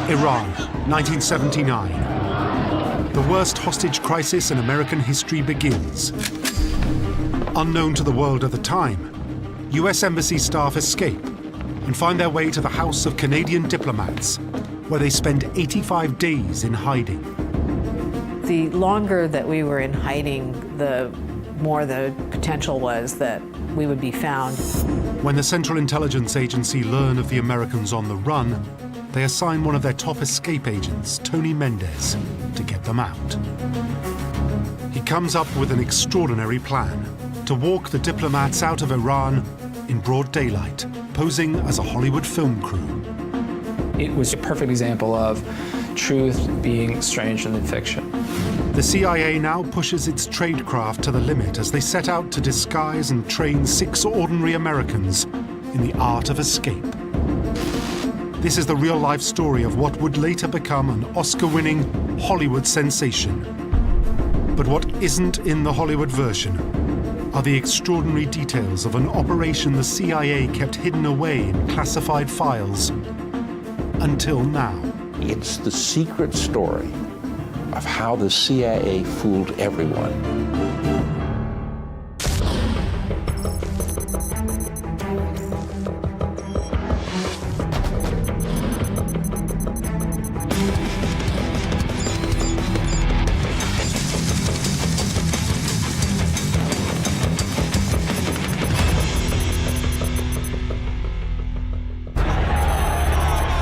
Iran, 1979. The worst hostage crisis in American history begins. Unknown to the world at the time, US Embassy staff escape and find their way to the house of Canadian diplomats, where they spend 85 days in hiding. The longer that we were in hiding, the more the potential was that we would be found. When the Central Intelligence Agency learn of the Americans on the run, they assign one of their top escape agents, Tony Mendez, to get them out. He comes up with an extraordinary plan to walk the diplomats out of Iran in broad daylight, posing as a Hollywood film crew. It was a perfect example of truth being stranger than fiction. The CIA now pushes its tradecraft to the limit as they set out to disguise and train 6 ordinary Americans in the art of escape. This is the real-life story of what would later become an Oscar-winning Hollywood sensation. But what isn't in the Hollywood version are the extraordinary details of an operation the CIA kept hidden away in classified files until now. It's the secret story of how the CIA fooled everyone.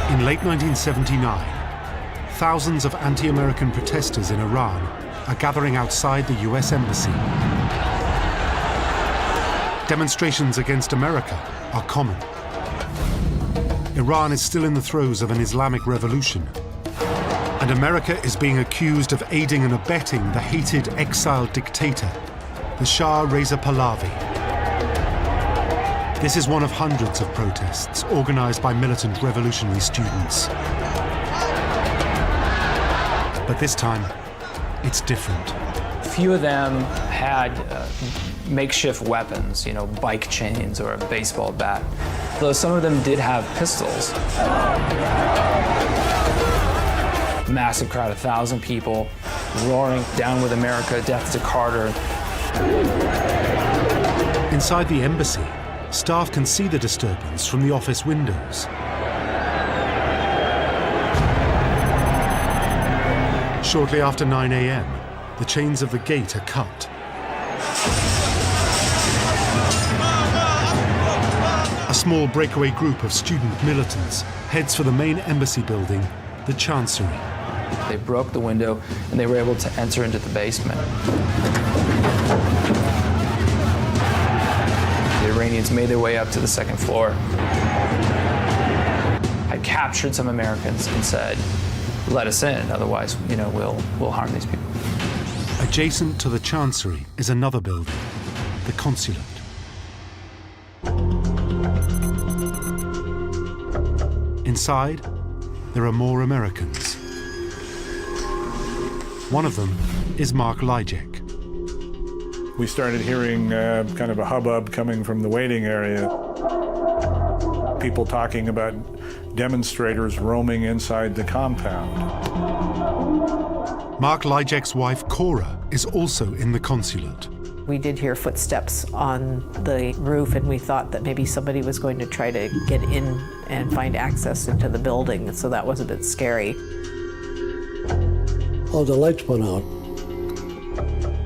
In late 1979, thousands of anti-American protesters in Iran are gathering outside the US Embassy. Demonstrations against America are common. Iran is still in the throes of an Islamic revolution, and America is being accused of aiding and abetting the hated exiled dictator, the Shah Reza Pahlavi. This is one of hundreds of protests organized by militant revolutionary students. But this time, it's different. Few of them had makeshift weapons, bike chains or a baseball bat, though some of them did have pistols. Massive crowd, 1,000 people, roaring, "Down with America, death to Carter." Inside the embassy, staff can see the disturbance from the office windows. Shortly after 9 a.m., the chains of the gate are cut. A small breakaway group of student militants heads for the main embassy building, the Chancery. They broke the window and they were able to enter into the basement. The Iranians made their way up to the second floor. I captured some Americans and said, "Let us in, otherwise, we'll harm these people." Adjacent to the Chancery is another building, the Consulate. Inside, there are more Americans. One of them is Mark Lyjek. We started hearing kind of a hubbub coming from the waiting area. People talking about demonstrators roaming inside the compound. Mark Lyjek's wife, Cora, is also in the consulate. We did hear footsteps on the roof, and we thought that maybe somebody was going to try to get in and find access into the building, so that was a bit scary. All the lights went out.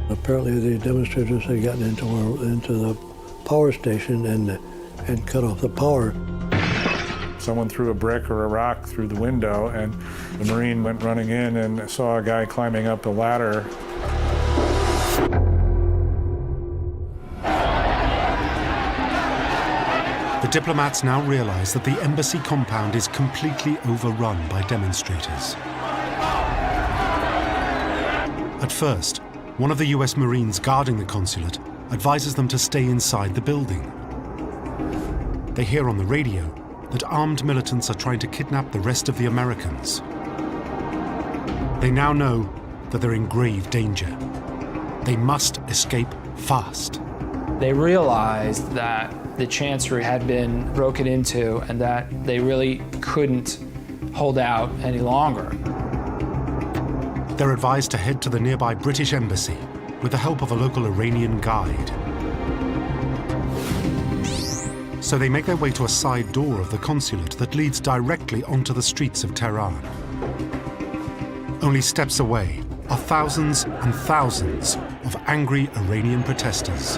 Apparently the demonstrators had gotten into the power station and cut off the power. Someone threw a brick or a rock through the window, and the Marine went running in and saw a guy climbing up a ladder. The diplomats now realize that the embassy compound is completely overrun by demonstrators. At first, one of the US Marines guarding the consulate advises them to stay inside the building. They hear on the radio that armed militants are trying to kidnap the rest of the Americans. They now know that they're in grave danger. They must escape fast. They realized that the Chancery had been broken into and that they really couldn't hold out any longer. They're advised to head to the nearby British embassy with the help of a local Iranian guide. So they make their way to a side door of the consulate that leads directly onto the streets of Tehran. Only steps away are thousands and thousands of angry Iranian protesters.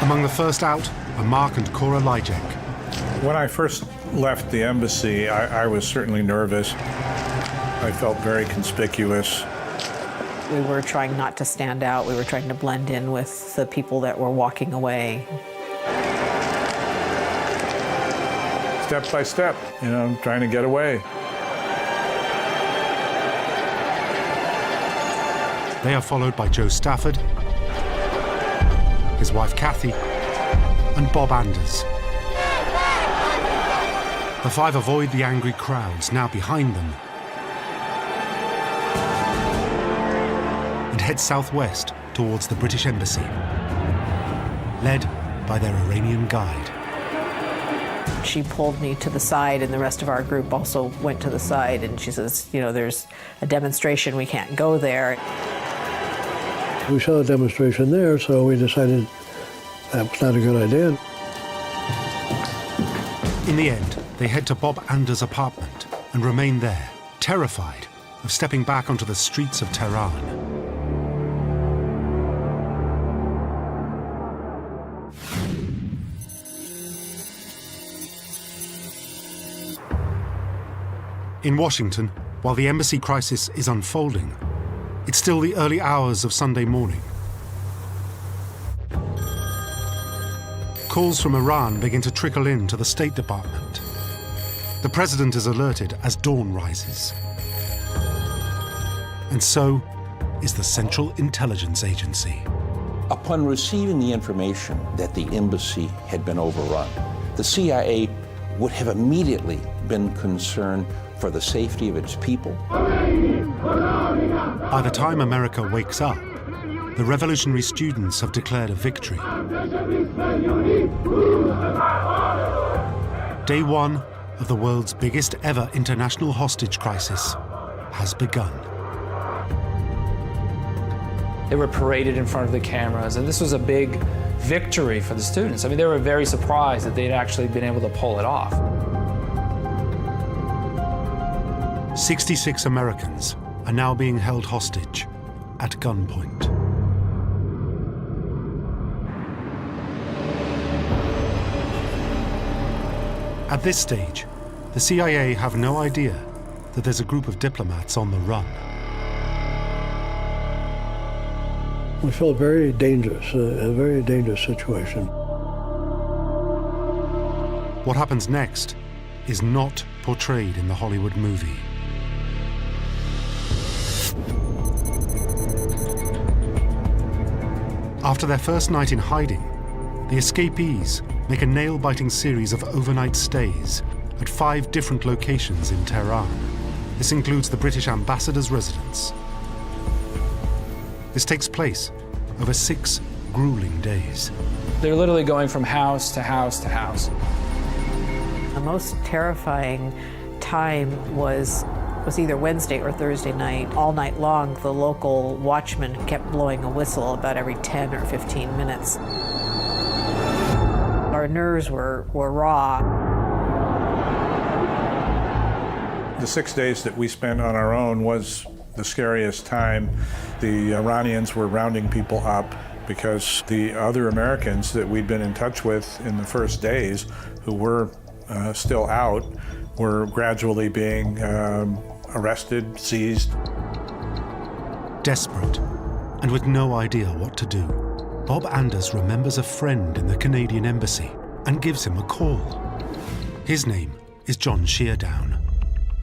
Among the first out are Mark and Cora Lijek. When I first left the embassy, I was certainly nervous. I felt very conspicuous. We were trying not to stand out. We were trying to blend in with the people that were walking away. Step by step, trying to get away. They are followed by Joe Stafford, his wife Kathy, and Bob Anders. The five avoid the angry crowds now behind them and head southwest towards the British embassy, led by their Iranian guide. She pulled me to the side, and the rest of our group also went to the side, and she says, there's a demonstration, we can't go there. We saw a demonstration there, so we decided that was not a good idea. In the end, they head to Bob Anders' apartment and remain there, terrified of stepping back onto the streets of Tehran. In Washington, while the embassy crisis is unfolding, it's still the early hours of Sunday morning. Calls from Iran begin to trickle in to the State Department. The president is alerted as dawn rises. And so is the Central Intelligence Agency. Upon receiving the information that the embassy had been overrun, the CIA would have immediately been concerned for the safety of its people. By the time America wakes up, the revolutionary students have declared a victory. Day one of the world's biggest ever international hostage crisis has begun. They were paraded in front of the cameras, and this was a big victory for the students. I mean, they were very surprised that they'd actually been able to pull it off. 66 Americans are now being held hostage at gunpoint. At this stage, the CIA have no idea that there's a group of diplomats on the run. We felt very dangerous, a very dangerous situation. What happens next is not portrayed in the Hollywood movie. After their first night in hiding, the escapees make a nail-biting series of overnight stays at 5 different locations in Tehran. This includes the British ambassador's residence. This takes place over 6 grueling days. They're literally going from house to house to house. The most terrifying time was either Wednesday or Thursday night. All night long, the local watchman kept blowing a whistle about every 10 or 15 minutes. Our nerves were raw. The 6 days that we spent on our own was the scariest time. The Iranians were rounding people up because the other Americans that we'd been in touch with in the first days, who were still out, were gradually being arrested, seized. Desperate, and with no idea what to do, Bob Anders remembers a friend in the Canadian embassy and gives him a call. His name is John Sheardown.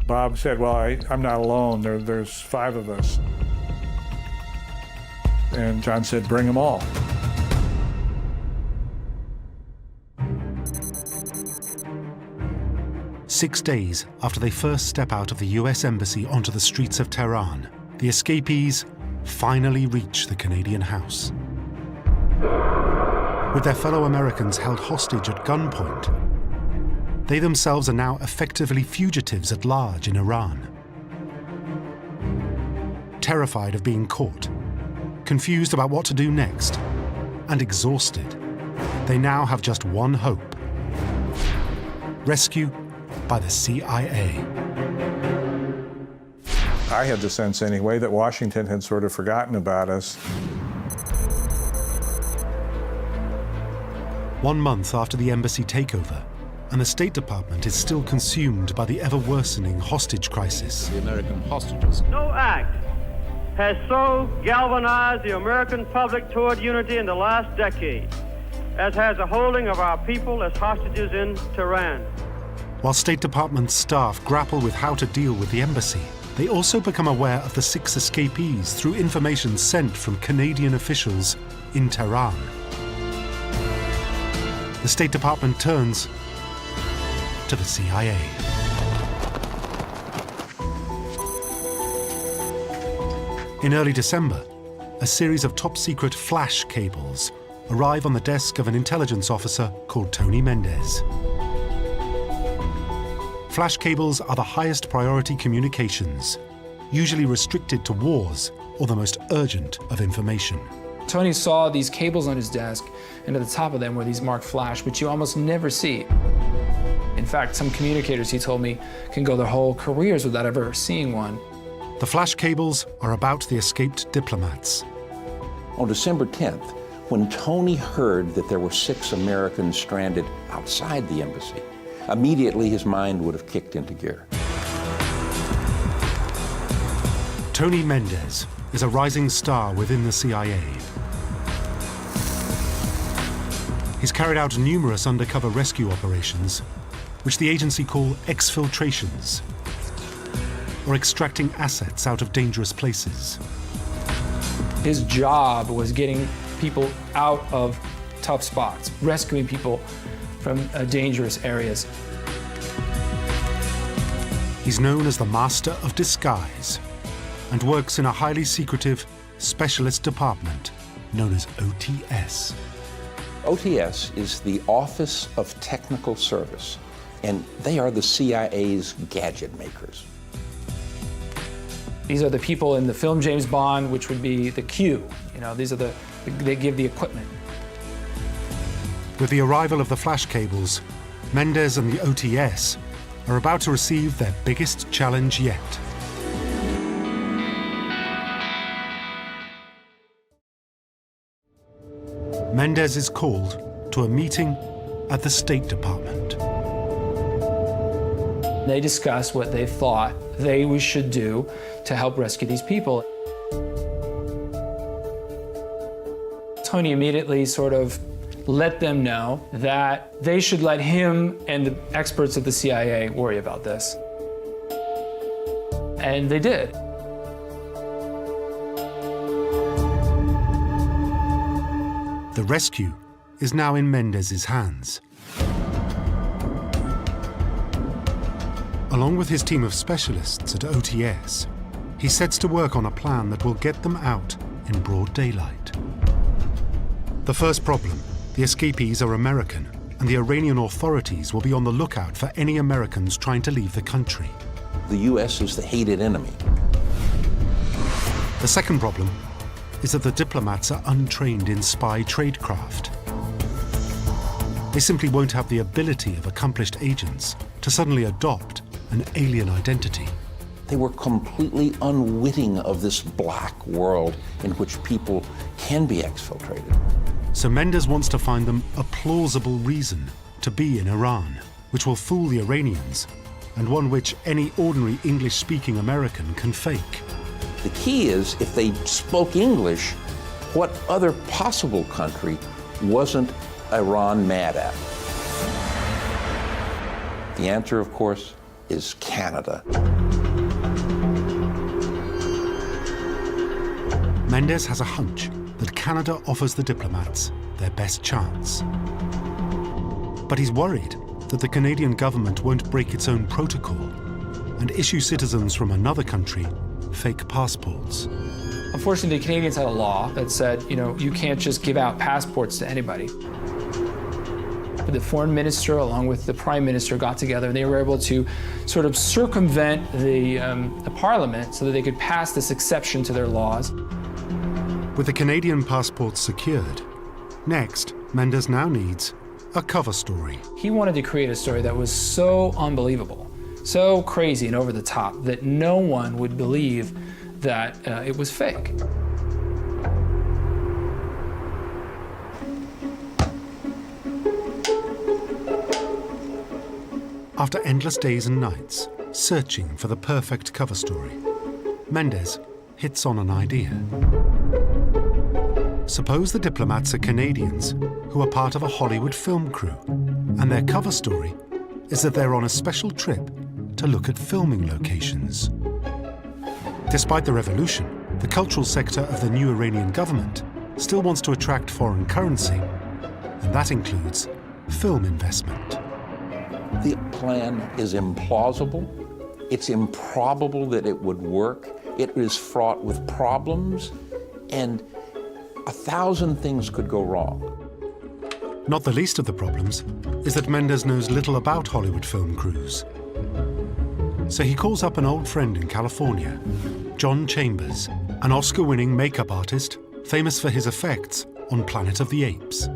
Bob said, well, I'm not alone. There's 5 of us. And John said, bring them all. Six days after they first step out of the US Embassy onto the streets of Tehran, the escapees finally reach the Canadian house. With their fellow Americans held hostage at gunpoint, they themselves are now effectively fugitives at large in Iran. Terrified of being caught, confused about what to do next, and exhausted, they now have just one hope: rescue by the CIA. I had the sense anyway that Washington had sort of forgotten about us. 1 month after the embassy takeover, and the State Department is still consumed by the ever-worsening hostage crisis. The American hostages. No act has so galvanized the American public toward unity in the last decade as has the holding of our people as hostages in Tehran. While State Department staff grapple with how to deal with the embassy, they also become aware of the 6 escapees through information sent from Canadian officials in Tehran. The State Department turns to the CIA. In early December, a series of top-secret flash cables arrive on the desk of an intelligence officer called Tony Mendez. Flash cables are the highest priority communications, usually restricted to wars or the most urgent of information. Tony saw these cables on his desk, and at the top of them were these marked flash, which you almost never see. In fact, some communicators, he told me, can go their whole careers without ever seeing one. The flash cables are about the escaped diplomats. On December 10th, when Tony heard that there were 6 Americans stranded outside the embassy, immediately his mind would have kicked into gear. Tony Mendez is a rising star within the CIA. He's carried out numerous undercover rescue operations, which the agency call exfiltrations, or extracting assets out of dangerous places. His job was getting people out of tough spots, rescuing people from dangerous areas. He's known as the Master of Disguise and works in a highly secretive specialist department known as OTS. OTS is the Office of Technical Service, and they are the CIA's gadget makers. These are the people in the film James Bond, which would be the Q. You know, these are they give the equipment. With the arrival of the flash cables, Mendez and the OTS are about to receive their biggest challenge yet. Mendez is called to a meeting at the State Department. They discussed what they thought they should do to help rescue these people. Tony immediately sort of let them know that they should let him and the experts at the CIA worry about this. And they did. The rescue is now in Mendez's hands. Along with his team of specialists at OTS, he sets to work on a plan that will get them out in broad daylight. The first problem: the escapees are American, and the Iranian authorities will be on the lookout for any Americans trying to leave the country. The U.S. is the hated enemy. The second problem is that the diplomats are untrained in spy tradecraft. They simply won't have the ability of accomplished agents to suddenly adopt an alien identity. They were completely unwitting of this black world in which people can be exfiltrated. So Mendez wants to find them a plausible reason to be in Iran, which will fool the Iranians, and one which any ordinary English-speaking American can fake. The key is, if they spoke English, what other possible country wasn't Iran mad at? The answer, of course, is Canada. Mendez has a hunch that Canada offers the diplomats their best chance. But he's worried that the Canadian government won't break its own protocol and issue citizens from another country fake passports. Unfortunately, the Canadians had a law that said, you can't just give out passports to anybody. But the foreign minister, along with the prime minister, got together and they were able to sort of circumvent the parliament so that they could pass this exception to their laws. With the Canadian passports secured, next, Mendez now needs a cover story. He wanted to create a story that was so unbelievable, so crazy and over the top that no one would believe that it was fake. After endless days and nights, searching for the perfect cover story, Mendez hits on an idea. Suppose the diplomats are Canadians who are part of a Hollywood film crew, and their cover story is that they're on a special trip to look at filming locations. Despite the revolution, the cultural sector of the new Iranian government still wants to attract foreign currency, and that includes film investment. The plan is implausible. It's improbable that it would work. It is fraught with problems, and 1,000 things could go wrong. Not the least of the problems is that Mendez knows little about Hollywood film crews. So he calls up an old friend in California, John Chambers, an Oscar-winning makeup artist famous for his effects on Planet of the Apes.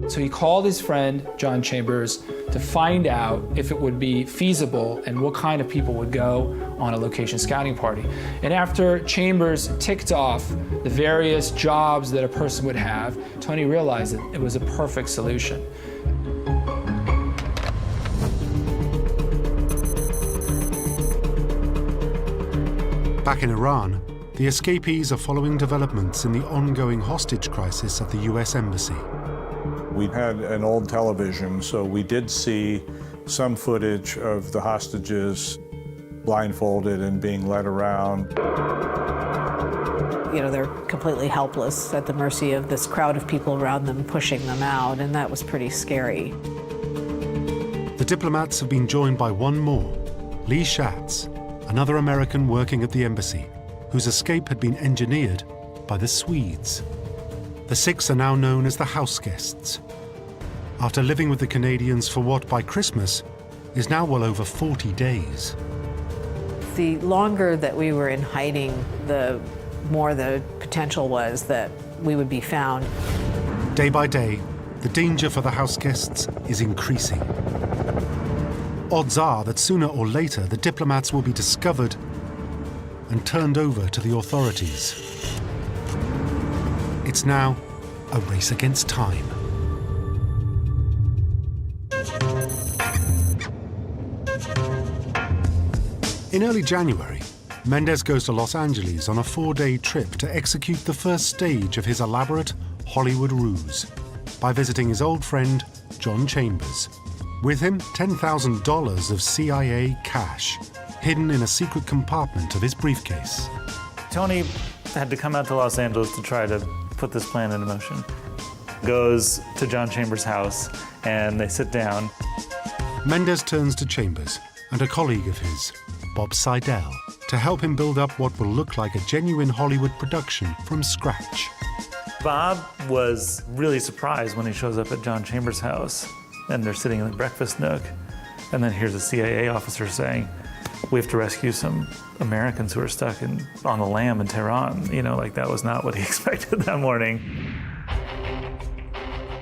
So he called his friend, John Chambers, to find out if it would be feasible and what kind of people would go on a location scouting party. And after Chambers ticked off the various jobs that a person would have, Tony realized that it was a perfect solution. Back in Iran, the escapees are following developments in the ongoing hostage crisis at the US Embassy. We had an old television, so we did see some footage of the hostages blindfolded and being led around. They're completely helpless at the mercy of this crowd of people around them pushing them out, and that was pretty scary. The diplomats have been joined by one more, Lee Schatz, another American working at the embassy, whose escape had been engineered by the Swedes. The 6 are now known as the house guests. After living with the Canadians for what, by Christmas, is now well over 40 days. The longer that we were in hiding, the more the potential was that we would be found. Day by day, the danger for the house guests is increasing. Odds are that sooner or later the diplomats will be discovered and turned over to the authorities. It's now a race against time. In early January, Mendez goes to Los Angeles on a 4-day trip to execute the first stage of his elaborate Hollywood ruse by visiting his old friend, John Chambers. With him, $10,000 of CIA cash, hidden in a secret compartment of his briefcase. Tony had to come out to Los Angeles to try to put this plan into motion. Goes to John Chambers' house, and they sit down. Mendez turns to Chambers and a colleague of his, Bob Seidel, to help him build up what will look like a genuine Hollywood production from scratch. Bob was really surprised when he shows up at John Chambers' house, and they're sitting in the breakfast nook, and then here's a CIA officer saying, "We have to rescue some Americans who are stuck on the lam in Tehran." That was not what he expected that morning.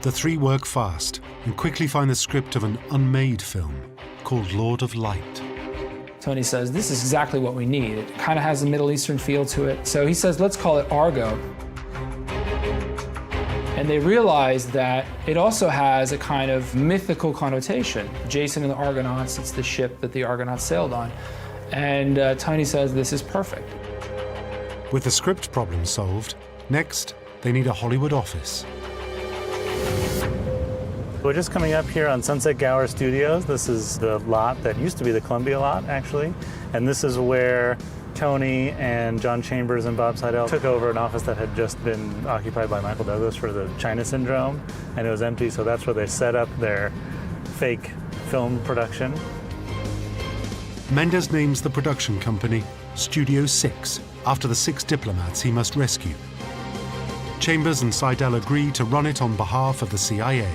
The 3 work fast and quickly find the script of an unmade film called Lord of Light. Tony says, this is exactly what we need. It kind of has a Middle Eastern feel to it. So he says, let's call it Argo. And they realize that it also has a kind of mythical connotation. Jason and the Argonauts, it's the ship that the Argonauts sailed on. And Tony says, this is perfect. With the script problem solved, next, they need a Hollywood office. We're just coming up here on Sunset Gower Studios. This is the lot that used to be the Columbia lot, actually. And this is where Tony and John Chambers and Bob Seidel took over an office that had just been occupied by Michael Douglas for the China Syndrome, and it was empty, so that's where they set up their fake film production. Mendez names the production company Studio 6 after the 6 diplomats he must rescue. Chambers and Seidel agree to run it on behalf of the CIA.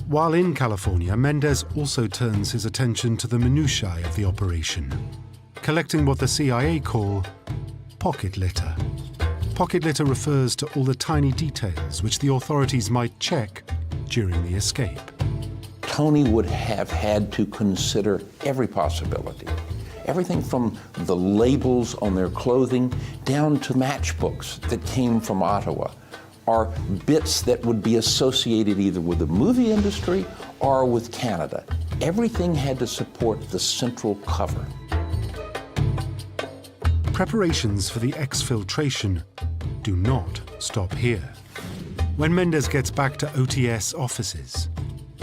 While in California, Mendez also turns his attention to the minutiae of the operation, collecting what the CIA call pocket litter. Pocket litter refers to all the tiny details which the authorities might check during the escape. Tony would have had to consider every possibility. Everything from the labels on their clothing down to matchbooks that came from Ottawa, or bits that would be associated either with the movie industry or with Canada. Everything had to support the central cover. Preparations for the exfiltration do not stop here. When Mendez gets back to OTS offices,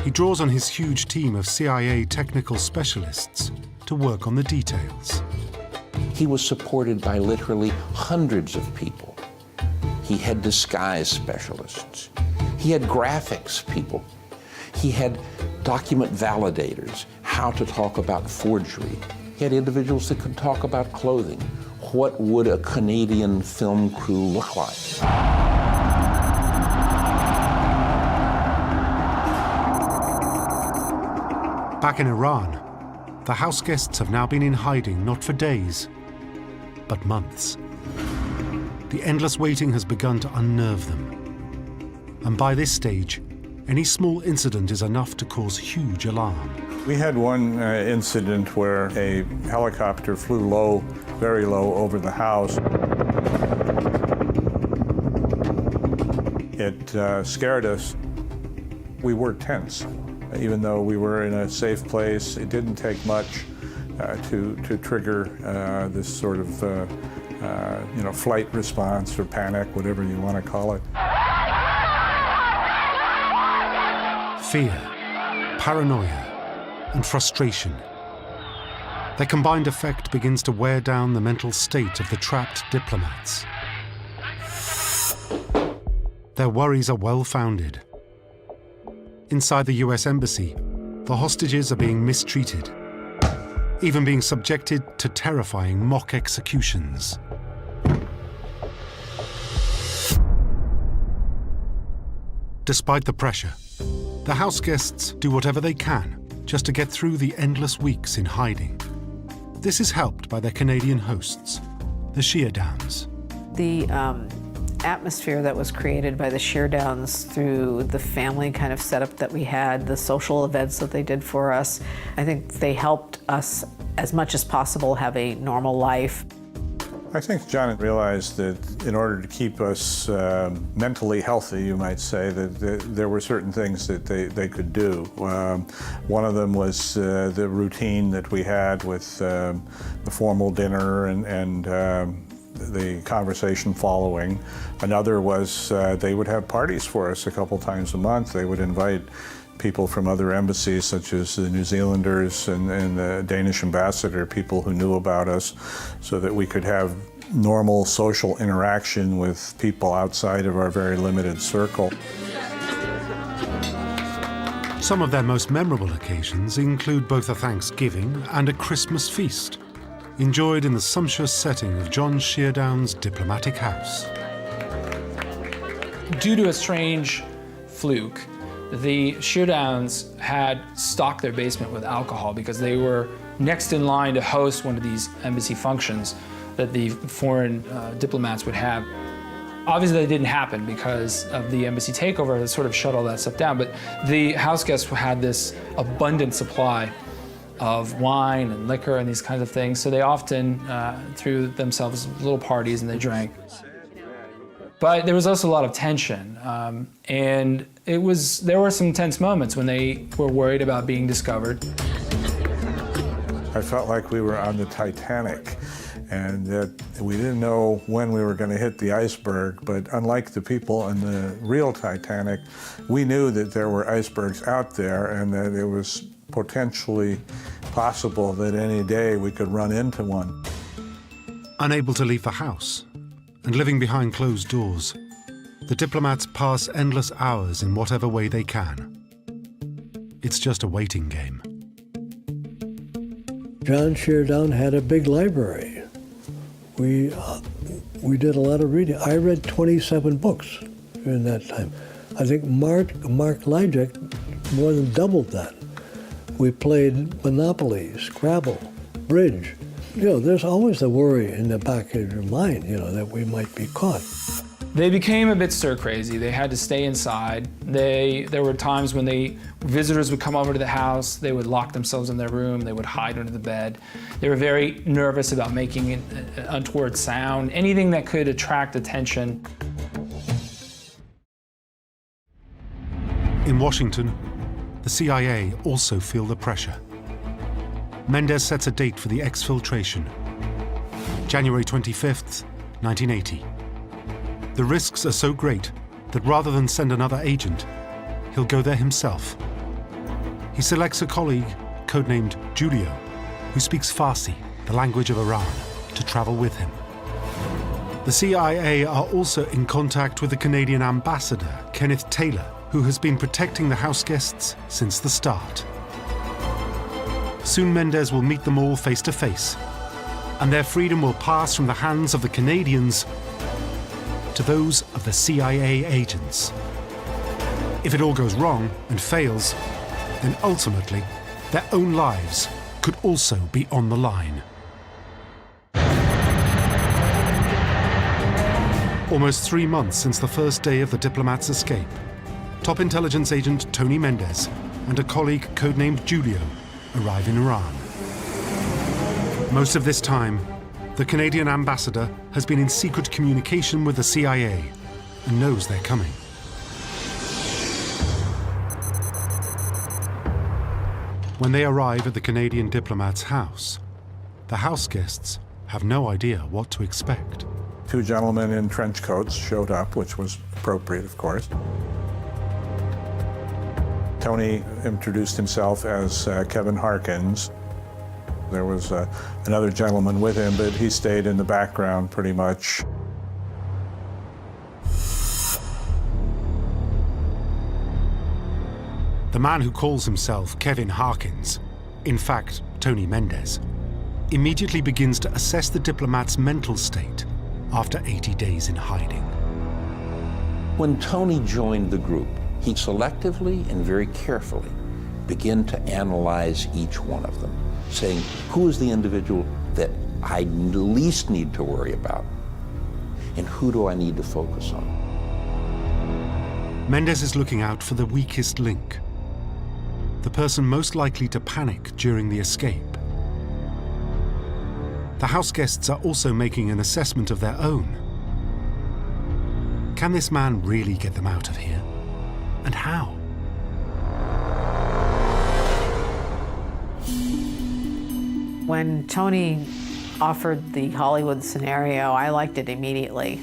he draws on his huge team of CIA technical specialists to work on the details. He was supported by literally hundreds of people. He had disguise specialists. He had graphics people. He had document validators, how to talk about forgery. He had individuals that could talk about clothing. What would a Canadian film crew look like? Back in Iran, the house guests have now been in hiding not for days, but months. The endless waiting has begun to unnerve them. And by this stage, any small incident is enough to cause huge alarm. We had one incident where a helicopter flew low, very low, over the house. It scared us. We were tense. Even though we were in a safe place, it didn't take much to trigger this sort of flight response or panic, whatever you want to call it. Fear, paranoia, and frustration. Their combined effect begins to wear down the mental state of the trapped diplomats. Their worries are well-founded. Inside the US Embassy, the hostages are being mistreated, even being subjected to terrifying mock executions. Despite the pressure, the house guests do whatever they can just to get through the endless weeks in hiding. This is helped by their Canadian hosts, the Sheerdowns. The atmosphere that was created by the Sheerdowns through the family kind of setup that we had, the social events that they did for us, I think they helped us as much as possible have a normal life. I think John realized that in order to keep us mentally healthy, you might say, that there were certain things that they could do. One of them was the routine that we had with the formal dinner and the conversation following. Another was they would have parties for us a couple times a month. They would invite people from other embassies, such as the New Zealanders and the Danish ambassador, people who knew about us, so that we could have normal social interaction with people outside of our very limited circle. Some of their most memorable occasions include both a Thanksgiving and a Christmas feast, enjoyed in the sumptuous setting of John Sheerdown's diplomatic house. Due to a strange fluke, the Sheerdowns had stocked their basement with alcohol because they were next in line to host one of these embassy functions that the foreign diplomats would have. Obviously that didn't happen because of the embassy takeover that sort of shut all that stuff down, but the house guests had this abundant supply of wine and liquor and these kinds of things, so they often threw themselves little parties and they drank. But there was also a lot of tension, and there were some tense moments when they were worried about being discovered. I felt like we were on the Titanic, and that we didn't know when we were going to hit the iceberg, but unlike the people in the real Titanic, we knew that there were icebergs out there and that it was potentially possible that any day we could run into one. Unable to leave the house and living behind closed doors, the diplomats pass endless hours in whatever way they can. It's just a waiting game. John Sheardown had a big library. We did a lot of reading. I read 27 books during that time. I think Mark Lyjak more than doubled that. We played Monopoly, Scrabble, Bridge. You know, there's always the worry in the back of your mind, you know, that we might be caught. They became a bit stir-crazy. They had to stay inside. There were times when visitors would come over to the house, they would lock themselves in their room, they would hide under the bed. They were very nervous about making an untoward sound, anything that could attract attention. In Washington, the CIA also feel the pressure. Mendez sets a date for the exfiltration, January 25th, 1980. The risks are so great that rather than send another agent, he'll go there himself. He selects a colleague, codenamed Julio, who speaks Farsi, the language of Iran, to travel with him. The CIA are also in contact with the Canadian ambassador, Kenneth Taylor, who has been protecting the house guests since the start. Soon Mendez will meet them all face to face, and their freedom will pass from the hands of the Canadians to those of the CIA agents. If it all goes wrong and fails, then ultimately their own lives could also be on the line. Almost 3 months since the first day of the diplomats' escape, top intelligence agent Tony Mendez and a colleague codenamed Julio arrive in Iran. Most of this time, the Canadian ambassador has been in secret communication with the CIA and knows they're coming. When they arrive at the Canadian diplomat's house, the house guests have no idea what to expect. 2 gentlemen in trench coats showed up, which was appropriate, of course. Tony introduced himself as Kevin Harkins. There was another gentleman with him, but he stayed in the background pretty much. The man who calls himself Kevin Harkins, in fact, Tony Mendez, immediately begins to assess the diplomat's mental state after 80 days in hiding. When Tony joined the group, he selectively and very carefully began to analyze each one of them, saying, who is the individual that I least need to worry about? And who do I need to focus on? Mendez is looking out for the weakest link, the person most likely to panic during the escape. The house guests are also making an assessment of their own. Can this man really get them out of here? And how? When Tony offered the Hollywood scenario, I liked it immediately.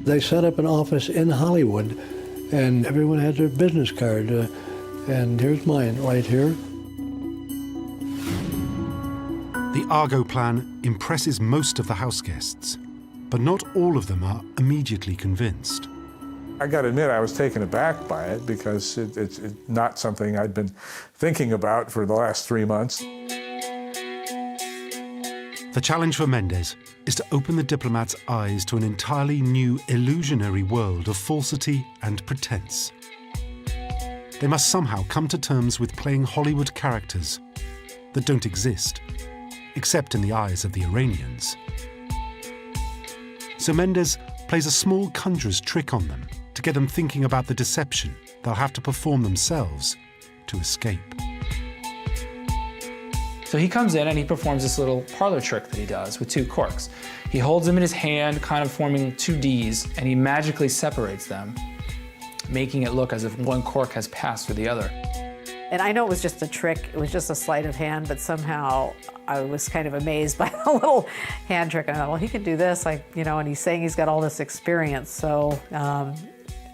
They set up an office in Hollywood, and everyone had their business card. And here's mine right here. The Argo plan impresses most of the house guests, but not all of them are immediately convinced. I got to admit, I was taken aback by it because it's not something I'd been thinking about for the last 3 months. The challenge for Mendez is to open the diplomats' eyes to an entirely new illusionary world of falsity and pretense. They must somehow come to terms with playing Hollywood characters that don't exist, except in the eyes of the Iranians. So Mendez plays a small conjurer's trick on them to get them thinking about the deception they'll have to perform themselves to escape. So he comes in and he performs this little parlor trick that he does with 2 corks. He holds them in his hand, kind of forming 2 Ds, and he magically separates them, making it look as if one cork has passed through the other. And I know it was just a trick, it was just a sleight of hand, but somehow I was kind of amazed by the little hand trick. I thought, well, he can do this, and he's saying he's got all this experience, so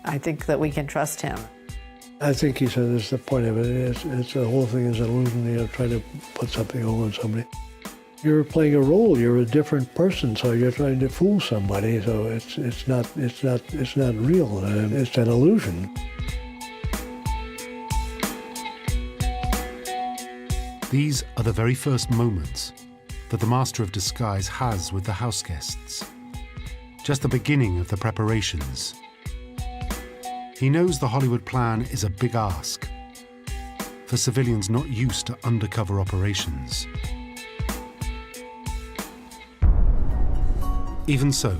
I think that we can trust him. I think he said that's the point of it. It's the whole thing is an illusion, trying to put something over on somebody. You're playing a role, you're a different person, so you're trying to fool somebody, so it's not real, it's an illusion. These are the very first moments that the master of disguise has with the house guests. Just the beginning of the preparations. He knows the Hollywood plan is a big ask for civilians not used to undercover operations. Even so,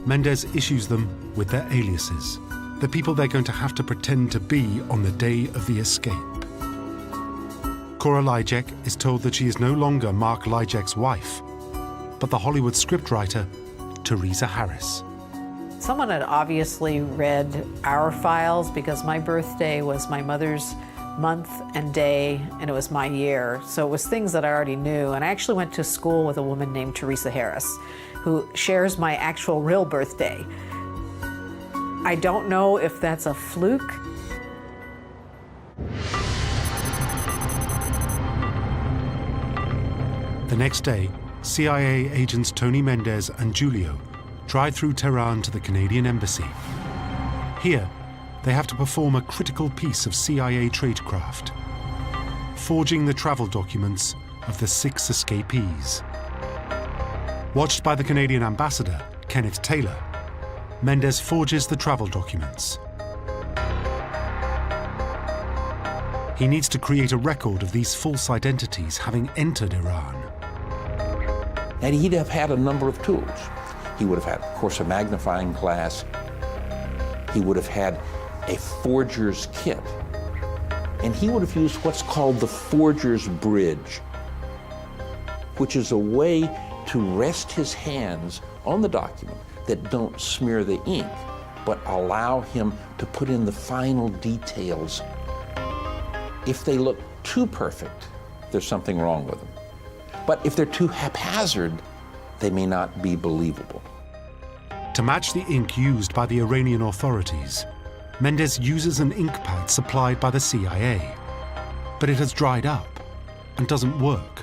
Mendez issues them with their aliases, the people they're going to have to pretend to be on the day of the escape. Cora Lyjek is told that she is no longer Mark Lyjek's wife, but the Hollywood scriptwriter, Teresa Harris. Someone had obviously read our files because my birthday was my mother's month and day, and it was my year. So it was things that I already knew. And I actually went to school with a woman named Teresa Harris, who shares my actual real birthday. I don't know if that's a fluke. The next day, CIA agents Tony Mendez and Julio drive through Tehran to the Canadian embassy. Here, they have to perform a critical piece of CIA tradecraft, forging the travel documents of the 6 escapees. Watched by the Canadian ambassador, Kenneth Taylor, Mendez forges the travel documents. He needs to create a record of these false identities having entered Iran. And he'd have had a number of tools. He would have had, of course, a magnifying glass. He would have had a forger's kit. And he would have used what's called the forger's bridge, which is a way to rest his hands on the document that don't smear the ink, but allow him to put in the final details. If they look too perfect, there's something wrong with them. But if they're too haphazard, they may not be believable. To match the ink used by the Iranian authorities, Mendez uses an ink pad supplied by the CIA. But it has dried up and doesn't work.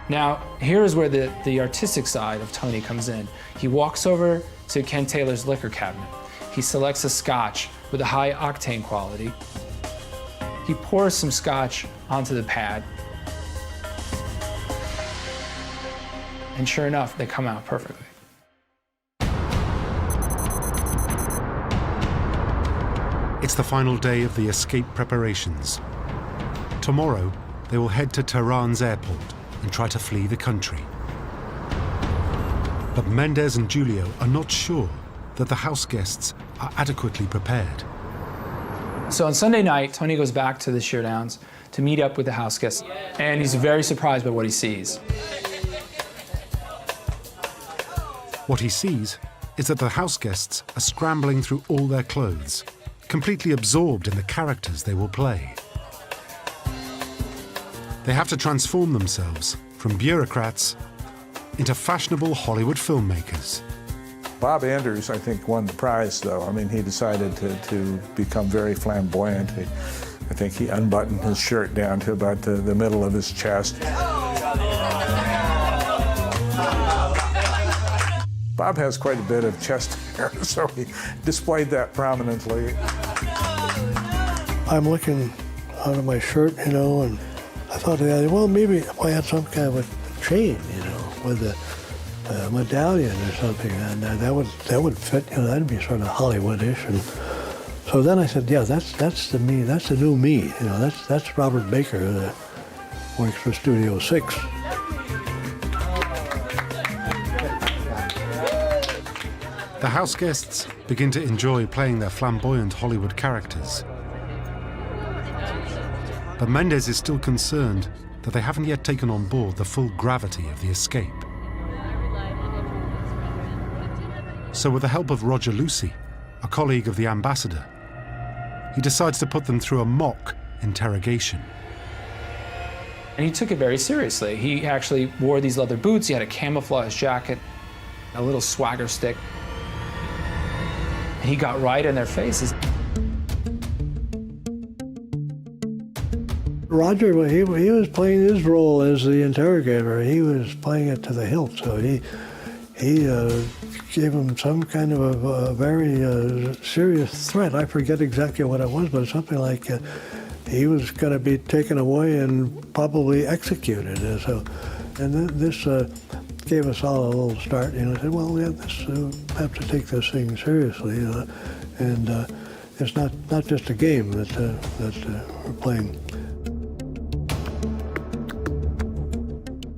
Now, here is where the artistic side of Tony comes in. He walks over to Ken Taylor's liquor cabinet. He selects a scotch with a high octane quality. He pours some scotch onto the pad. And sure enough, they come out perfectly. It's the final day of the escape preparations. Tomorrow, they will head to Tehran's airport and try to flee the country. But Mendez and Julio are not sure that the house guests are adequately prepared. So on Sunday night, Tony goes back to the Sheerdowns to meet up with the house guests, and he's very surprised by what he sees. What he sees is that the house guests are scrambling through all their clothes, completely absorbed in the characters they will play. They have to transform themselves from bureaucrats into fashionable Hollywood filmmakers. Bob Anders, I think, won the prize, though. I mean, he decided to become very flamboyant. I think he unbuttoned his shirt down to about the middle of his chest. Bob has quite a bit of chest hair, so he displayed that prominently. I'm looking out of my shirt, you know, and I thought, well, maybe if I had some kind of a chain, you know, with a medallion or something, and that would fit, you know, that'd be sort of Hollywoodish. And so then I said, yeah, that's the me, that's the new me, you know, that's Robert Baker that works for Studio 6. The house guests begin to enjoy playing their flamboyant Hollywood characters. But Mendez is still concerned that they haven't yet taken on board the full gravity of the escape. So with the help of Roger Lucy, a colleague of the ambassador, he decides to put them through a mock interrogation. And he took it very seriously. He actually wore these leather boots, he had a camouflage jacket, a little swagger stick. And he got right in their faces. Roger, well, he was playing his role as the interrogator. He was playing it to the hilt, so he gave him some kind of a very serious threat. I forget exactly what it was, but something like he was going to be taken away and probably executed. And so And this gave us all a little start. You know, said, well, we have have to take this thing seriously, you know, and it's not just a game that we're playing.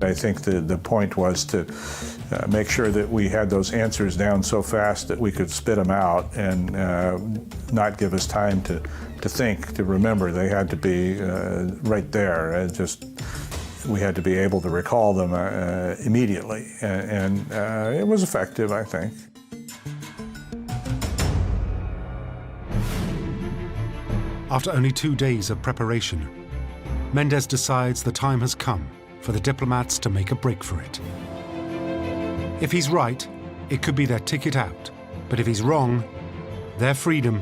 I think the point was to make sure that we had those answers down so fast that we could spit them out and not give us time to think, to remember. They had to be right there. We had to be able to recall them immediately, and it was effective, I think. After only 2 days of preparation, Mendez decides the time has come for the diplomats to make a break for it. If he's right, it could be their ticket out. But if he's wrong, their freedom,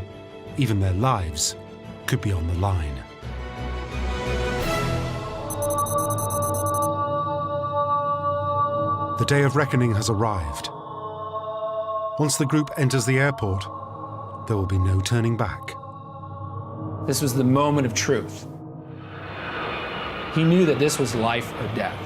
even their lives, could be on the line. The day of reckoning has arrived. Once the group enters the airport, there will be no turning back. This was the moment of truth. He knew that this was life or death.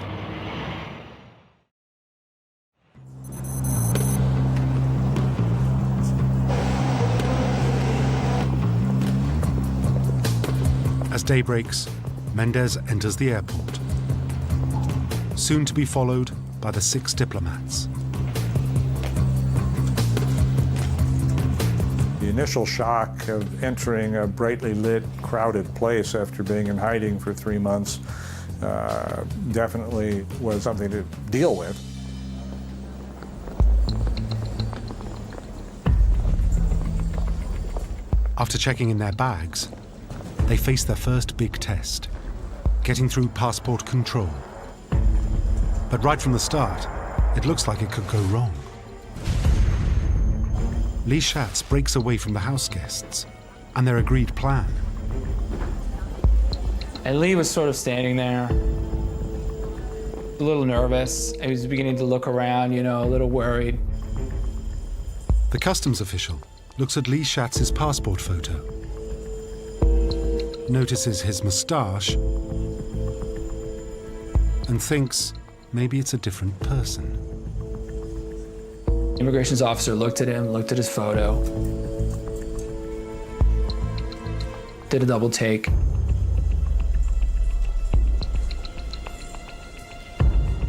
As day breaks, Mendez enters the airport, soon to be followed by the 6 diplomats. The initial shock of entering a brightly lit, crowded place after being in hiding for 3 months definitely was something to deal with. After checking in their bags, they face their first big test, getting through passport control. But right from the start, it looks like it could go wrong. Lee Schatz breaks away from the house guests and their agreed plan. And Lee was sort of standing there, a little nervous. He was beginning to look around, you know, a little worried. The customs official looks at Lee Schatz's passport photo, notices his moustache, and thinks maybe it's a different person. Immigration's officer looked at him, looked at his photo, did a double take.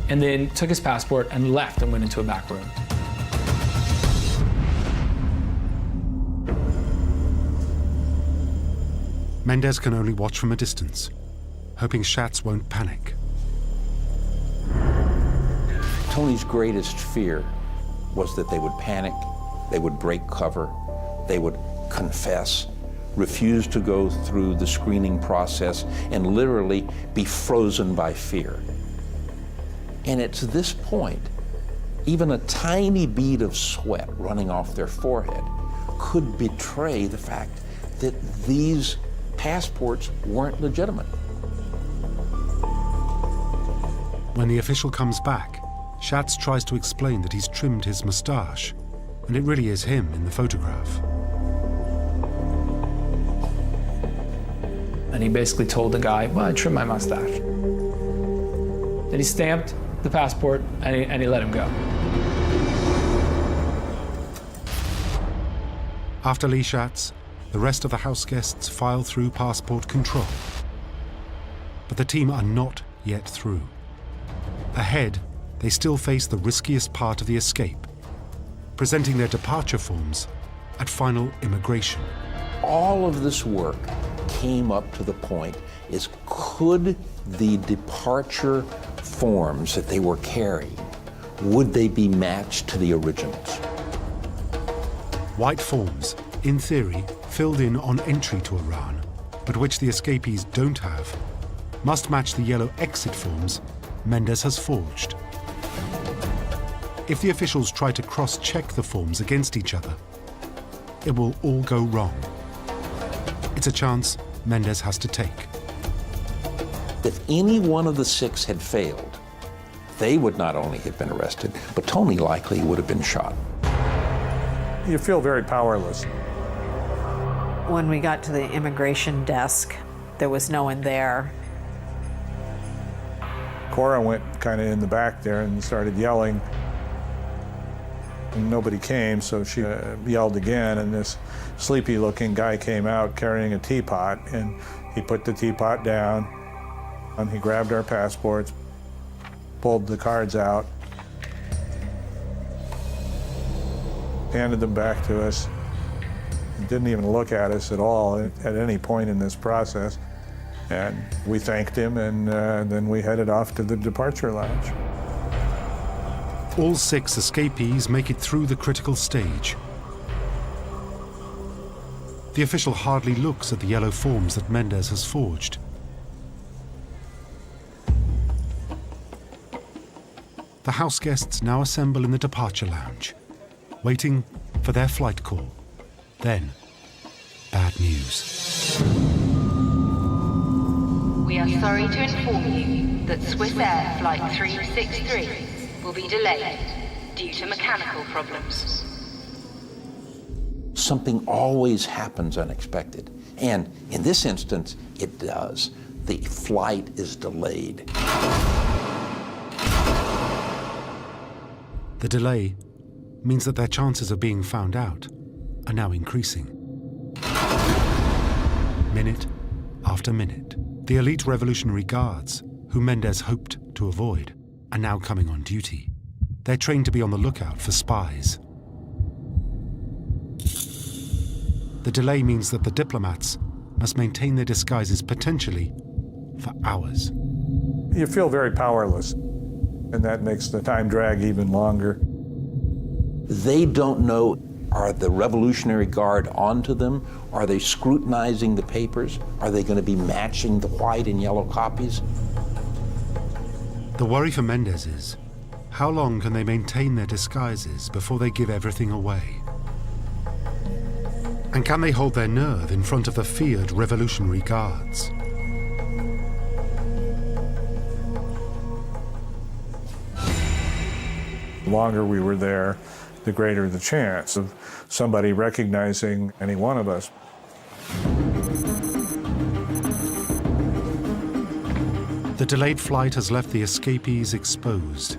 And then took his passport and left and went into a back room. Mendez can only watch from a distance, hoping Schatz won't panic. Tony's greatest fear was that they would panic, they would break cover, they would confess, refuse to go through the screening process, and literally be frozen by fear. And it's this point, even a tiny bead of sweat running off their forehead could betray the fact that these passports weren't legitimate. When the official comes back, Schatz tries to explain that he's trimmed his moustache, and it really is him in the photograph. And he basically told the guy, well, I trimmed my mustache. Then he stamped the passport and he let him go. After Lee Schatz, the rest of the house guests file through passport control. But the team are not yet through. Ahead, they still face the riskiest part of the escape, presenting their departure forms at final immigration. All of this work came up to the point is, could the departure forms that they were carrying, would they be matched to the originals? White forms, in theory, filled in on entry to Iran, but which the escapees don't have, must match the yellow exit forms Mendez has forged. If the officials try to cross-check the forms against each other, it will all go wrong. It's a chance Mendez has to take. If any one of the 6 had failed, they would not only have been arrested, but Tony likely would have been shot. You feel very powerless. When we got to the immigration desk, there was no one there. Cora went kind of in the back there and started yelling. And nobody came, so she yelled again, and this sleepy-looking guy came out carrying a teapot, and he put the teapot down, and he grabbed our passports, pulled the cards out, handed them back to us. He didn't even look at us at all at any point in this process. And we thanked him, and then we headed off to the departure lounge. All 6 escapees make it through the critical stage. The official hardly looks at the yellow forms that Mendez has forged. The house guests now assemble in the departure lounge, waiting for their flight call. Then, bad news. We are sorry to inform you that Swiss Air Flight 363 will be delayed due to mechanical problems. Something always happens unexpected. And in this instance, it does. The flight is delayed. The delay means that their chances of being found out are now increasing. Minute after minute, the elite Revolutionary Guards, who Mendez hoped to avoid, are now coming on duty. They're trained to be on the lookout for spies. The delay means that the diplomats must maintain their disguises potentially for hours. You feel very powerless, and that makes the time drag even longer. They don't know, are the Revolutionary Guard onto them? Are they scrutinizing the papers? Are they going to be matching the white and yellow copies? The worry for Mendez is, how long can they maintain their disguises before they give everything away? And can they hold their nerve in front of the feared Revolutionary Guards? The longer we were there, the greater the chance of somebody recognizing any one of us. The delayed flight has left the escapees exposed.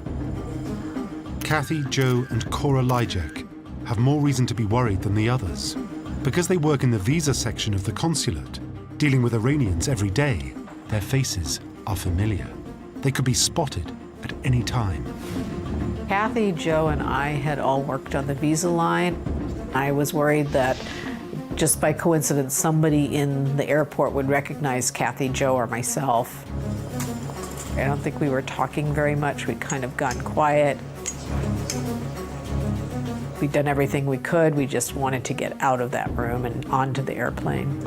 Kathy, Joe, and Cora Lijek have more reason to be worried than the others. Because they work in the visa section of the consulate, dealing with Iranians every day, their faces are familiar. They could be spotted at any time. Kathy, Joe, and I had all worked on the visa line. I was worried that just by coincidence, somebody in the airport would recognize Kathy, Joe, or myself. I don't think we were talking very much. We'd kind of gone quiet. We'd done everything we could. We just wanted to get out of that room and onto the airplane.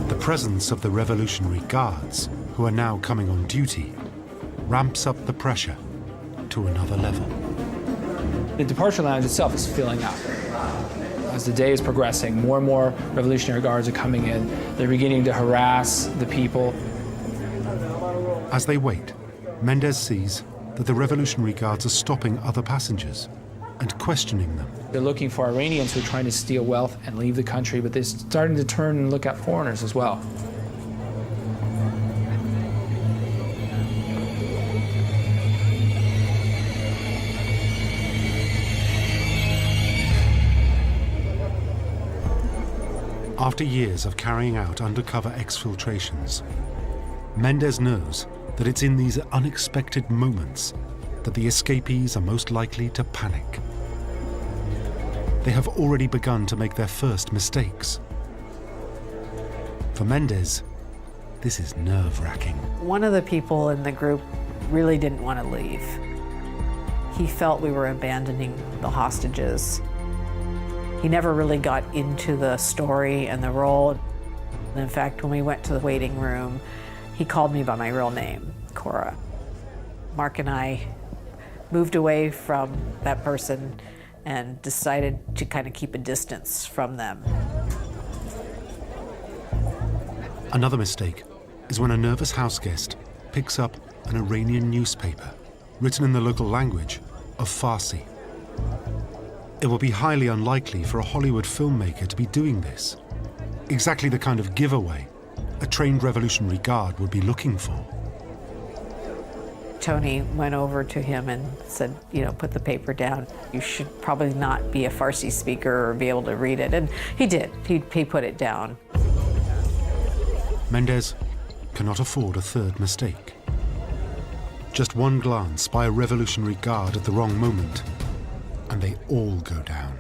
The presence of the Revolutionary Guards, who are now coming on duty, ramps up the pressure to another level. The departure lounge itself is filling up. As the day is progressing, more and more Revolutionary Guards are coming in. They're beginning to harass the people. As they wait, Mendez sees that the Revolutionary Guards are stopping other passengers and questioning them. They're looking for Iranians who are trying to steal wealth and leave the country, but they're starting to turn and look at foreigners as well. After years of carrying out undercover exfiltrations, Mendez knows that it's in these unexpected moments that the escapees are most likely to panic. They have already begun to make their first mistakes. For Mendez, this is nerve-wracking. One of the people in the group really didn't want to leave. He felt we were abandoning the hostages. He never really got into the story and the role. And in fact, when we went to the waiting room, he called me by my real name, Cora. Mark and I moved away from that person and decided to kind of keep a distance from them. Another mistake is when a nervous house guest picks up an Iranian newspaper written in the local language of Farsi. It will be highly unlikely for a Hollywood filmmaker to be doing this. Exactly the kind of giveaway a trained Revolutionary Guard would be looking for. Tony went over to him and said, you know, put the paper down. You should probably not be a Farsi speaker or be able to read it. And he did. He put it down. Mendez cannot afford a third mistake. Just one glance by a revolutionary guard at the wrong moment, and they all go down.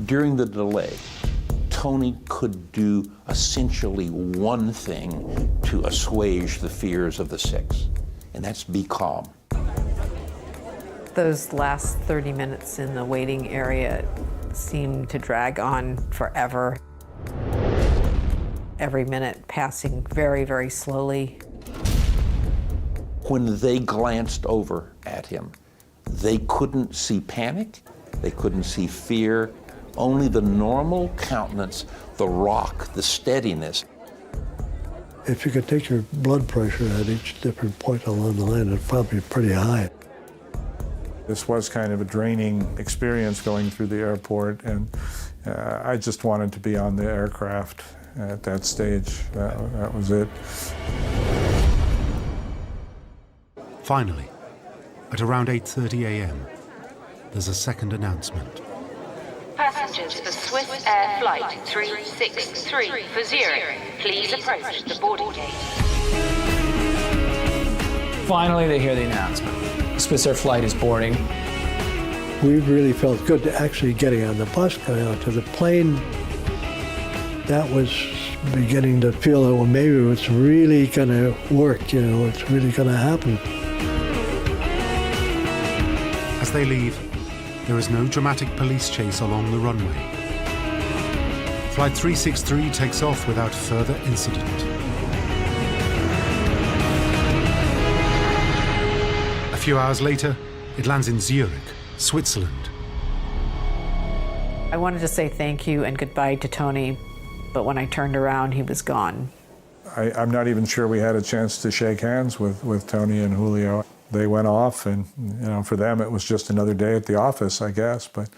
During the delay, Tony could do essentially one thing to assuage the fears of the six, and that's be calm. Those last 30 minutes in the waiting area seemed to drag on forever. Every minute passing very, very slowly. When they glanced over at him, they couldn't see panic, they couldn't see fear, only the normal countenance, the rock, the steadiness. If you could take your blood pressure at each different point along the line, it's probably pretty high. This was kind of a draining experience going through the airport, and I just wanted to be on the aircraft at that stage. That was it. Finally, at around 8:30 a.m., there's a second announcement. Passengers for Swiss Air Flight 363 for Zurich, please approach the boarding gate. Finally, they hear the announcement. Swiss Air flight is boarding. We really felt good to actually getting on the bus, going out to the plane. That was beginning to feel that, well, maybe it's really going to work, you know, it's really going to happen. As they leave, there is no dramatic police chase along the runway. Flight 363 takes off without further incident. A few hours later, it lands in Zurich, Switzerland. I wanted to say thank you and goodbye to Tony, but when I turned around, he was gone. I'm not even sure we had a chance to shake hands with Tony and Julio. They went off, and you know, for them it was just another day at the office, I guess, but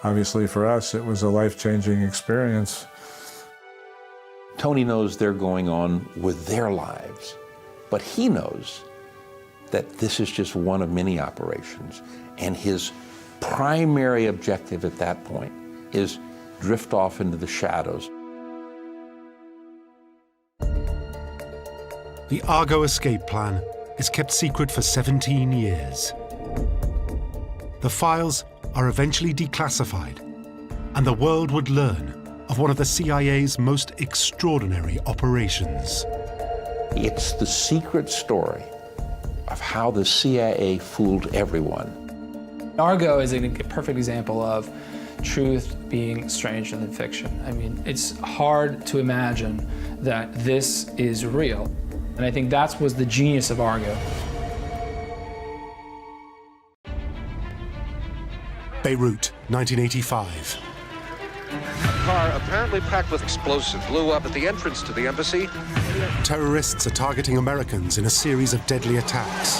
obviously for us it was a life-changing experience. Tony knows they're going on with their lives, but he knows that this is just one of many operations, and his primary objective at that point is drift off into the shadows. The Argo escape plan is kept secret for 17 years. The files are eventually declassified, and the world would learn of one of the CIA's most extraordinary operations. It's the secret story of how the CIA fooled everyone. Argo is a perfect example of truth being stranger than fiction. I mean, it's hard to imagine that this is real. And I think that was the genius of Argo. Beirut, 1985. A car apparently packed with explosives blew up at the entrance to the embassy. Terrorists are targeting Americans in a series of deadly attacks.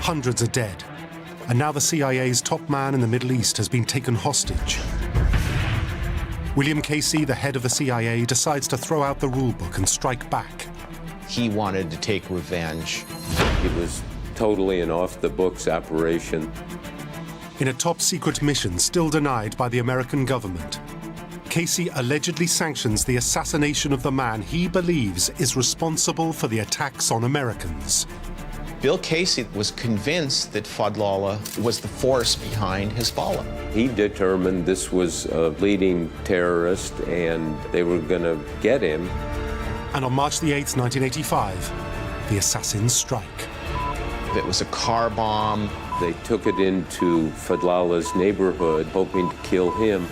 Hundreds are dead, and now the CIA's top man in the Middle East has been taken hostage. William Casey, the head of the CIA, decides to throw out the rulebook and strike back. He wanted to take revenge. It was totally an off-the-books operation. In a top-secret mission still denied by the American government, Casey allegedly sanctions the assassination of the man he believes is responsible for the attacks on Americans. Bill Casey was convinced that Fadlallah was the force behind Hezbollah. He determined this was a leading terrorist and they were going to get him. And on March the 8th, 1985, the assassins strike. It was a car bomb. They took it into Fadlallah's neighborhood, hoping to kill him.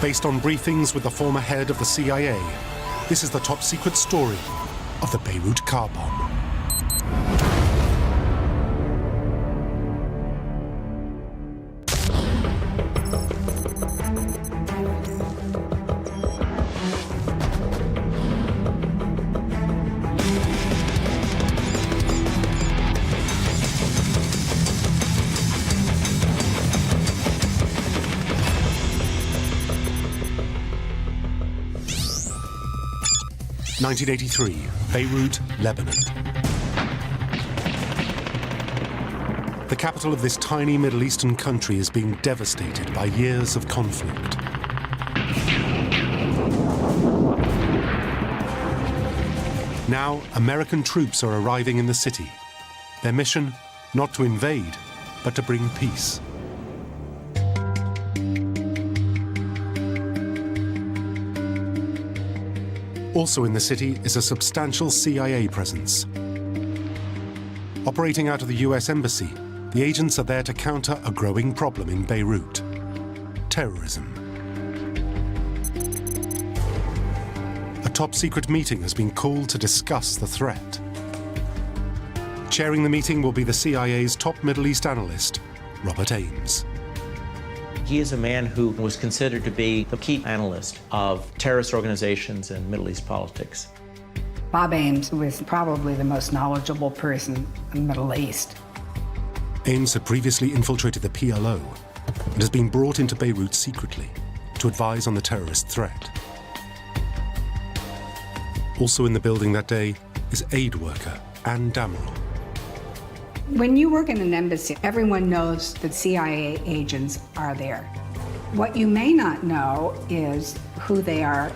Based on briefings with the former head of the CIA, this is the top-secret story of the Beirut car bomb. 1983, Beirut, Lebanon. The capital of this tiny Middle Eastern country is being devastated by years of conflict. Now, American troops are arriving in the city. Their mission, not to invade, but to bring peace. Also in the city is a substantial CIA presence. Operating out of the US Embassy, the agents are there to counter a growing problem in Beirut: terrorism. A top-secret meeting has been called to discuss the threat. Chairing the meeting will be the CIA's top Middle East analyst, Robert Ames. He is a man who was considered to be the key analyst of terrorist organizations and Middle East politics. Bob Ames was probably the most knowledgeable person in the Middle East. Ames had previously infiltrated the PLO and has been brought into Beirut secretly to advise on the terrorist threat. Also in the building that day is aid worker Ann Damerel. When you work in an embassy, everyone knows that CIA agents are there. What you may not know is who they are.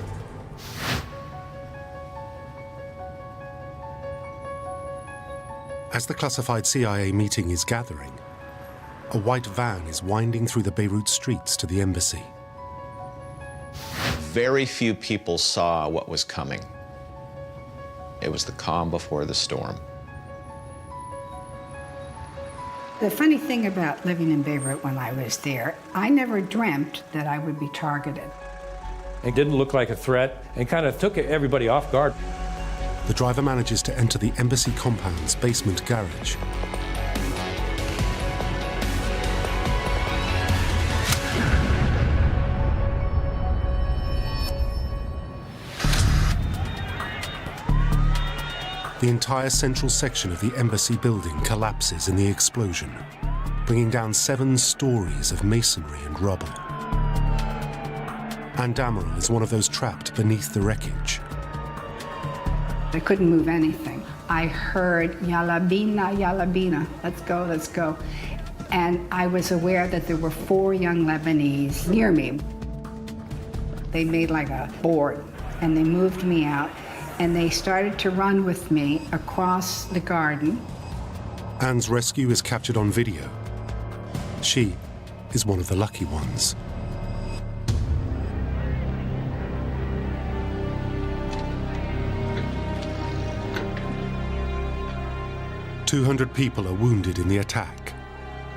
As the classified CIA meeting is gathering, a white van is winding through the Beirut streets to the embassy. Very few people saw what was coming. It was the calm before the storm. The funny thing about living in Beirut when I was there, I never dreamt that I would be targeted. It didn't look like a threat and kind of took everybody off guard. The driver manages to enter the embassy compound's basement garage. The entire central section of the embassy building collapses in the explosion, bringing down 7 stories of masonry and rubble. Ann Damerel is one of those trapped beneath the wreckage. I couldn't move anything. I heard, "Yalla bina, yalla bina," let's go, let's go. And I was aware that there were 4 young Lebanese near me. They made like a board, and they moved me out, and they started to run with me across the garden. Ann's rescue is captured on video. She is one of the lucky ones. "200 people are wounded in the attack.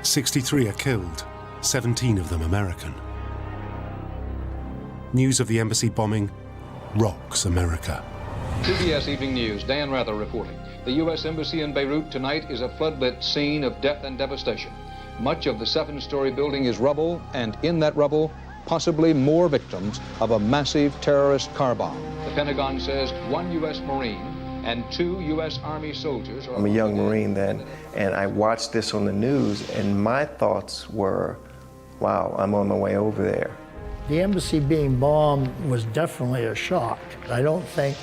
63 are killed, 17 of them American." News of the embassy bombing rocks America. CBS Evening News, Dan Rather reporting. The U.S. Embassy in Beirut tonight is a floodlit scene of death and devastation. Much of the 7-story building is rubble, and in that rubble, possibly more victims of a massive terrorist car bomb. The Pentagon says 1 U.S. Marine and 2 U.S. Army soldiers are... I'm a young Marine then, and I watched this on the news, and my thoughts were, wow, I'm on my way over there. The embassy being bombed was definitely a shock. I don't think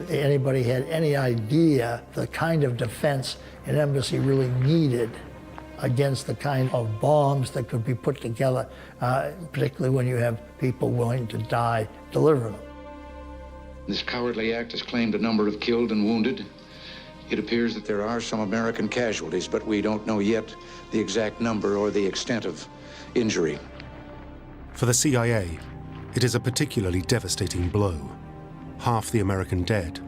anybody had any idea the kind of defense an embassy really needed against the kind of bombs that could be put together, particularly when you have people willing to die delivering them. This cowardly act has claimed a number of killed and wounded. It appears that there are some American casualties, but we don't know yet the exact number or the extent of injury. For the CIA, it is a particularly devastating blow. Half the American dead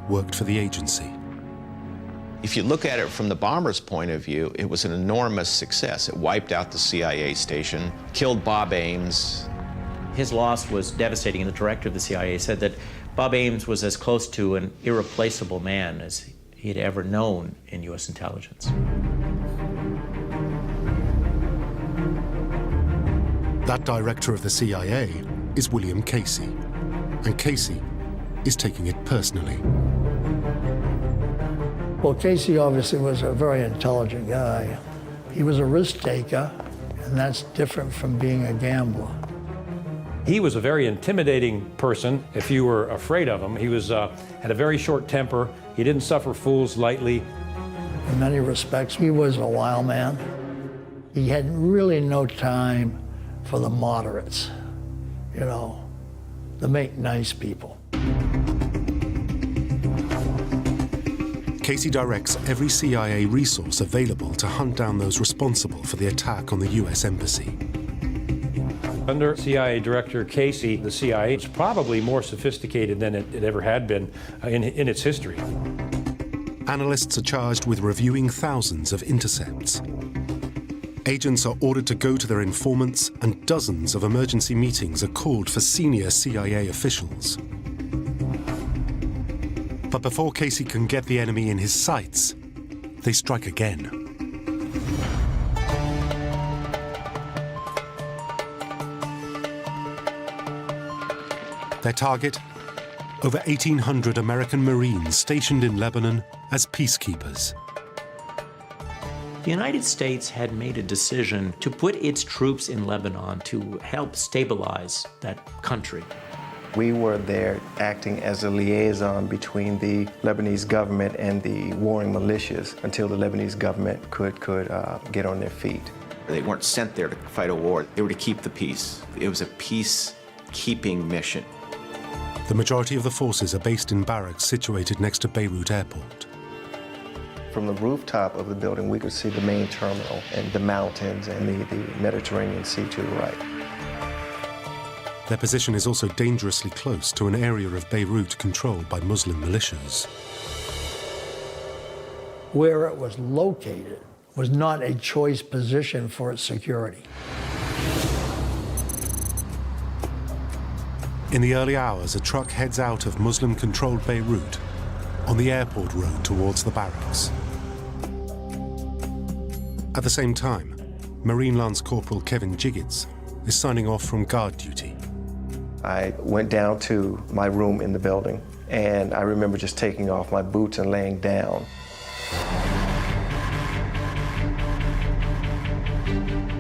worked for the agency. If you look at it from the bomber's point of view, it was an enormous success. It wiped out the CIA station, killed Bob Ames. His loss was devastating, and the director of the CIA said that Bob Ames was as close to an irreplaceable man as he had ever known in U.S. intelligence. That director of the CIA is William Casey, and Casey is taking it personally. Well, Casey obviously was a very intelligent guy. He was a risk taker, and that's different from being a gambler. He was a very intimidating person if you were afraid of him. He was, had a very short temper. He didn't suffer fools lightly. In many respects, he was a wild man. He had really no time for the moderates, you know, the make nice people. Casey directs every CIA resource available to hunt down those responsible for the attack on the US Embassy. Under CIA Director Casey, the CIA is probably more sophisticated than it ever had been in its history. Analysts are charged with reviewing thousands of intercepts. Agents are ordered to go to their informants, and dozens of emergency meetings are called for senior CIA officials. But before Casey can get the enemy in his sights, they strike again. Their target? Over 1,800 American Marines stationed in Lebanon as peacekeepers. The United States had made a decision to put its troops in Lebanon to help stabilize that country. We were there acting as a liaison between the Lebanese government and the warring militias until the Lebanese government could get on their feet. They weren't sent there to fight a war. They were to keep the peace. It was a peacekeeping mission. The majority of the forces are based in barracks situated next to Beirut Airport. From the rooftop of the building, we could see the main terminal and the mountains and the Mediterranean Sea to the right. Their position is also dangerously close to an area of Beirut controlled by Muslim militias. Where it was located was not a choice position for its security. In the early hours, a truck heads out of Muslim-controlled Beirut on the airport road towards the barracks. At the same time, Marine Lance Corporal Kevin Jiggets is signing off from guard duty. I went down to my room in the building, and I remember just taking off my boots and laying down.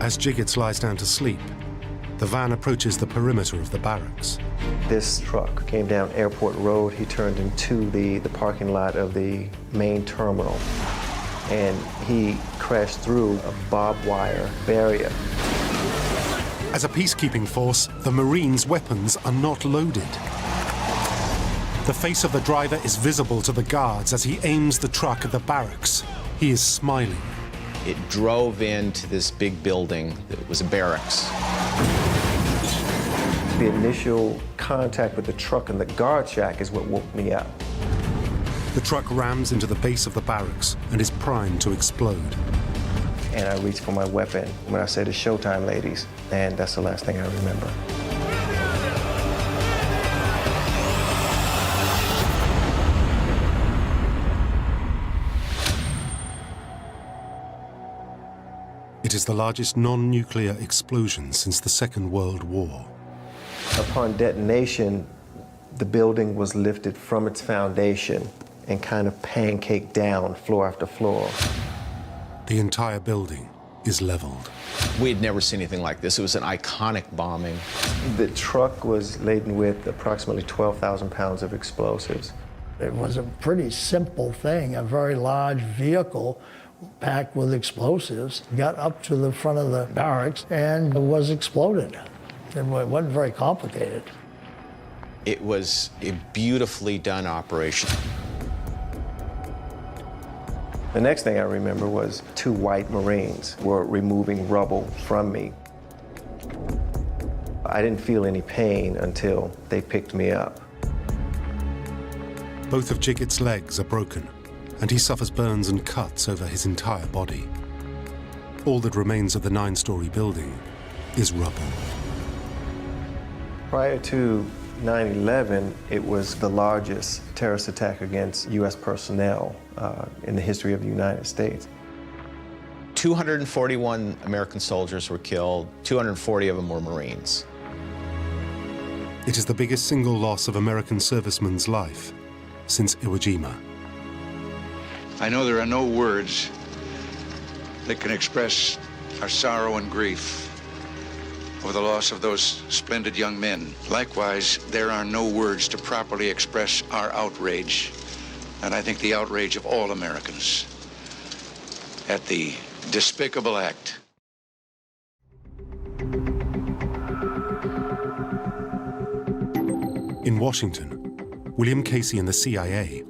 As Jiggets lies down to sleep, the van approaches the perimeter of the barracks. This truck came down Airport Road. He turned into the parking lot of the main terminal, and he crashed through a barbed wire barrier. As a peacekeeping force, the Marines' weapons are not loaded. The face of the driver is visible to the guards as he aims the truck at the barracks. He is smiling. It drove into this big building that was a barracks. The initial contact with the truck and the guard shack is what woke me up. The truck rams into the base of the barracks and is primed to explode. And I reached for my weapon when I said, "It's showtime, ladies," and that's the last thing I remember. It is the largest non-nuclear explosion since the Second World War. Upon detonation, the building was lifted from its foundation and kind of pancaked down floor after floor. The entire building is leveled. We had never seen anything like this. It was an iconic bombing. The truck was laden with approximately 12,000 pounds of explosives. It was a pretty simple thing, a very large vehicle packed with explosives, got up to the front of the barracks and was exploded. It wasn't very complicated. It was a beautifully done operation. The next thing I remember was 2 white Marines were removing rubble from me. I didn't feel any pain until they picked me up. Both of Jiggets' legs are broken, and he suffers burns and cuts over his entire body. All that remains of the 9-story building is rubble. Prior to 9/11, it was the largest terrorist attack against U.S. personnel in the history of the United States. 241 American soldiers were killed. 240 of them were Marines. It is the biggest single loss of American servicemen's life since Iwo Jima. I know there are no words that can express our sorrow and grief over the loss of those splendid young men. Likewise, there are no words to properly express our outrage, and I think the outrage of all Americans at the despicable act. In Washington, William Casey and the CIA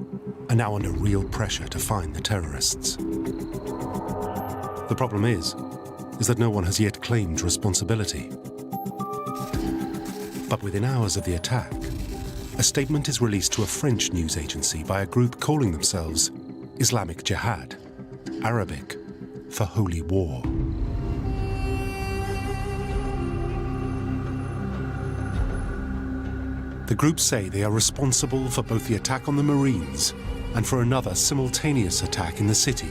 are now under real pressure to find the terrorists. The problem is that no one has yet claimed responsibility. But within hours of the attack, a statement is released to a French news agency by a group calling themselves Islamic Jihad, Arabic for Holy War. The group say they are responsible for both the attack on the Marines and for another simultaneous attack in the city,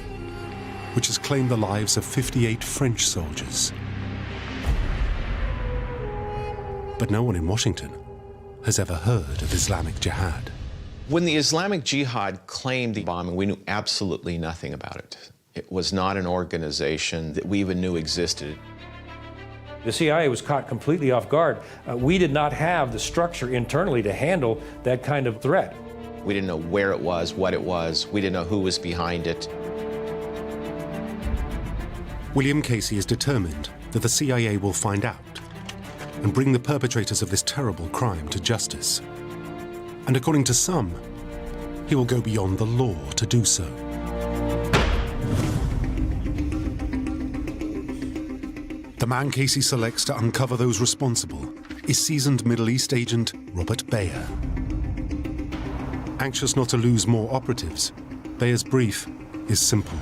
which has claimed the lives of 58 French soldiers. But no one in Washington has ever heard of Islamic Jihad. When the Islamic Jihad claimed the bombing, we knew absolutely nothing about it. It was not an organization that we even knew existed. The CIA was caught completely off guard. We did not have the structure internally to handle that kind of threat. We didn't know where it was, what it was. We didn't know who was behind it. William Casey is determined that the CIA will find out and bring the perpetrators of this terrible crime to justice. And according to some, he will go beyond the law to do so. The man Casey selects to uncover those responsible is seasoned Middle East agent Robert Bayer. Anxious not to lose more operatives, Bayer's brief is simple.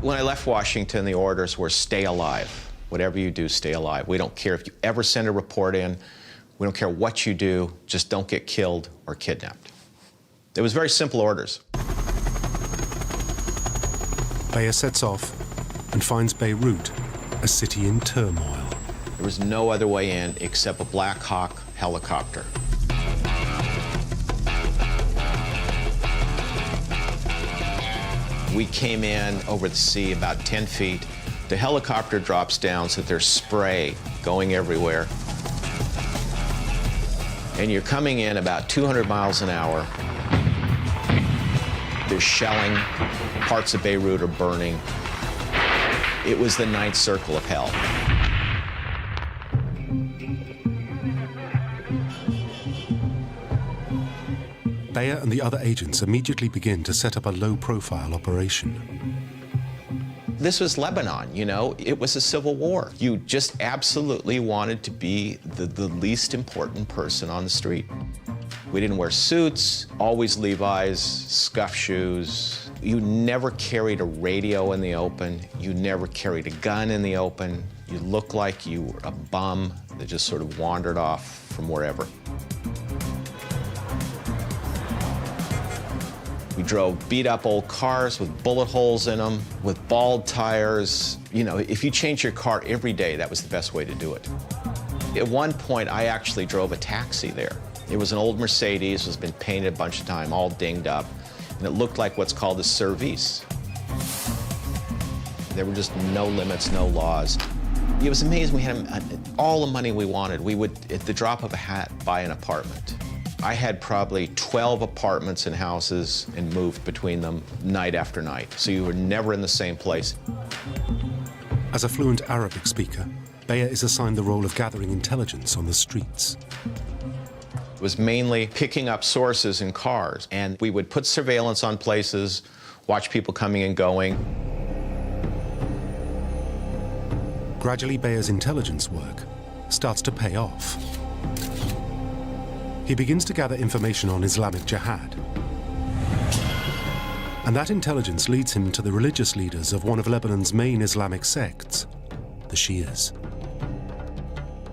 When I left Washington, the orders were stay alive. Whatever you do, stay alive. We don't care if you ever send a report in. We don't care what you do. Just don't get killed or kidnapped. It was very simple orders. Bayer sets off and finds Beirut a city in turmoil. There was no other way in except a Black Hawk helicopter. We came in over the sea about 10 feet. The helicopter drops down so there's spray going everywhere. And you're coming in about 200 miles an hour. There's shelling. Parts of Beirut are burning. It was the ninth circle of hell. Bayer and the other agents immediately begin to set up a low-profile operation. This was Lebanon, you know? It was a civil war. You just absolutely wanted to be the least important person on the street. We didn't wear suits, always Levi's, scuff shoes. You never carried a radio in the open. You never carried a gun in the open. You looked like you were a bum that just sort of wandered off from wherever. We drove beat-up old cars with bullet holes in them, with bald tires. You know, if you change your car every day, that was the best way to do it. At one point, I actually drove a taxi there. It was an old Mercedes, it was been painted a bunch of time, all dinged up, and it looked like what's called a service. There were just no limits, no laws. It was amazing. We had all the money we wanted. We would, at the drop of a hat, buy an apartment. I had probably 12 apartments and houses and moved between them night after night. So you were never in the same place. As a fluent Arabic speaker, Bayer is assigned the role of gathering intelligence on the streets. It was mainly picking up sources in cars, and we would put surveillance on places, watch people coming and going. Gradually, Bayer's intelligence work starts to pay off. He begins to gather information on Islamic Jihad. And that intelligence leads him to the religious leaders of one of Lebanon's main Islamic sects, the Shias.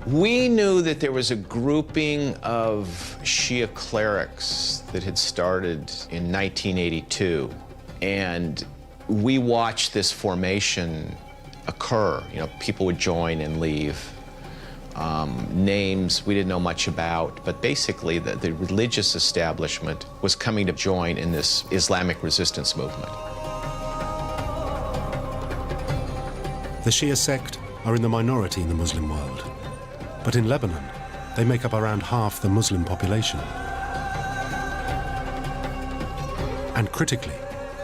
We knew that there was a grouping of Shia clerics that had started in 1982, and we watched this formation occur. You know, people would join and leave. Names we didn't know much about, but basically the religious establishment was coming to join in this Islamic resistance movement. The Shia sect are in the minority in the Muslim world. But in Lebanon, they make up around half the Muslim population. And critically,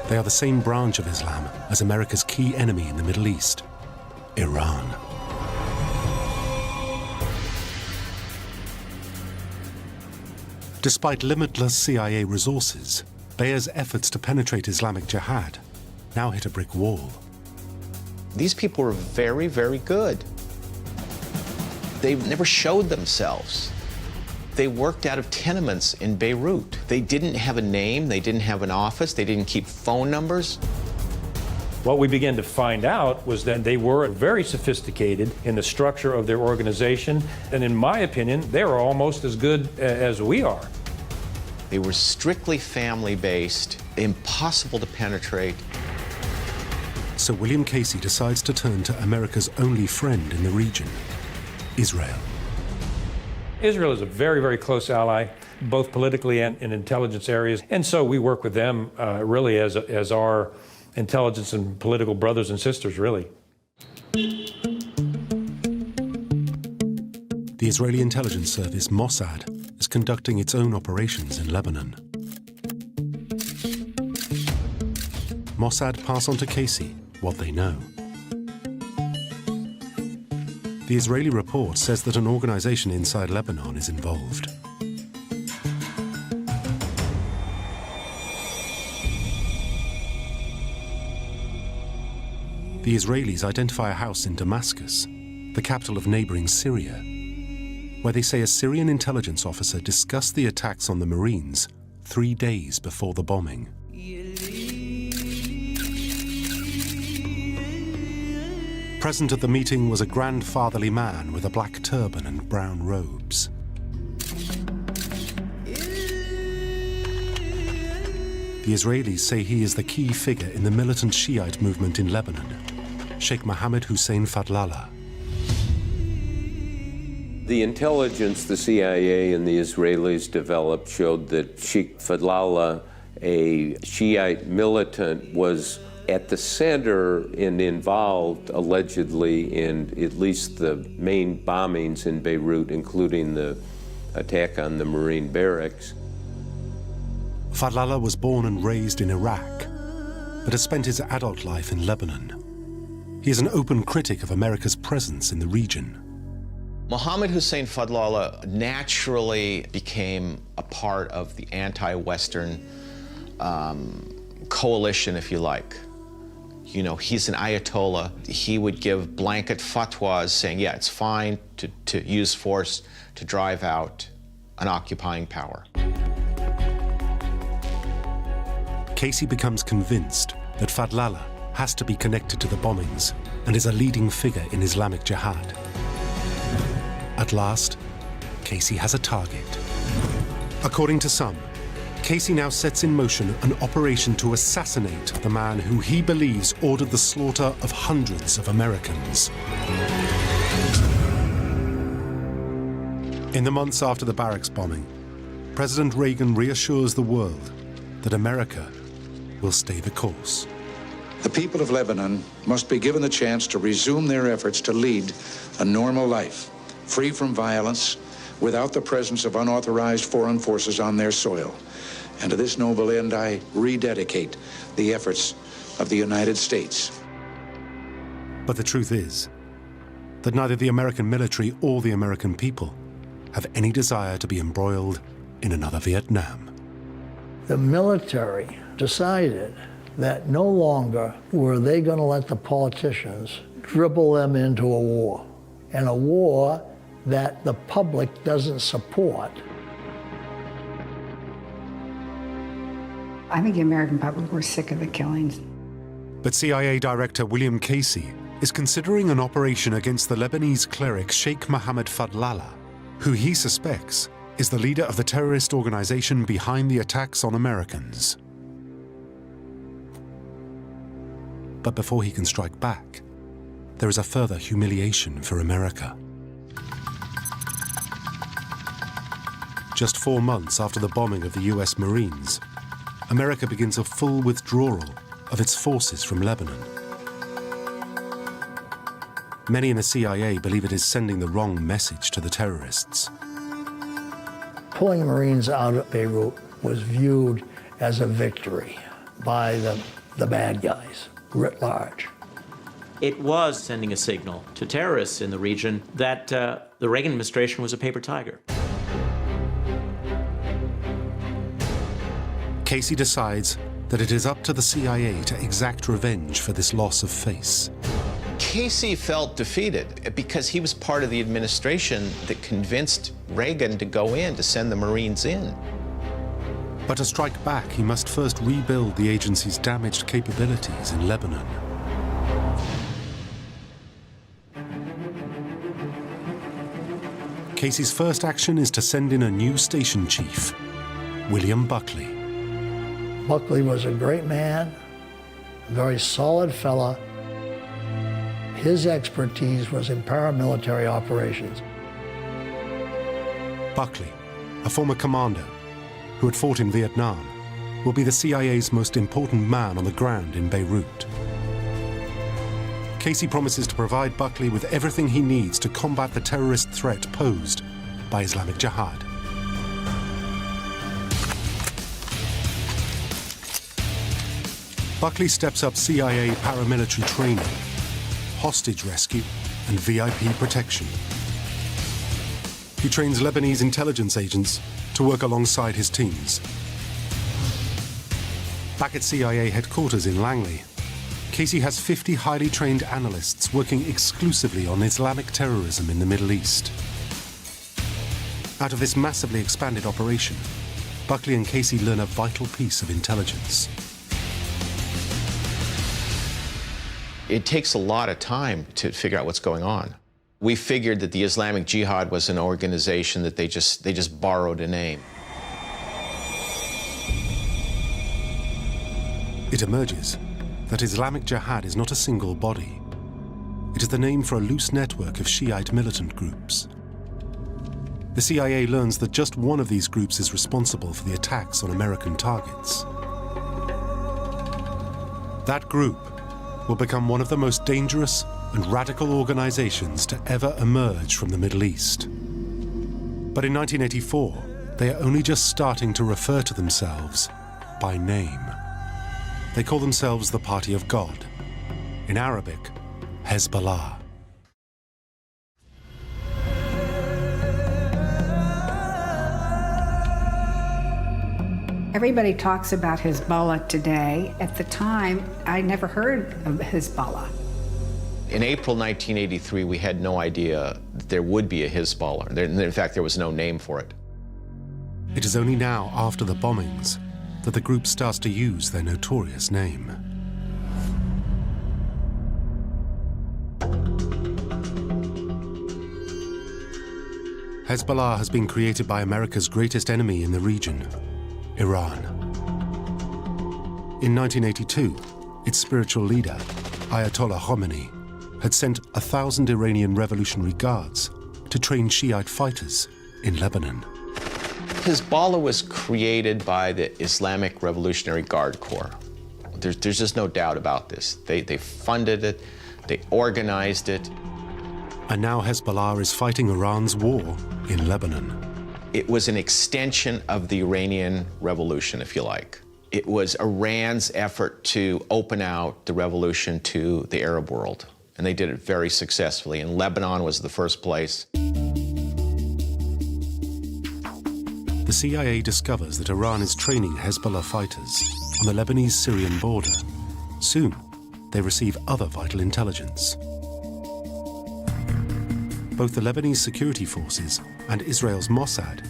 they are the same branch of Islam as America's key enemy in the Middle East, Iran. Despite limitless CIA resources, Bayer's efforts to penetrate Islamic Jihad now hit a brick wall. These people were very, very good. They never showed themselves. They worked out of tenements in Beirut. They didn't have a name, they didn't have an office, they didn't keep phone numbers. What we began to find out was that they were very sophisticated in the structure of their organization, and in my opinion, they were almost as good as we are. They were strictly family-based, impossible to penetrate. So William Casey decides to turn to America's only friend in the region, Israel. Israel is a very, very close ally, both politically and in intelligence areas, and so we work with them really as our intelligence and political brothers and sisters, really. The Israeli intelligence service, Mossad, is conducting its own operations in Lebanon. Mossad pass on to Casey what they know. The Israeli report says that an organization inside Lebanon is involved. The Israelis identify a house in Damascus, the capital of neighboring Syria, where they say a Syrian intelligence officer discussed the attacks on the Marines 3 days before the bombing. Present at the meeting was a grandfatherly man with a black turban and brown robes. The Israelis say he is the key figure in the militant Shiite movement in Lebanon, Sheikh Mohammed Hussein Fadlallah. The intelligence the CIA and the Israelis developed showed that Sheikh Fadlallah, a Shiite militant, was at the center and involved, allegedly, in at least the main bombings in Beirut, including the attack on the Marine barracks. Fadlallah was born and raised in Iraq, but has spent his adult life in Lebanon. He is an open critic of America's presence in the region. Mohammed Hussein Fadlallah naturally became a part of the anti-Western coalition, if you like. You know, he's an Ayatollah. He would give blanket fatwas saying, yeah, it's fine to use force to drive out an occupying power. Casey becomes convinced that Fadlallah has to be connected to the bombings and is a leading figure in Islamic Jihad. At last, Casey has a target. According to some, Casey now sets in motion an operation to assassinate the man who he believes ordered the slaughter of hundreds of Americans. In the months after the barracks bombing, President Reagan reassures the world that America will stay the course. The people of Lebanon must be given the chance to resume their efforts to lead a normal life, free from violence, without the presence of unauthorized foreign forces on their soil. And to this noble end, I rededicate the efforts of the United States. But the truth is that neither the American military or the American people have any desire to be embroiled in another Vietnam. The military decided that no longer were they going to let the politicians dribble them into a war, and a war that the public doesn't support. I think the American public were sick of the killings. But CIA Director William Casey is considering an operation against the Lebanese cleric Sheikh Mohammed Fadlallah, who he suspects is the leader of the terrorist organization behind the attacks on Americans. But before he can strike back, there is a further humiliation for America. Just 4 months after the bombing of the US Marines, America begins a full withdrawal of its forces from Lebanon. Many in the CIA believe it is sending the wrong message to the terrorists. Pulling Marines out of Beirut was viewed as a victory by the bad guys, writ large. It was sending a signal to terrorists in the region that the Reagan administration was a paper tiger. Casey decides that it is up to the CIA to exact revenge for this loss of face. Casey felt defeated because he was part of the administration that convinced Reagan to go in, to send the Marines in. But to strike back, he must first rebuild the agency's damaged capabilities in Lebanon. Casey's first action is to send in a new station chief, William Buckley. Buckley was a great man, a very solid fella. His expertise was in paramilitary operations. Buckley, a former commando who had fought in Vietnam, will be the CIA's most important man on the ground in Beirut. Casey promises to provide Buckley with everything he needs to combat the terrorist threat posed by Islamic Jihad. Buckley steps up CIA paramilitary training, hostage rescue, and VIP protection. He trains Lebanese intelligence agents to work alongside his teams. Back at CIA headquarters in Langley, Casey has 50 highly trained analysts working exclusively on Islamic terrorism in the Middle East. Out of this massively expanded operation, Buckley and Casey learn a vital piece of intelligence. It takes a lot of time to figure out what's going on. We figured that the Islamic Jihad was an organization that they just borrowed a name. It emerges that Islamic Jihad is not a single body. It is the name for a loose network of Shiite militant groups. The CIA learns that just one of these groups is responsible for the attacks on American targets. That group will become one of the most dangerous and radical organizations to ever emerge from the Middle East. But in 1984, they are only just starting to refer to themselves by name. They call themselves the Party of God. In Arabic, Hezbollah. Everybody talks about Hezbollah today. At the time, I never heard of Hezbollah. In April 1983, we had no idea that there would be a Hezbollah. In fact, there was no name for it. It is only now, after the bombings, that the group starts to use their notorious name. Hezbollah has been created by America's greatest enemy in the region, Iran. In 1982, its spiritual leader, Ayatollah Khomeini, had sent 1,000 Iranian Revolutionary Guards to train Shiite fighters in Lebanon. Hezbollah was created by the Islamic Revolutionary Guard Corps. There's just no doubt about this. They funded it, they organized it. And now Hezbollah is fighting Iran's war in Lebanon. It was an extension of the Iranian Revolution, if you like. It was Iran's effort to open out the revolution to the Arab world. And they did it very successfully. And Lebanon was the first place. The CIA discovers that Iran is training Hezbollah fighters on the Lebanese-Syrian border. Soon, they receive other vital intelligence. Both the Lebanese security forces and Israel's Mossad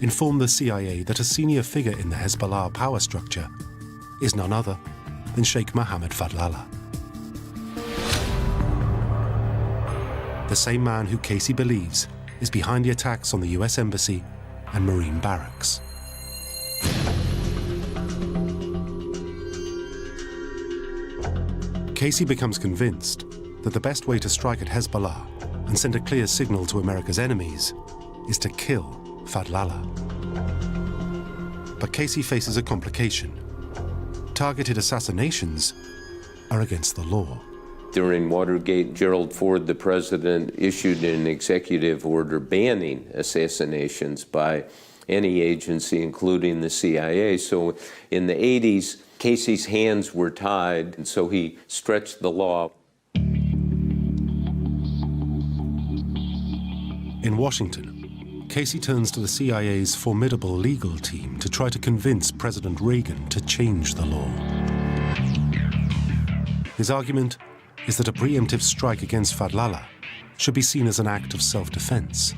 inform the CIA that a senior figure in the Hezbollah power structure is none other than Sheikh Mohammed Fadlallah. The same man who Casey believes is behind the attacks on the US Embassy and Marine barracks. Casey becomes convinced that the best way to strike at Hezbollah and send a clear signal to America's enemies is to kill Fadlallah. But Casey faces a complication. Targeted assassinations are against the law. During Watergate, Gerald Ford, the president, issued an executive order banning assassinations by any agency, including the CIA. So in the 80s, Casey's hands were tied, and so he stretched the law. In Washington, Casey turns to the CIA's formidable legal team to try to convince President Reagan to change the law. His argument is that a preemptive strike against Fadlallah should be seen as an act of self-defense.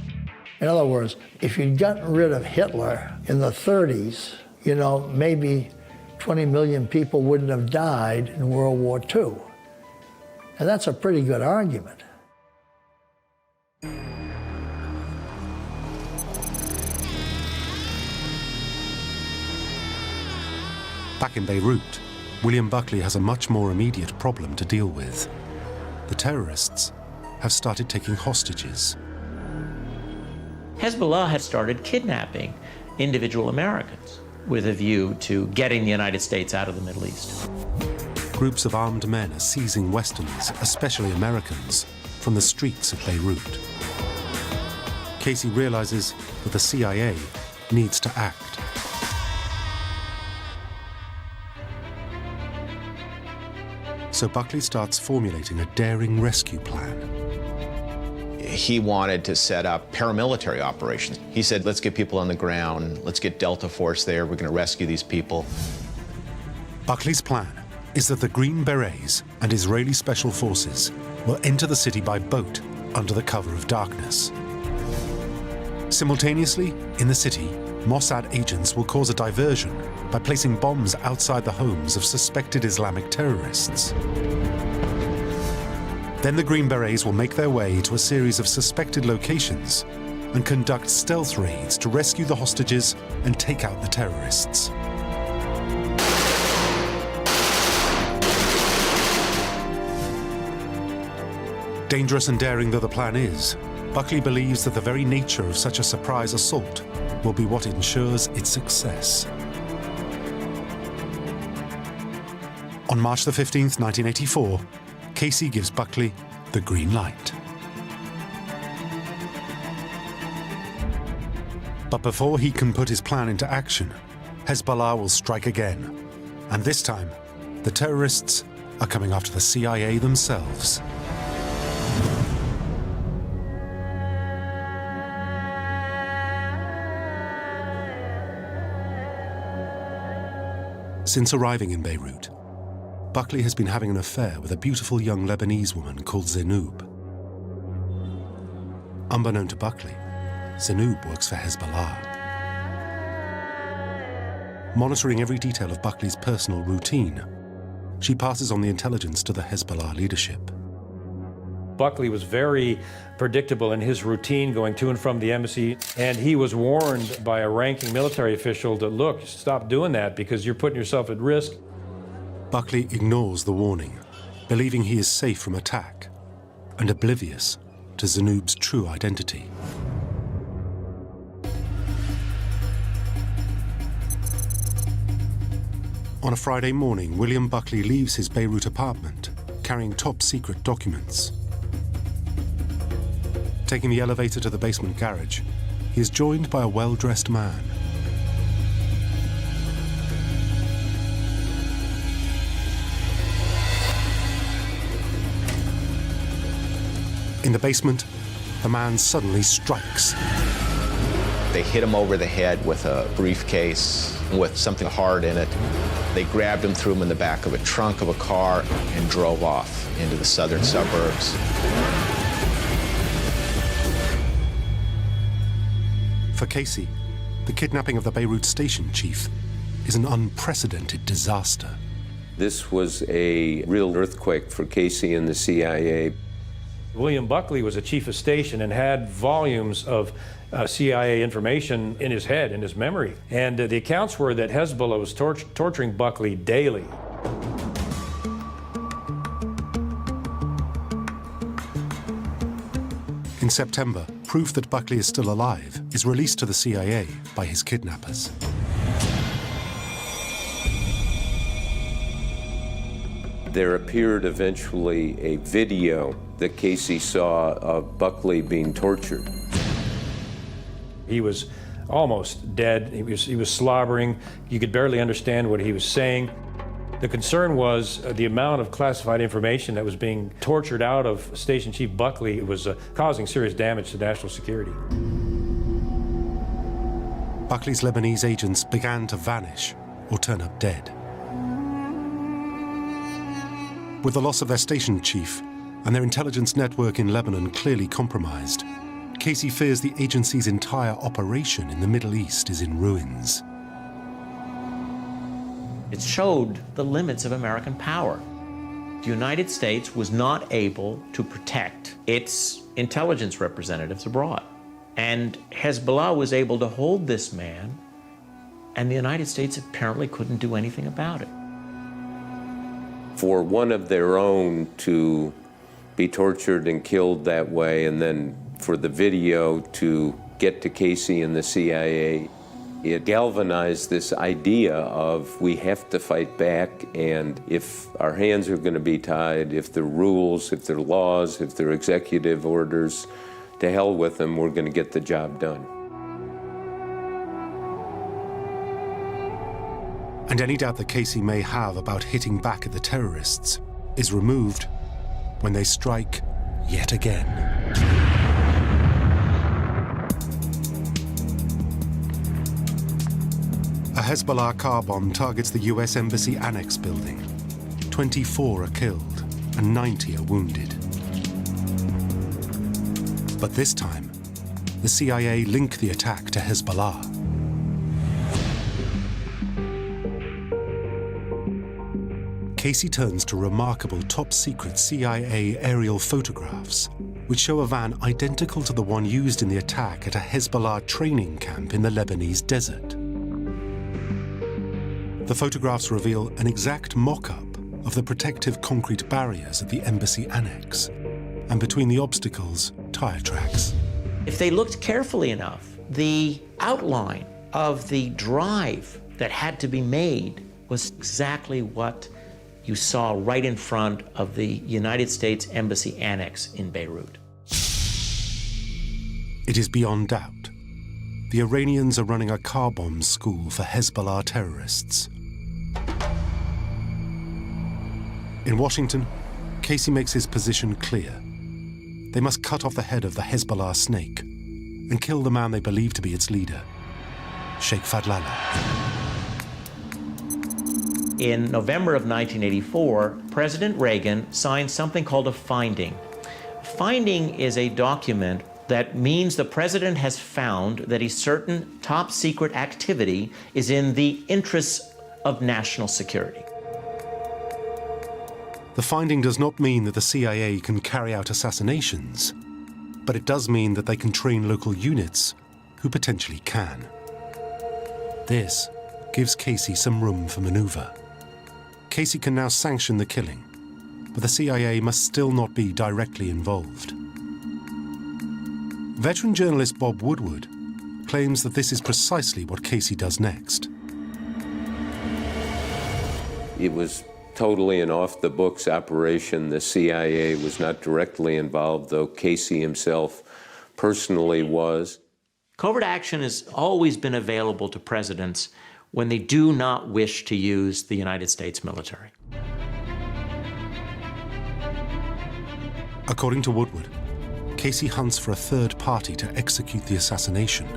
In other words, if you'd gotten rid of Hitler in the 30s, maybe 20 million people wouldn't have died in World War II. And that's a pretty good argument. Back in Beirut, William Buckley has a much more immediate problem to deal with. The terrorists have started taking hostages. Hezbollah had started kidnapping individual Americans with a view to getting the United States out of the Middle East. Groups of armed men are seizing Westerners, especially Americans, from the streets of Beirut. Casey realizes that the CIA needs to act. So Buckley starts formulating a daring rescue plan. He wanted to set up paramilitary operations. He said, let's get people on the ground, let's get Delta Force there, we're going to rescue these people. Buckley's plan is that the Green Berets and Israeli Special Forces will enter the city by boat under the cover of darkness. Simultaneously, in the city, Mossad agents will cause a diversion by placing bombs outside the homes of suspected Islamic terrorists. Then the Green Berets will make their way to a series of suspected locations and conduct stealth raids to rescue the hostages and take out the terrorists. Dangerous and daring though the plan is, Buckley believes that the very nature of such a surprise assault will be what ensures its success. On March the 15th, 1984, Casey gives Buckley the green light. But before he can put his plan into action, Hezbollah will strike again. And this time, the terrorists are coming after the CIA themselves. Since arriving in Beirut, Buckley has been having an affair with a beautiful young Lebanese woman called Zenoub. Unbeknown to Buckley, Zenoub works for Hezbollah. Monitoring every detail of Buckley's personal routine, she passes on the intelligence to the Hezbollah leadership. Buckley was very predictable in his routine going to and from the embassy, and he was warned by a ranking military official to, look, stop doing that because you're putting yourself at risk. Buckley ignores the warning, believing he is safe from attack and oblivious to Zenoub's true identity. On a Friday morning, William Buckley leaves his Beirut apartment, carrying top-secret documents. Taking the elevator to the basement garage, he is joined by a well-dressed man. In the basement, the man suddenly strikes. They hit him over the head with a briefcase with something hard in it. They grabbed him, threw him in the back of a trunk of a car, and drove off into the southern suburbs. For Casey, the kidnapping of the Beirut station chief is an unprecedented disaster. This was a real earthquake for Casey and the CIA. William Buckley was a chief of station and had volumes of CIA information in his head, in his memory. And the accounts were that Hezbollah was torturing Buckley daily. In September, proof that Buckley is still alive is released to the CIA by his kidnappers. There appeared eventually a video that Casey saw of Buckley being tortured. He was almost dead. He was slobbering. You could barely understand what he was saying. The concern was the amount of classified information that was being tortured out of Station Chief Buckley. It was causing serious damage to national security. Buckley's Lebanese agents began to vanish or turn up dead. With the loss of their station chief and their intelligence network in Lebanon clearly compromised, Casey fears the agency's entire operation in the Middle East is in ruins. It showed the limits of American power. The United States was not able to protect its intelligence representatives abroad. And Hezbollah was able to hold this man, and the United States apparently couldn't do anything about it. For one of their own to be tortured and killed that way, and then for the video to get to Casey and the CIA, it galvanized this idea of we have to fight back, and if our hands are going to be tied, if there are rules, if there are laws, if there are executive orders, to hell with them, we're going to get the job done. And any doubt that Casey may have about hitting back at the terrorists is removed when they strike yet again. A Hezbollah car bomb targets the US Embassy Annex building. 24 are killed and 90 are wounded. But this time, the CIA link the attack to Hezbollah. Casey turns to remarkable top-secret CIA aerial photographs, which show a van identical to the one used in the attack at a Hezbollah training camp in the Lebanese desert. The photographs reveal an exact mock-up of the protective concrete barriers at the embassy annex, and between the obstacles, tire tracks. If they looked carefully enough, the outline of the drive that had to be made was exactly what you saw right in front of the United States Embassy Annex in Beirut. It is beyond doubt. The Iranians are running a car bomb school for Hezbollah terrorists. In Washington, Casey makes his position clear. They must cut off the head of the Hezbollah snake and kill the man they believe to be its leader, Sheikh Fadlallah. In November of 1984, President Reagan signed something called a finding. A finding is a document that means the president has found that a certain top secret activity is in the interests of national security. The finding does not mean that the CIA can carry out assassinations, but it does mean that they can train local units who potentially can. This gives Casey some room for maneuver. Casey can now sanction the killing, but the CIA must still not be directly involved. Veteran journalist Bob Woodward claims that this is precisely what Casey does next. It was totally an off-the-books operation. The CIA was not directly involved, though Casey himself personally was. Covert action has always been available to presidents when they do not wish to use the United States military. According to Woodward, Casey hunts for a third party to execute the assassination.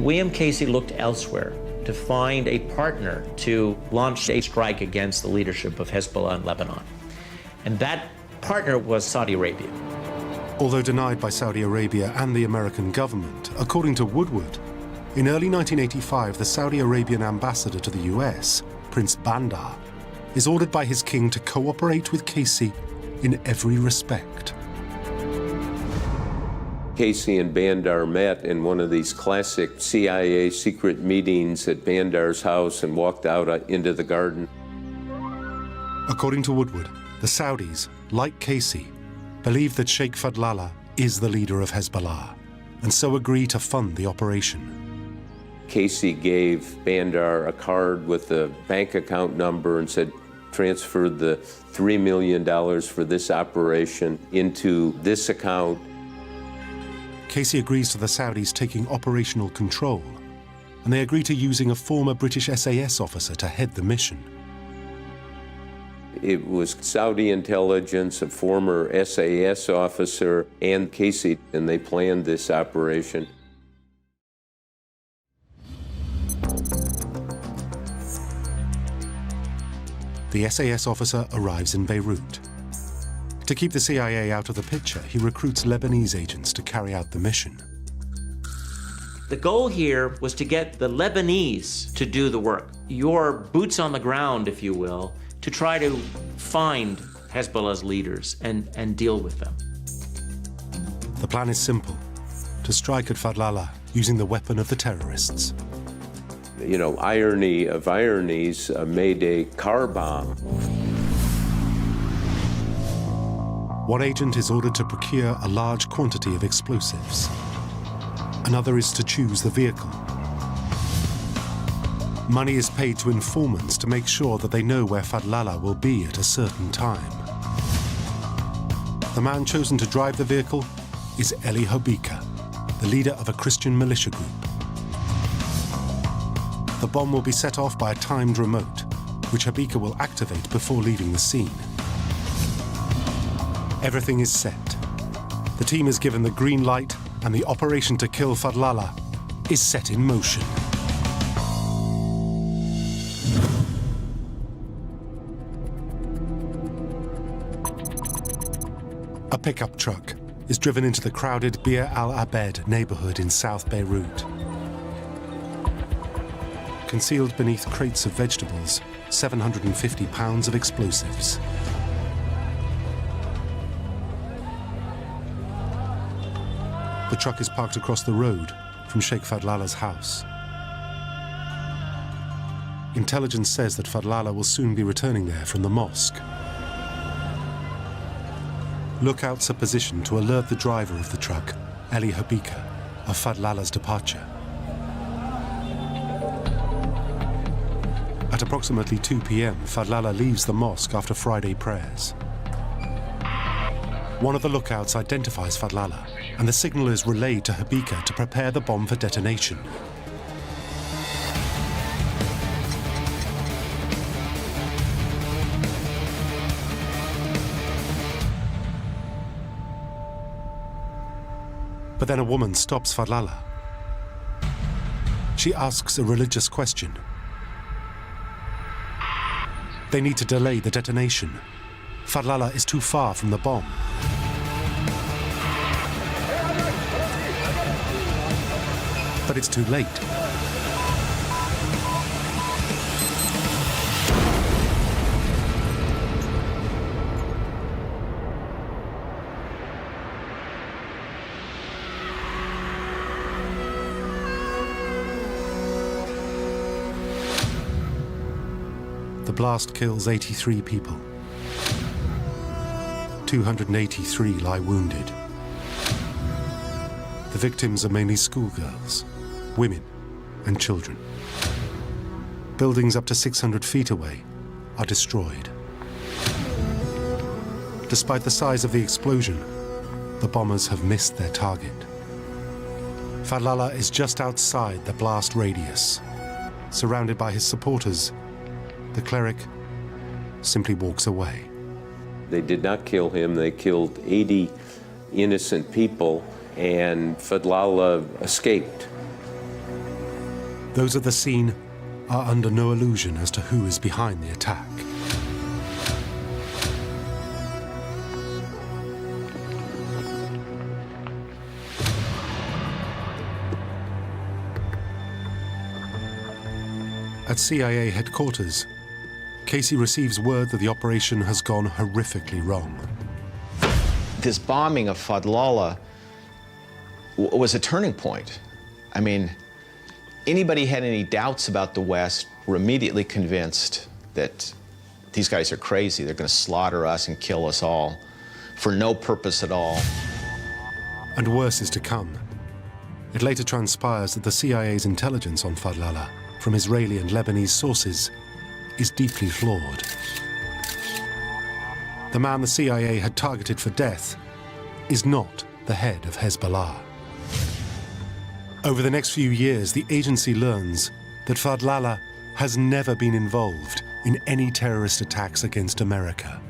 William Casey looked elsewhere to find a partner to launch a strike against the leadership of Hezbollah in Lebanon. And that partner was Saudi Arabia. Although denied by Saudi Arabia and the American government, according to Woodward, in early 1985, the Saudi Arabian ambassador to the US, Prince Bandar, is ordered by his king to cooperate with Casey in every respect. Casey and Bandar met in one of these classic CIA secret meetings at Bandar's house and walked out into the garden. According to Woodward, the Saudis, like Casey, believe that Sheikh Fadlallah is the leader of Hezbollah, and so agree to fund the operation. Casey gave Bandar a card with the bank account number and said, transferred the $3 million for this operation into this account. Casey agrees to the Saudis taking operational control, and they agree to using a former British SAS officer to head the mission. It was Saudi intelligence, a former SAS officer, and Casey, and they planned this operation. The SAS officer arrives in Beirut. To keep the CIA out of the picture, he recruits Lebanese agents to carry out the mission. The goal here was to get the Lebanese to do the work. Your boots on the ground, if you will, to try to find Hezbollah's leaders and deal with them. The plan is simple: to strike at Fadlallah using the weapon of the terrorists. You know, irony of ironies, made a car bomb. One agent is ordered to procure a large quantity of explosives. Another is to choose the vehicle. Money is paid to informants to make sure that they know where Fadlallah will be at a certain time. The man chosen to drive the vehicle is Eli Habika, the leader of a Christian militia group. The bomb will be set off by a timed remote, which Habika will activate before leaving the scene. Everything is set. The team is given the green light, and the operation to kill Fadlallah is set in motion. A pickup truck is driven into the crowded Bir al-Abed neighborhood in South Beirut. Concealed beneath crates of vegetables, 750 pounds of explosives. The truck is parked across the road from Sheikh Fadlallah's house. Intelligence says that Fadlallah will soon be returning there from the mosque. Lookouts are positioned to alert the driver of the truck, Eli Habika, of Fadlallah's departure. At approximately 2 p.m., Fadlallah leaves the mosque after Friday prayers. One of the lookouts identifies Fadlallah, and the signal is relayed to Habika to prepare the bomb for detonation. But then a woman stops Fadlallah. She asks a religious question. They need to delay the detonation. Fadlallah is too far from the bomb. But it's too late. The blast kills 83 people. 283 lie wounded. The victims are mainly schoolgirls, women, and children. Buildings up to 600 feet away are destroyed. Despite the size of the explosion, the bombers have missed their target. Fadlallah is just outside the blast radius. Surrounded by his supporters, the cleric simply walks away. They did not kill him. They killed 80 innocent people, and Fadlallah escaped. Those at the scene are under no illusion as to who is behind the attack. At CIA headquarters, Casey receives word that the operation has gone horrifically wrong. This bombing of Fadlallah was a turning point. I mean, anybody had any doubts about the West were immediately convinced that these guys are crazy. They're going to slaughter us and kill us all for no purpose at all. And worse is to come. It later transpires that the CIA's intelligence on Fadlallah from Israeli and Lebanese sources is deeply flawed. the man the CIA had targeted for death, is not the head of Hezbollah. Over the next few years, the agency learns that Fadlallah has never been involved in any terrorist attacks against America.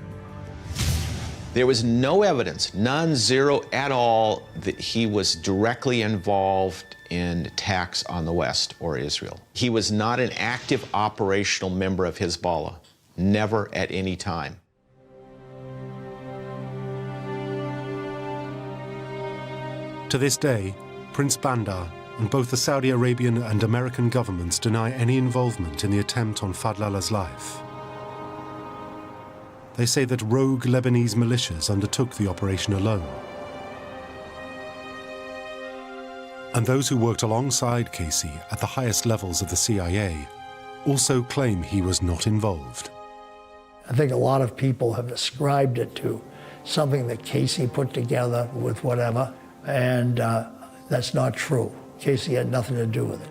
There was no evidence, none, zero at all, that he was directly involved in attacks on the West or Israel. He was not an active operational member of Hezbollah, never at any time. To this day, Prince Bandar and both the Saudi Arabian and American governments deny any involvement in the attempt on Fadlallah's life. They say that rogue Lebanese militias undertook the operation alone. And those who worked alongside Casey at the highest levels of the CIA also claim he was not involved. I think a lot of people have ascribed it to something that Casey put together with whatever, and that's not true. Casey had nothing to do with it.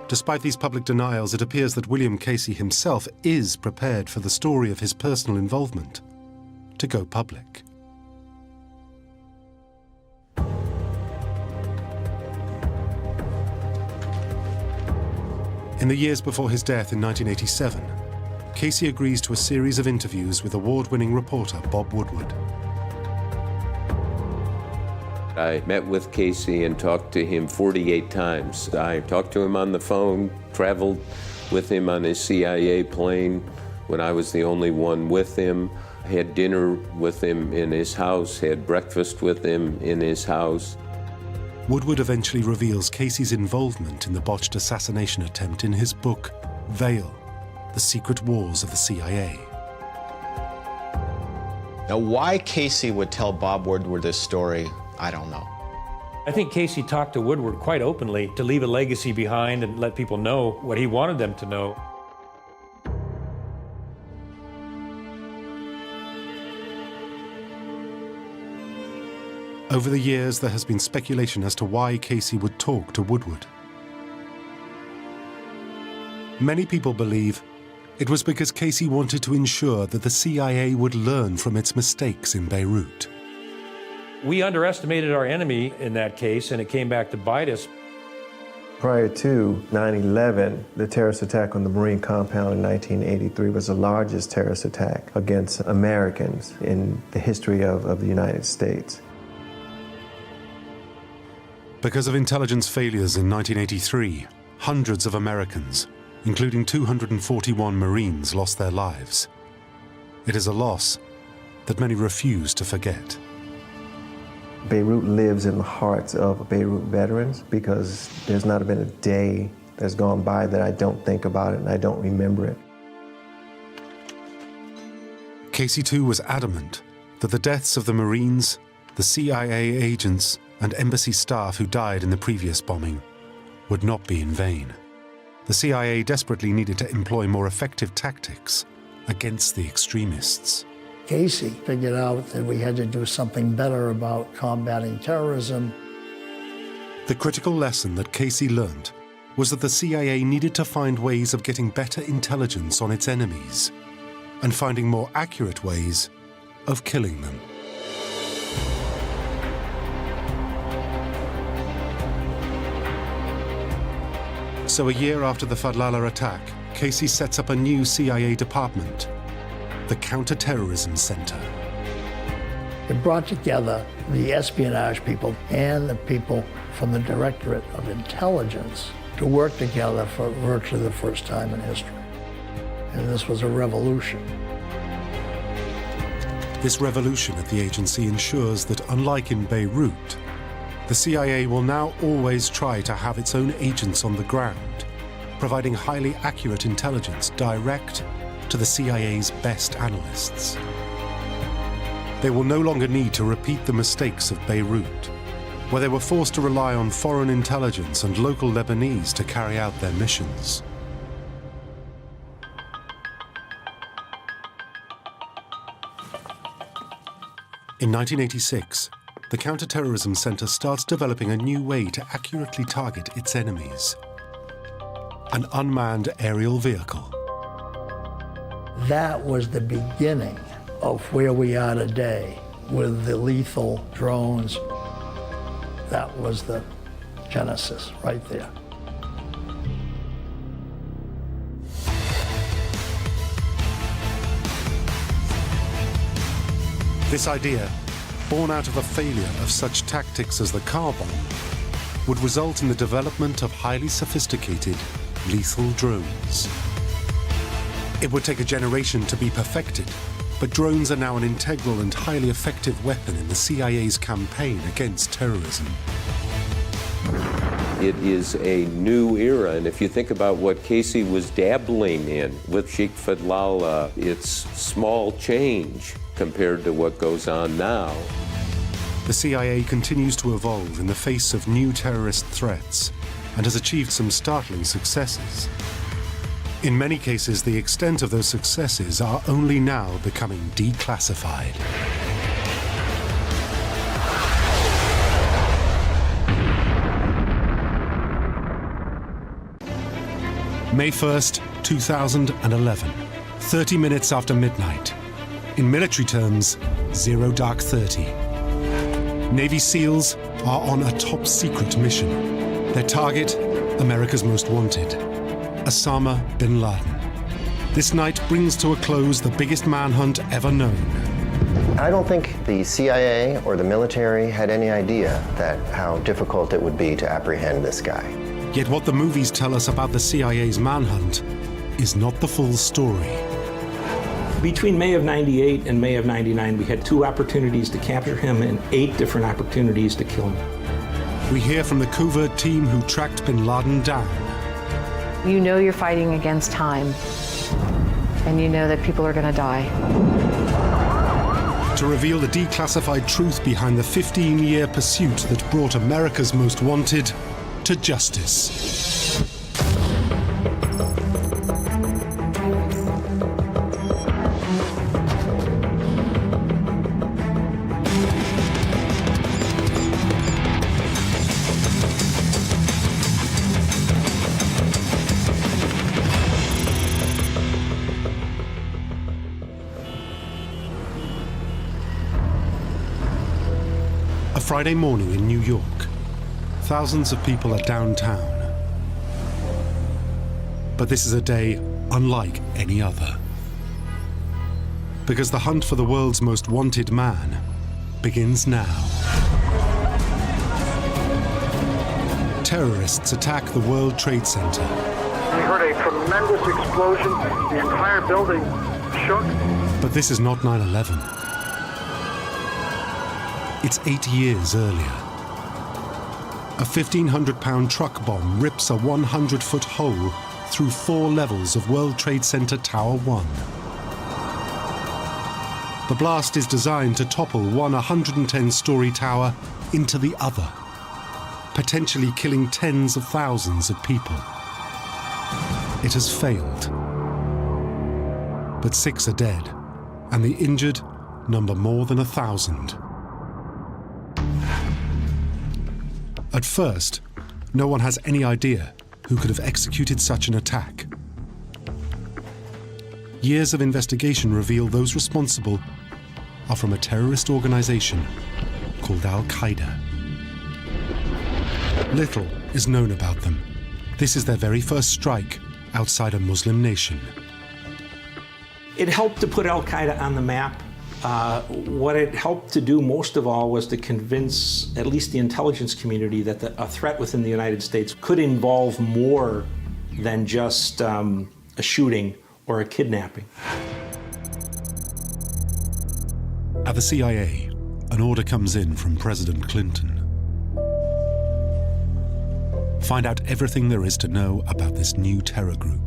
Despite these public denials, it appears that William Casey himself is prepared for the story of his personal involvement to go public. In the years before his death in 1987, Casey agrees to a series of interviews with award-winning reporter Bob Woodward. I met with Casey and talked to him 48 times. I talked to him on the phone, traveled with him on his CIA plane when I was the only one with him, had dinner with him in his house, had breakfast with him in his house. Woodward eventually reveals Casey's involvement in the botched assassination attempt in his book, Veil, The Secret Wars of the CIA. Now, why Casey would tell Bob Woodward this story, I don't know. I think Casey talked to Woodward quite openly to leave a legacy behind and let people know what he wanted them to know. Over the years, there has been speculation as to why Casey would talk to Woodward. Many people believe it was because Casey wanted to ensure that the CIA would learn from its mistakes in Beirut. We underestimated our enemy in that case, and it came back to bite us. Prior to 9/11, the terrorist attack on the Marine compound in 1983 was the largest terrorist attack against Americans in the history of the United States. Because of intelligence failures in 1983, hundreds of Americans, including 241 Marines, lost their lives. It is a loss that many refuse to forget. Beirut lives in the hearts of Beirut veterans because there's not been a day that's gone by that I don't think about it and I don't remember it. Casey, too, was adamant that the deaths of the Marines, the CIA agents, and embassy staff who died in the previous bombing would not be in vain. The CIA desperately needed to employ more effective tactics against the extremists. Casey figured out that we had to do something better about combating terrorism. The critical lesson that Casey learned was that the CIA needed to find ways of getting better intelligence on its enemies and finding more accurate ways of killing them. So a year after the Fadlallah attack, Casey sets up a new CIA department, the Counterterrorism Center. It brought together the espionage people and the people from the Directorate of Intelligence to work together for virtually the first time in history. And this was a revolution. This revolution at the agency ensures that, unlike in Beirut, the CIA will now always try to have its own agents on the ground, providing highly accurate intelligence direct to the CIA's best analysts. They will no longer need to repeat the mistakes of Beirut, where they were forced to rely on foreign intelligence and local Lebanese to carry out their missions. In 1986, the Counterterrorism Center starts developing a new way to accurately target its enemies: an unmanned aerial vehicle. That was the beginning of where we are today with the lethal drones. That was the genesis right there. This idea, born out of the failure of such tactics as the car bomb, would result in the development of highly sophisticated, lethal drones. It would take a generation to be perfected, but drones are now an integral and highly effective weapon in the CIA's campaign against terrorism. It is a new era, and if you think about what Casey was dabbling in with Sheikh Fadlallah, it's small change compared to what goes on now. The CIA continues to evolve in the face of new terrorist threats and has achieved some startling successes. In many cases, the extent of those successes are only now becoming declassified. May 1st, 2011, 30 minutes after midnight. In military terms, 0 dark 30. Navy SEALs are on a top-secret mission. Their target, America's most wanted, Osama Bin Laden. This night brings to a close the biggest manhunt ever known. I don't think the CIA or the military had any idea how difficult it would be to apprehend this guy. Yet what the movies tell us about the CIA's manhunt is not the full story. Between May of '98 and May of '99, we had 2 opportunities to capture him and 8 different opportunities to kill him. We hear from the covert team who tracked Bin Laden down. You know you're fighting against time, and you know that people are going to die. To reveal the declassified truth behind the 15-year pursuit that brought America's most wanted to justice. A Friday morning in New York. Thousands of people are downtown. But this is a day unlike any other. Because the hunt for the world's most wanted man begins now. Terrorists attack the World Trade Center. We heard a tremendous explosion. The entire building shook. But this is not 9/11. It's 8 years earlier. A 1,500-pound truck bomb rips a 100-foot hole through 4 levels of World Trade Center Tower 1. The blast is designed to topple one 110-story tower into the other, potentially killing tens of thousands of people. It has failed. But 6 are dead, and the injured number more than 1,000. At first, no one has any idea who could have executed such an attack. Years of investigation reveal those responsible are from a terrorist organization called Al-Qaeda. Little is known about them. This is their very first strike outside a Muslim nation. It helped to put Al-Qaeda on the map. What it helped to do most of all was to convince at least the intelligence community that a threat within the United States could involve more than just a shooting or a kidnapping. At the CIA, an order comes in from President Clinton. Find out everything there is to know about this new terror group.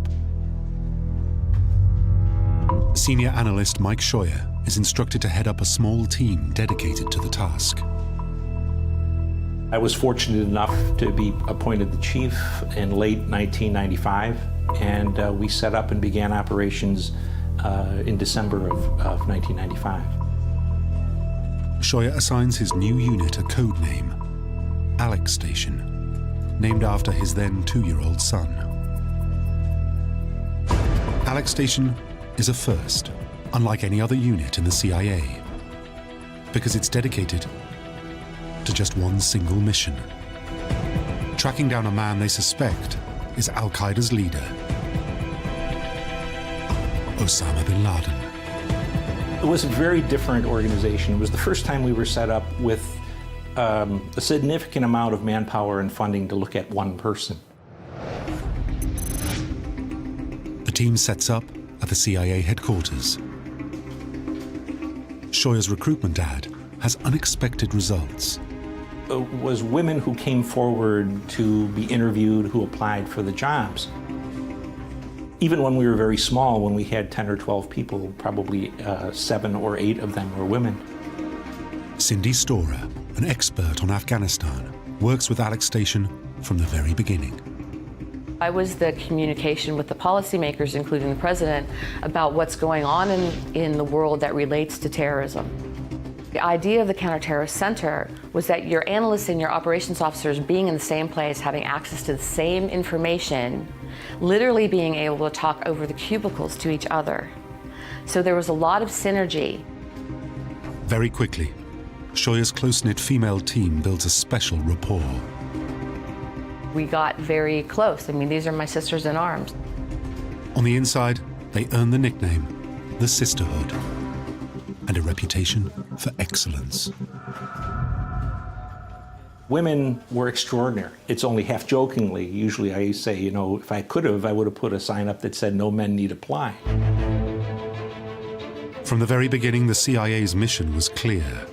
Senior analyst Mike Scheuer is instructed to head up a small team dedicated to the task. I was fortunate enough to be appointed the chief in late 1995, and we set up and began operations in December of 1995. Scheuer assigns his new unit a code name, Alec Station, named after his then 2-year-old son. Alec Station is a first, unlike any other unit in the CIA, because it's dedicated to just one single mission: tracking down a man they suspect is Al-Qaeda's leader, Osama Bin Laden. It was a very different organization. It was the first time we were set up with a significant amount of manpower and funding to look at one person. The team sets up at the CIA headquarters. Scheuer's recruitment ad has unexpected results. It was women who came forward to be interviewed who applied for the jobs. Even when we were very small, when we had 10 or 12 people, probably 7 or 8 of them were women. Cindy Storer, an expert on Afghanistan, works with Alec Station from the very beginning. I was the communication with the policymakers, including the president, about what's going on in the world that relates to terrorism. The idea of the Counterterrorist Center was that your analysts and your operations officers being in the same place, having access to the same information, literally being able to talk over the cubicles to each other. So there was a lot of synergy. Very quickly, Scheuer's close-knit female team builds a special rapport. We got very close. I mean, these are my sisters in arms. On the inside, they earn the nickname, the Sisterhood, and a reputation for excellence. Women were extraordinary. It's only half jokingly. Usually I say, you know, if I could have, I would have put a sign up that said, "No men need apply." From the very beginning, the CIA's mission was clear: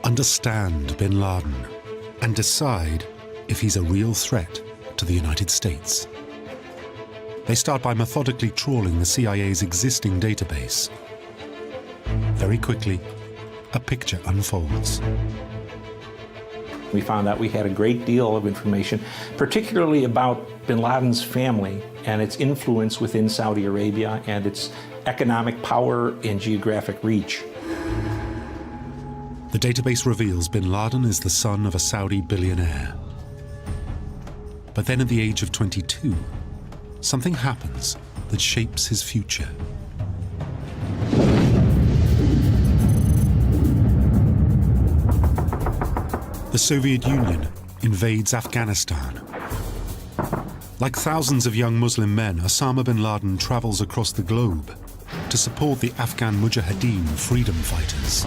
understand Bin Laden and decide if he's a real threat to the United States. They start by methodically trawling the CIA's existing database. Very quickly, a picture unfolds. We found out we had a great deal of information, particularly about Bin Laden's family and its influence within Saudi Arabia and its economic power and geographic reach. The database reveals Bin Laden is the son of a Saudi billionaire. But then at the age of 22, something happens that shapes his future. The Soviet Union invades Afghanistan. Like thousands of young Muslim men, Osama bin Laden travels across the globe to support the Afghan Mujahideen freedom fighters.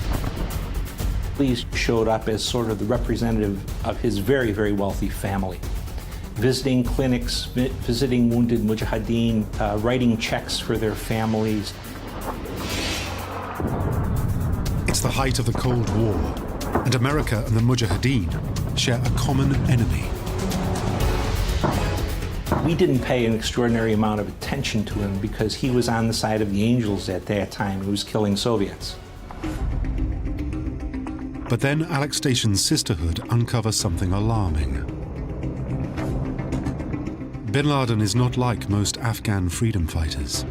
He showed up as sort of the representative of his very, very wealthy family, visiting clinics, visiting wounded Mujahideen, writing checks for their families. It's the height of the Cold War, and America and the Mujahideen share a common enemy. We didn't pay an extraordinary amount of attention to him because he was on the side of the angels at that time. He was killing Soviets. But then Alec Station's sisterhood uncovers something alarming. Bin Laden is not like most Afghan freedom fighters.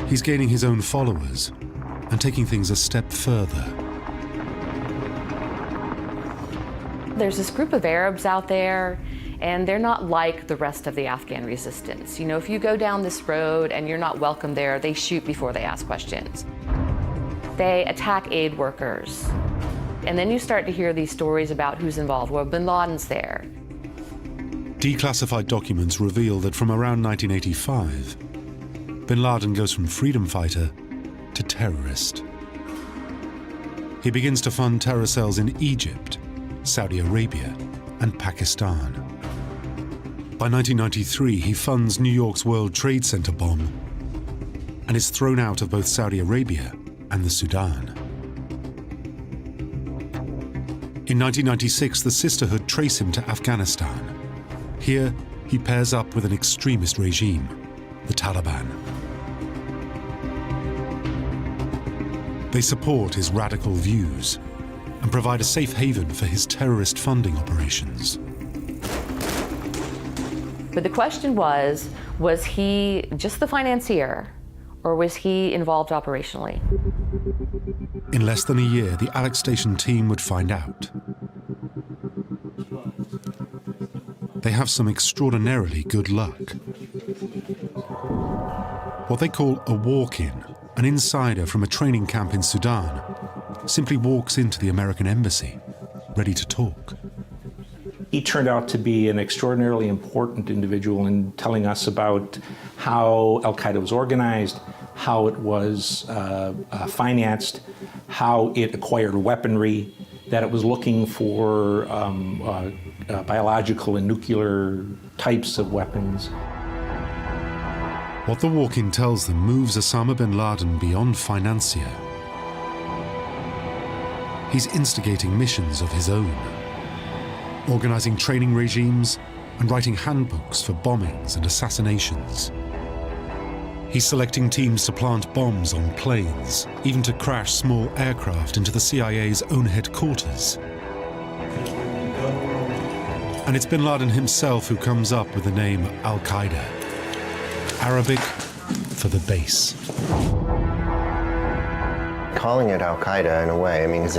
He's gaining his own followers and taking things a step further. There's this group of Arabs out there, and they're not like the rest of the Afghan resistance. You know, if you go down this road and you're not welcome there, they shoot before they ask questions. They attack aid workers. And then you start to hear these stories about who's involved. Well, Bin Laden's there. Declassified documents reveal that from around 1985, Bin Laden goes from freedom fighter to terrorist. He begins to fund terror cells in Egypt, Saudi Arabia, and Pakistan. By 1993, he funds New York's World Trade Center bomb and is thrown out of both Saudi Arabia and the Sudan. In 1996, the Sisterhood trace him to Afghanistan. Here, he pairs up with an extremist regime, the Taliban. They support his radical views and provide a safe haven for his terrorist funding operations. But the question was he just the financier, or was he involved operationally? In less than a year, the Alec Station team would find out. They have some extraordinarily good luck. What they call a walk-in, an insider from a training camp in Sudan, simply walks into the American embassy, ready to talk. He turned out to be an extraordinarily important individual in telling us about how Al-Qaeda was organized, how it was financed, how it acquired weaponry, that it was looking for biological and nuclear types of weapons. What the walk-in tells them moves Osama bin Laden beyond financier. He's instigating missions of his own, organizing training regimes and writing handbooks for bombings and assassinations. He's selecting teams to plant bombs on planes, even to crash small aircraft into the CIA's own headquarters. And it's bin Laden himself who comes up with the name Al-Qaeda, Arabic for the base. Calling it Al-Qaeda in a way, I mean, is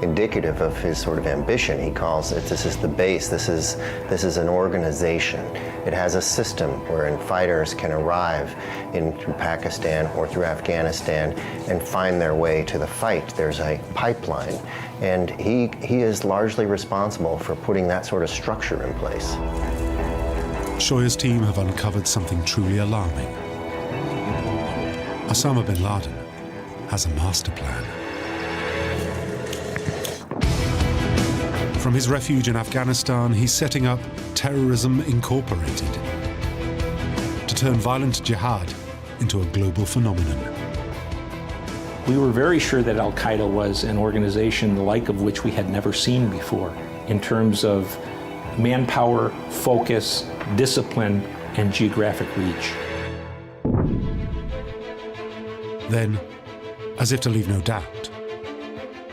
indicative of his sort of ambition. He calls it, this is the base, this is an organization. It has a system wherein fighters can arrive through Pakistan or through Afghanistan and find their way to the fight. There's a pipeline, and he is largely responsible for putting that sort of structure in place. Shoya's team have uncovered something truly alarming. Osama bin Laden has a master plan. From his refuge in Afghanistan, he's setting up Terrorism Incorporated to turn violent jihad into a global phenomenon. We were very sure that Al-Qaeda was an organization the like of which we had never seen before in terms of manpower, focus, discipline, and geographic reach. Then, as if to leave no doubt,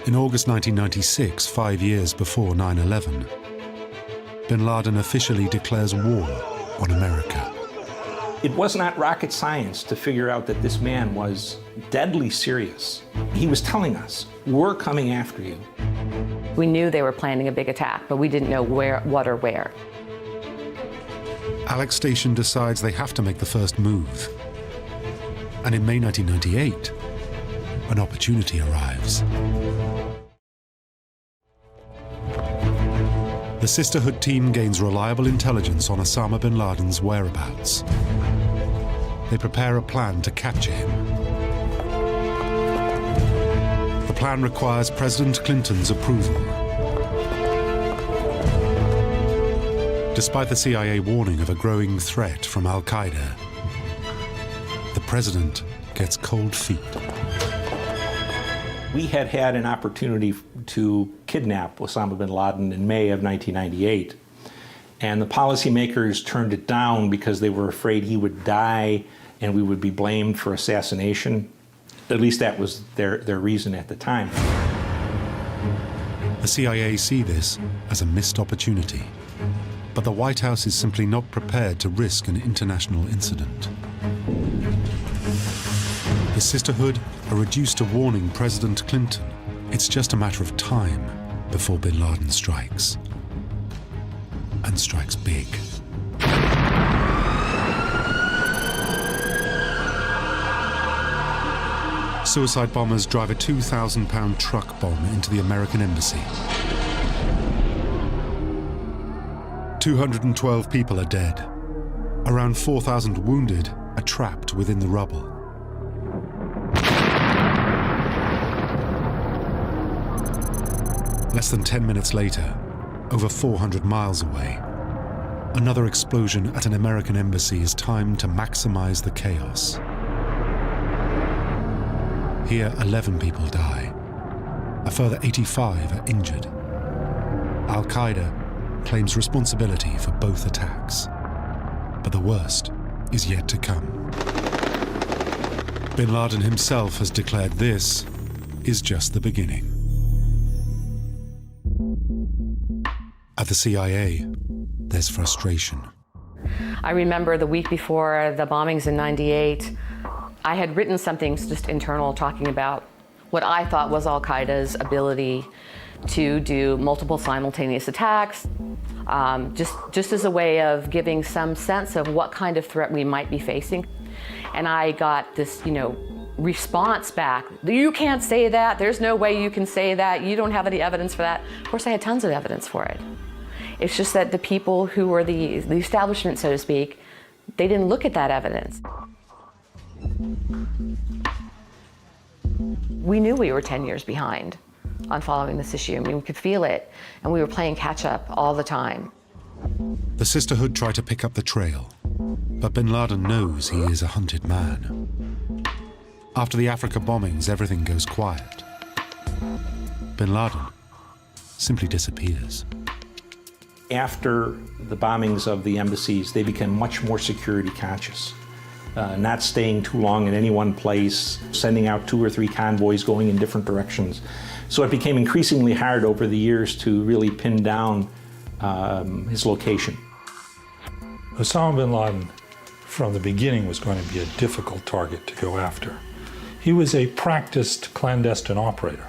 in August 1996, 5 years before 9/11, bin Laden officially declares war on America. It was not rocket science to figure out that this man was deadly serious. He was telling us, we're coming after you. We knew they were planning a big attack, but we didn't know what or where. Alec Station decides they have to make the first move. And in May 1998, an opportunity arrives. The Sisterhood team gains reliable intelligence on Osama bin Laden's whereabouts. They prepare a plan to capture him. The plan requires President Clinton's approval. Despite the CIA warning of a growing threat from Al-Qaeda, the president gets cold feet. We had had an opportunity to kidnap Osama bin Laden in May of 1998, and the policymakers turned it down because they were afraid he would die and we would be blamed for assassination. At least that was their reason at the time. The CIA see this as a missed opportunity, but the White House is simply not prepared to risk an international incident. The Sisterhood are reduced to warning President Clinton it's just a matter of time before bin Laden strikes. And strikes big. Suicide bombers drive a 2,000-pound truck bomb into the American embassy. 212 people are dead. Around 4,000 wounded are trapped within the rubble. Less than 10 minutes later, over 400 miles away, another explosion at an American embassy is timed to maximize the chaos. Here, 11 people die. A further 85 are injured. Al-Qaeda claims responsibility for both attacks. But the worst is yet to come. Bin Laden himself has declared this is just the beginning. At the CIA, there's frustration. I remember the week before the bombings in '98, I had written something just internal talking about what I thought was Al-Qaeda's ability to do multiple simultaneous attacks, just as a way of giving some sense of what kind of threat we might be facing. And I got this, response back. You can't say that. There's no way you can say that. You don't have any evidence for that. Of course, I had tons of evidence for it. It's just that the people who were the establishment, so to speak, they didn't look at that evidence. We knew we were 10 years behind on following this issue. I mean, we could feel it, and we were playing catch up all the time. The Sisterhood try to pick up the trail, but Bin Laden knows he is a hunted man. After the Africa bombings, everything goes quiet. Bin Laden simply disappears. After the bombings of the embassies, they became much more security conscious. Not staying too long in any one place, sending out 2 or 3 convoys going in different directions. So it became increasingly hard over the years to really pin down his location. Osama bin Laden, from the beginning, was going to be a difficult target to go after. He was a practiced clandestine operator.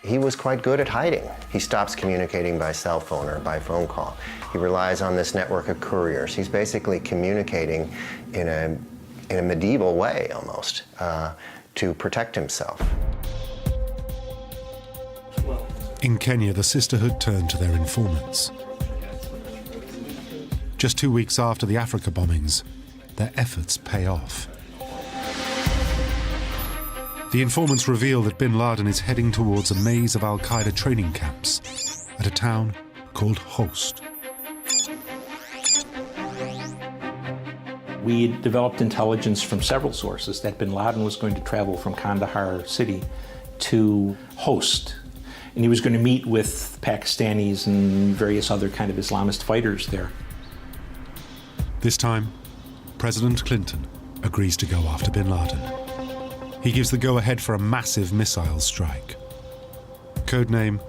He was quite good at hiding. He stops communicating by cell phone or by phone call. He relies on this network of couriers. He's basically communicating in a medieval way, almost, to protect himself. In Kenya, the Sisterhood turned to their informants. Just 2 weeks after the Africa bombings, their efforts pay off. The informants reveal that Bin Laden is heading towards a maze of al-Qaeda training camps at a town called Host. We developed intelligence from several sources that Bin Laden was going to travel from Kandahar city to Host. And he was going to meet with Pakistanis and various other kind of Islamist fighters there. This time, President Clinton agrees to go after Bin Laden. He gives the go-ahead for a massive missile strike. Codename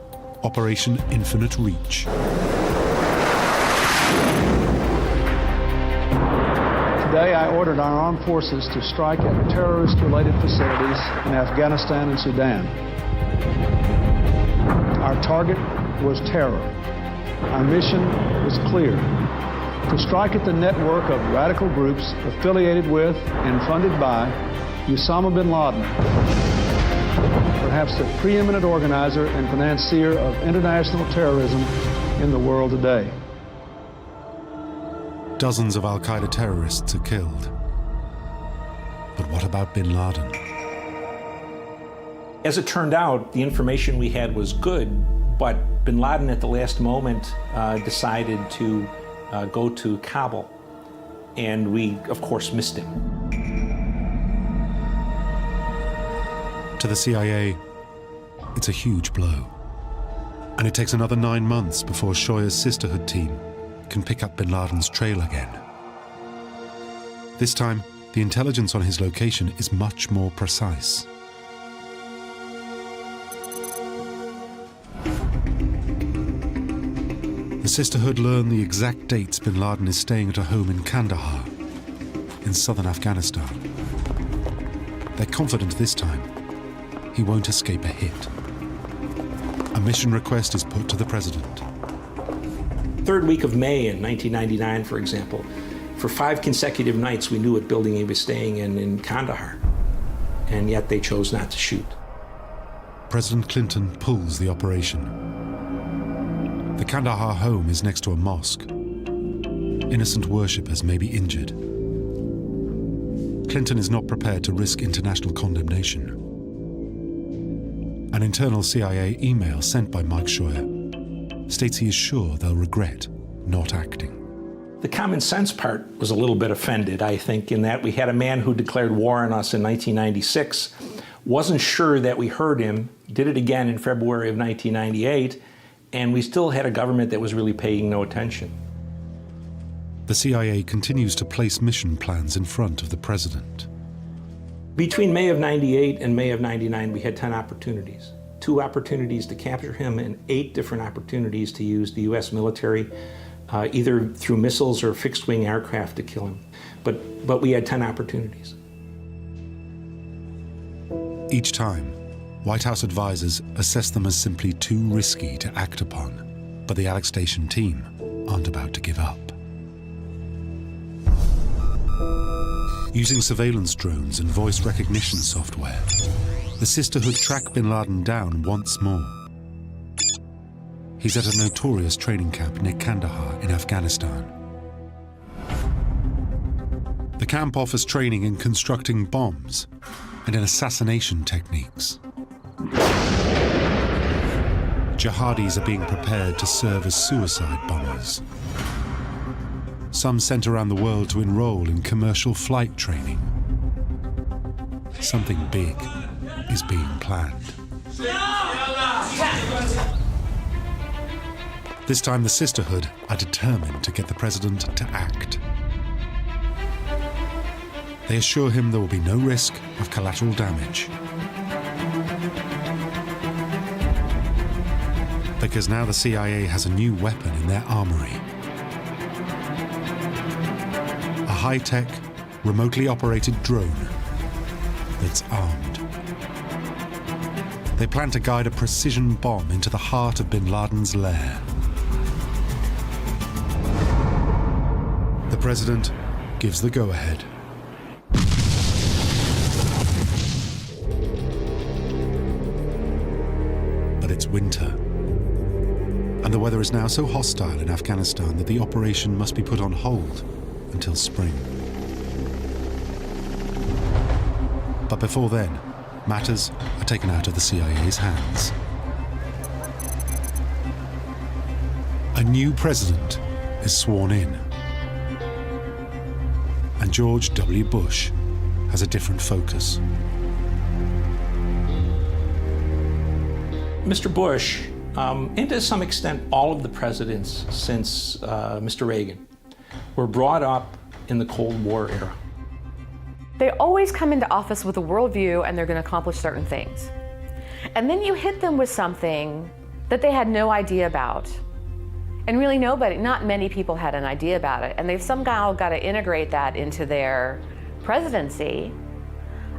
Operation Infinite Reach. Today, I ordered our armed forces to strike at terrorist-related facilities in Afghanistan and Sudan. Our target was terror. Our mission was clear: to strike at the network of radical groups affiliated with and funded by Osama Bin Laden, perhaps the preeminent organizer and financier of international terrorism in the world today. Dozens of al-Qaeda terrorists are killed. But what about Bin Laden? As it turned out, the information we had was good, but Bin Laden at the last moment decided to go to Kabul, and we, of course, missed him. To the CIA, it's a huge blow. And it takes another 9 months before Shoya's Sisterhood team can pick up Bin Laden's trail again. This time, the intelligence on his location is much more precise. The Sisterhood learn the exact dates Bin Laden is staying at a home in Kandahar, in southern Afghanistan. They're confident this time he won't escape a hit. A mission request is put to the president. 3rd week of May in 1999, for example, for 5 consecutive nights we knew what building he was staying in Kandahar, and yet they chose not to shoot. President Clinton pulls the operation. The Kandahar home is next to a mosque. Innocent worshippers may be injured. Clinton is not prepared to risk international condemnation. An internal CIA email sent by Mike Shoya states he is sure they'll regret not acting. The common sense part was a little bit offended, I think, in that we had a man who declared war on us in 1996, wasn't sure that we heard him, did it again in February of 1998, and we still had a government that was really paying no attention. The CIA continues to place mission plans in front of the president. Between May of 98 and May of 99, we had 10 opportunities. 2 opportunities to capture him and 8 different opportunities to use the U.S. military, either through missiles or fixed-wing aircraft to kill him. But we had 10 opportunities. Each time, White House advisors assess them as simply too risky to act upon, but the Alec Station team aren't about to give up. Using surveillance drones and voice recognition software, the Sisterhood track Bin Laden down once more. He's at a notorious training camp near Kandahar in Afghanistan. The camp offers training in constructing bombs and in assassination techniques. Jihadis are being prepared to serve as suicide bombers. Some sent around the world to enroll in commercial flight training. Something big is being planned. This time the Sisterhood are determined to get the president to act. They assure him there will be no risk of collateral damage. Because now the CIA has a new weapon in their armory. A high-tech, remotely operated drone that's armed. They plan to guide a precision bomb into the heart of Bin Laden's lair. The president gives the go-ahead. But it's winter. And the weather is now so hostile in Afghanistan that the operation must be put on hold until spring. But before then, matters are taken out of the CIA's hands. A new president is sworn in. And George W. Bush has a different focus. Mr. Bush, and to some extent all of the presidents since Mr. Reagan, were brought up in the Cold War era. They always come into office with a worldview and they're going to accomplish certain things. And then you hit them with something that they had no idea about. And really not many people had an idea about it. And they've somehow got to integrate that into their presidency.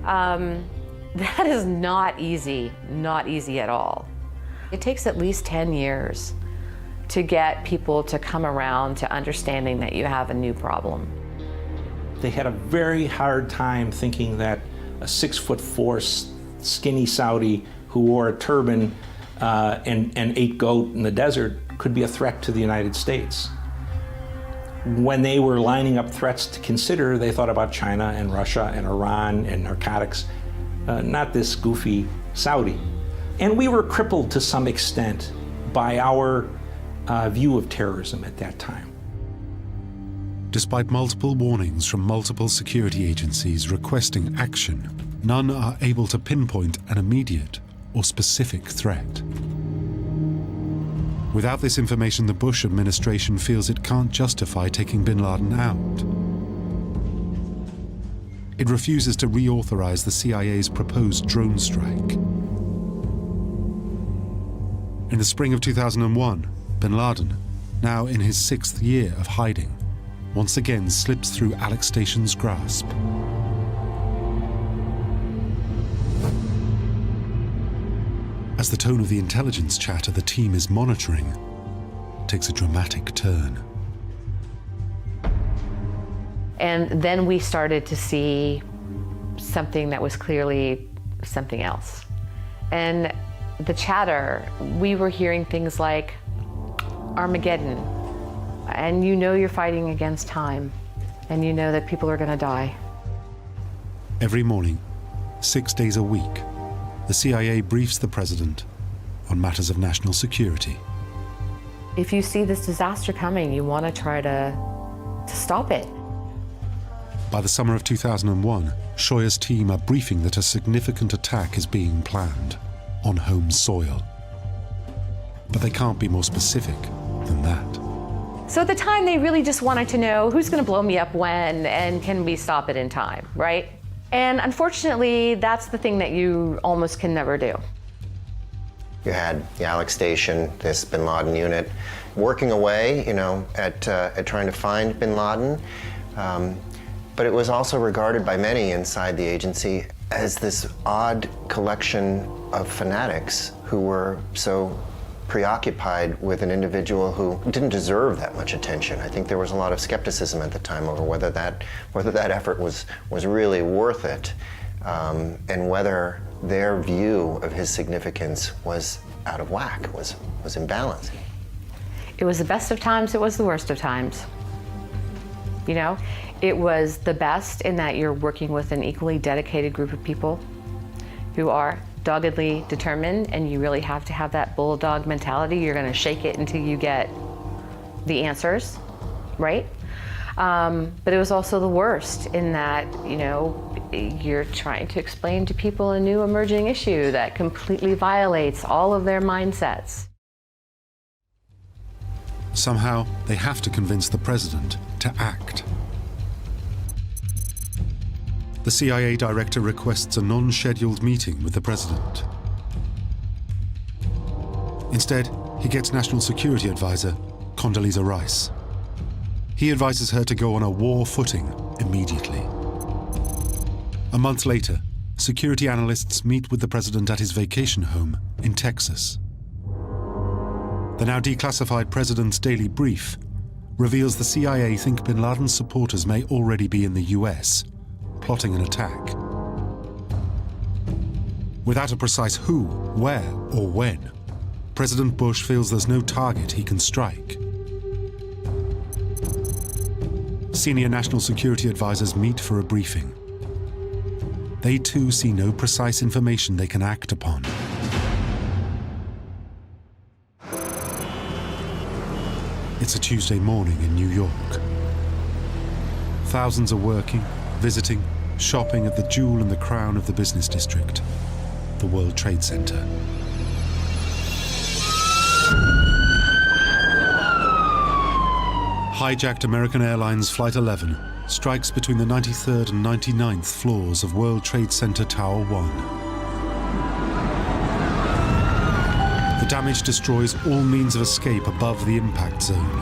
That is not easy at all. It takes at least 10 years to get people to come around to understanding that you have a new problem. They had a very hard time thinking that a 6'4" skinny Saudi who wore a turban and ate goat in the desert could be a threat to the United States. When they were lining up threats to consider, they thought about China and Russia and Iran and narcotics, not this goofy Saudi. And we were crippled to some extent by our view of terrorism at that time. Despite multiple warnings from multiple security agencies requesting action, none are able to pinpoint an immediate or specific threat. Without this information, the Bush administration feels it can't justify taking Bin Laden out. It refuses to reauthorize the CIA's proposed drone strike. In the spring of 2001, Bin Laden, now in his 6th year of hiding, once again slips through Alec Station's grasp. As the tone of the intelligence chatter the team is monitoring takes a dramatic turn. And then we started to see something that was clearly something else. And the chatter, we were hearing things like Armageddon, and you know you're fighting against time, and you know that people are going to die. Every morning, 6 days a week, the CIA briefs the president on matters of national security. If you see this disaster coming, you want to try to stop it. By the summer of 2001, Shoya's team are briefing that a significant attack is being planned on home soil. But they can't be more specific than that. So at the time, they really just wanted to know who's going to blow me up when, and can we stop it in time, right? And unfortunately, that's the thing that you almost can never do. You had the Alec Station, this Bin Laden unit, working away, at trying to find Bin Laden. But it was also regarded by many inside the agency as this odd collection of fanatics who were so preoccupied with an individual who didn't deserve that much attention. I think there was a lot of skepticism at the time over whether that effort was really worth it, and whether their view of his significance was out of whack, was imbalanced. It was the best of times, it was the worst of times. You know, it was the best in that you're working with an equally dedicated group of people who are doggedly determined, and you really have to have that bulldog mentality. You're gonna shake it until you get the answers, right? But it was also the worst in that, you know, you're trying to explain to people a new emerging issue that completely violates all of their mindsets. Somehow, they have to convince the president to act. The CIA director requests a non-scheduled meeting with the president. Instead, he gets National Security Advisor Condoleezza Rice. He advises her to go on a war footing immediately. A month later, security analysts meet with the president at his vacation home in Texas. The now declassified president's daily brief reveals the CIA think bin Laden's supporters may already be in the US, plotting an attack. Without a precise who, where, or when, President Bush feels there's no target he can strike. Senior national security advisors meet for a briefing. They too see no precise information they can act upon. It's a Tuesday morning in New York. Thousands are working, visiting, shopping at the jewel and the crown of the business district, the World Trade Center. Hijacked American Airlines Flight 11 strikes between the 93rd and 99th floors of World Trade Center Tower 1. The damage destroys all means of escape above the impact zone.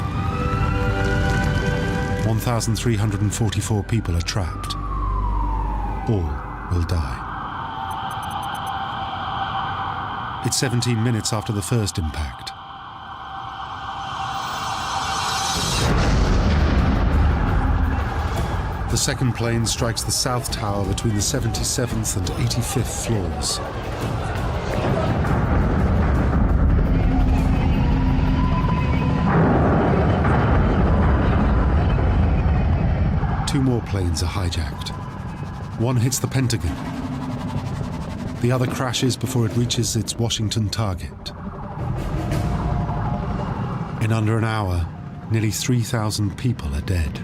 1,344 people are trapped. All will die. It's 17 minutes after the first impact. The second plane strikes the south tower between the 77th and 85th floors. Two more planes are hijacked. One hits the Pentagon. The other crashes before it reaches its Washington target. In under an hour, nearly 3,000 people are dead.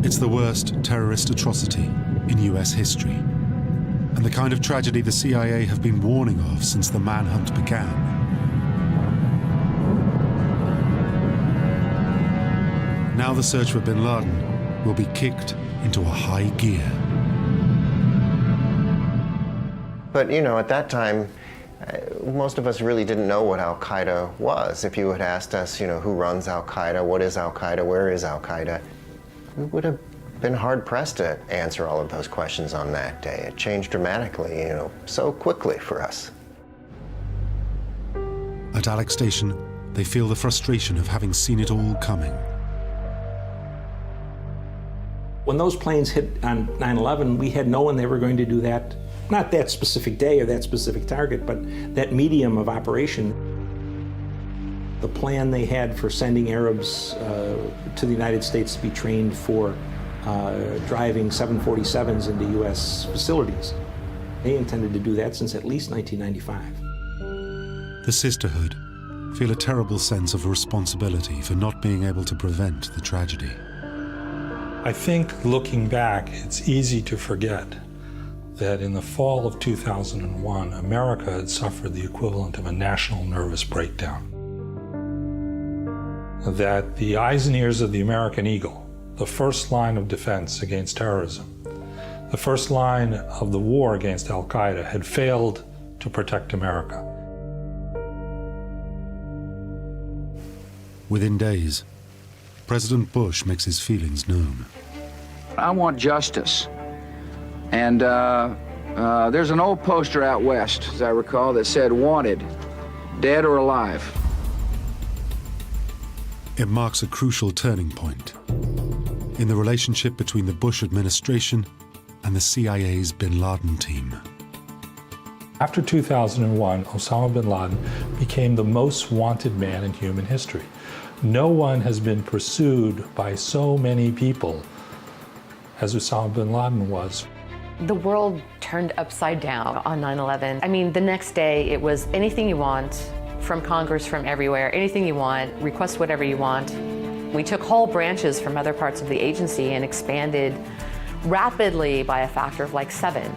It's the worst terrorist atrocity in US history, and the kind of tragedy the CIA have been warning of since the manhunt began. Now the search for bin Laden will be kicked into a high gear. But, you know, at that time, most of us really didn't know what Al-Qaeda was. If you had asked us, you know, who runs Al-Qaeda, what is Al-Qaeda, where is Al-Qaeda, we would have been hard-pressed to answer all of those questions on that day. It changed dramatically, you know, so quickly for us. At Alec Station, they feel the frustration of having seen it all coming. When those planes hit on 9/11, we had known they were going to do that, not that specific day or that specific target, but that medium of operation. The plan they had for sending Arabs to the United States to be trained for driving 747s into U.S. facilities. They intended to do that since at least 1995. The Sisterhood feel a terrible sense of responsibility for not being able to prevent the tragedy. I think looking back, it's easy to forget that in the fall of 2001, America had suffered the equivalent of a national nervous breakdown. That the eyes and ears of the American eagle, the first line of defense against terrorism, the first line of the war against Al-Qaeda, had failed to protect America. Within days, President Bush makes his feelings known. I want justice. And There's an old poster out west, as I recall, that said, "Wanted, dead or alive." It marks a crucial turning point in the relationship between the Bush administration and the CIA's Bin Laden team. After 2001, Osama Bin Laden became the most wanted man in human history. No one has been pursued by so many people as Osama Bin Laden was. The world turned upside down on 9/11. I mean, the next day it was anything you want from Congress, from everywhere, anything you want, request whatever you want. We took whole branches from other parts of the agency and expanded rapidly by a factor of like 7.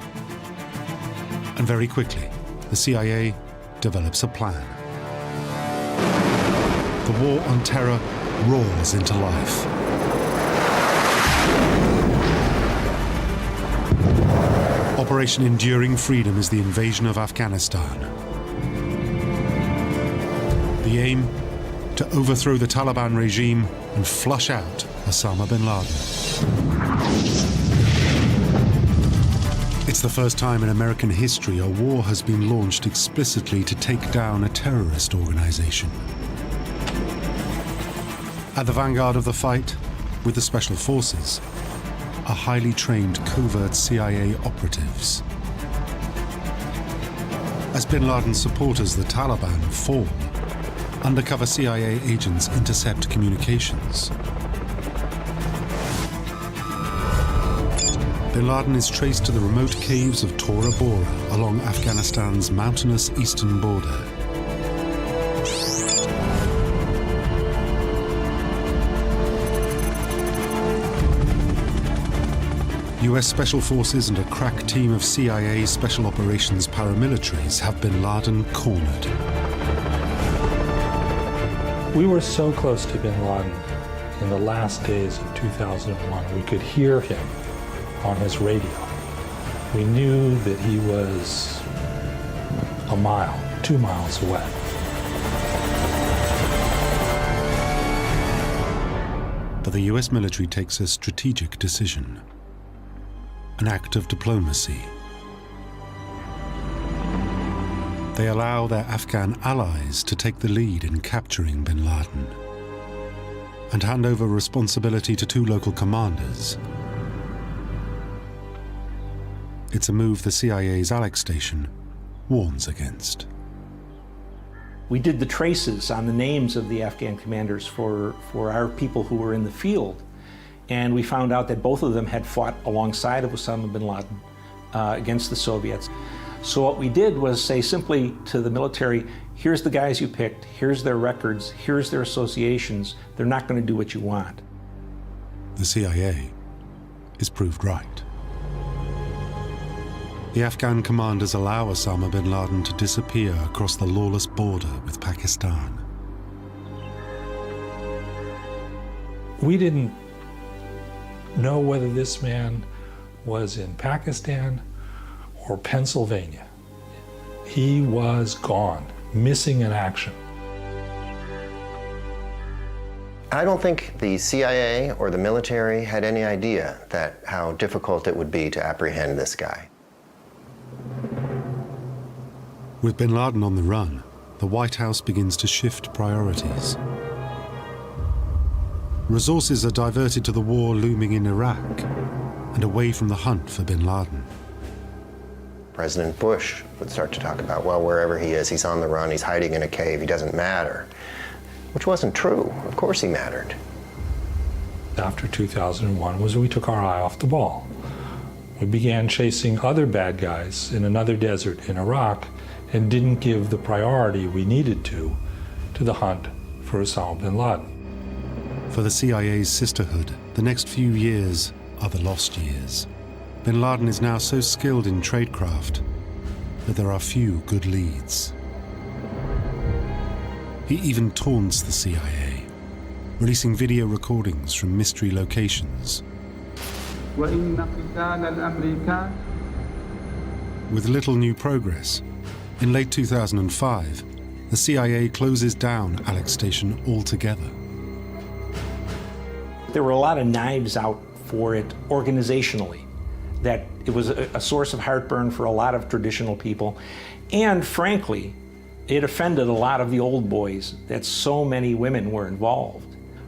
And very quickly, the CIA develops a plan. The war on terror roars into life. Operation Enduring Freedom is the invasion of Afghanistan. The aim? To overthrow the Taliban regime and flush out Osama bin Laden. It's the first time in American history a war has been launched explicitly to take down a terrorist organization. At the vanguard of the fight, with the Special Forces, are highly trained covert CIA operatives. As bin Laden's supporters, the Taliban, fall, undercover CIA agents intercept communications. Bin Laden is traced to the remote caves of Tora Bora along Afghanistan's mountainous eastern border. US Special Forces and a crack team of CIA Special Operations paramilitaries have bin Laden cornered. We were so close to bin Laden in the last days of 2001. We could hear him on his radio. We knew that he was a mile, 2 miles away. But the US military takes a strategic decision. An act of diplomacy. They allow their Afghan allies to take the lead in capturing bin Laden and hand over responsibility to 2 local commanders. It's a move the CIA's Alec Station warns against. We did the traces on the names of the Afghan commanders for our people who were in the field. And we found out that both of them had fought alongside of Osama bin Laden against the Soviets. So what we did was say simply to the military, here's the guys you picked, here's their records, here's their associations, they're not going to do what you want. The CIA is proved right. The Afghan commanders allow Osama bin Laden to disappear across the lawless border with Pakistan. We didn't know whether this man was in Pakistan or Pennsylvania. He was gone, missing in action. I don't think the CIA or the military had any idea that how difficult it would be to apprehend this guy. With bin Laden on the run, the White House begins to shift priorities. Resources are diverted to the war looming in Iraq and away from the hunt for bin Laden. President Bush would start to talk about, well, wherever he is, he's on the run, he's hiding in a cave, he doesn't matter. Which wasn't true. Of course he mattered. After 2001 was when we took our eye off the ball. We began chasing other bad guys in another desert in Iraq and didn't give the priority we needed to the hunt for Osama bin Laden. For the CIA's sisterhood, the next few years are the lost years. Bin Laden is now so skilled in tradecraft that there are few good leads. He even taunts the CIA, releasing video recordings from mystery locations. With little new progress, in late 2005, the CIA closes down Alec Station altogether. There were a lot of knives out for it organizationally. that it was a source of heartburn for a lot of traditional people. And frankly, it offended a lot of the old boys that so many women were involved.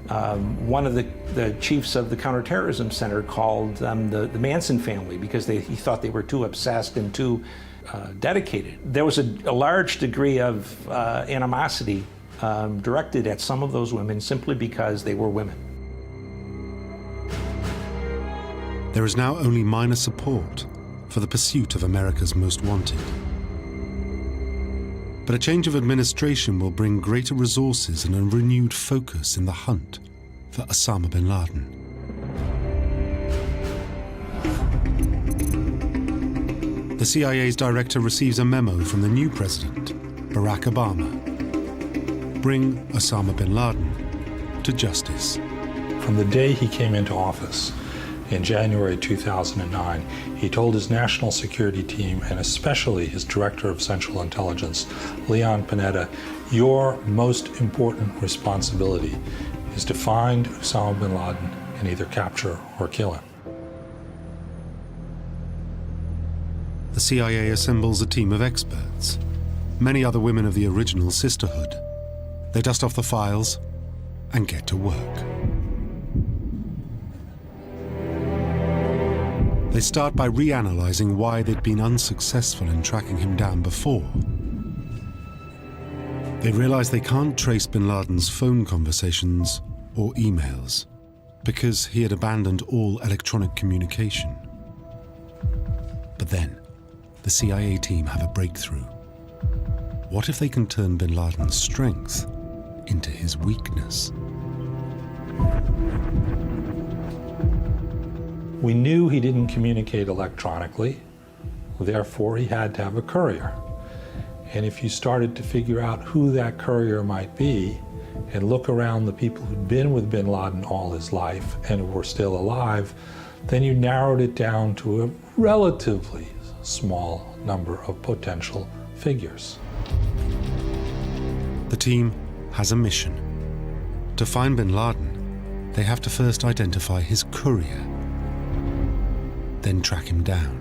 One of the chiefs of the Counterterrorism Center called them the Manson family because he thought they were too obsessed and too dedicated. There was a large degree of animosity directed at some of those women simply because they were women. There is now only minor support for the pursuit of America's most wanted. But a change of administration will bring greater resources and a renewed focus in the hunt for Osama bin Laden. The CIA's director receives a memo from the new president, Barack Obama. Bring Osama bin Laden to justice. From the day he came into office in January 2009, he told his national security team, and especially his director of Central Intelligence, Leon Panetta, your most important responsibility is to find Osama bin Laden and either capture or kill him. The CIA assembles a team of experts, many other women of the original sisterhood. They dust off the files and get to work. They start by reanalyzing why they'd been unsuccessful in tracking him down before. They realize they can't trace bin Laden's phone conversations or emails because he had abandoned all electronic communication. But then, the CIA team have a breakthrough. What if they can turn bin Laden's strength into his weakness? We knew he didn't communicate electronically, therefore he had to have a courier. And if you started to figure out who that courier might be and look around the people who'd been with bin Laden all his life and who were still alive, then you narrowed it down to a relatively small number of potential figures. The team has a mission. To find bin Laden, they have to first identify his courier, then track him down.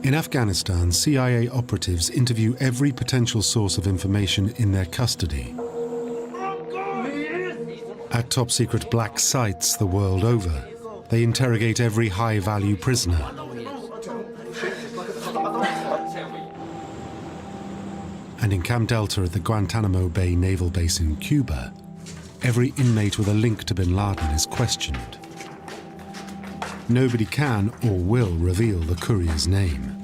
In Afghanistan, CIA operatives interview every potential source of information in their custody. At top-secret black sites the world over, they interrogate every high-value prisoner. And in Camp Delta at the Guantanamo Bay Naval Base in Cuba, every inmate with a link to bin Laden is questioned. Nobody can or will reveal the courier's name.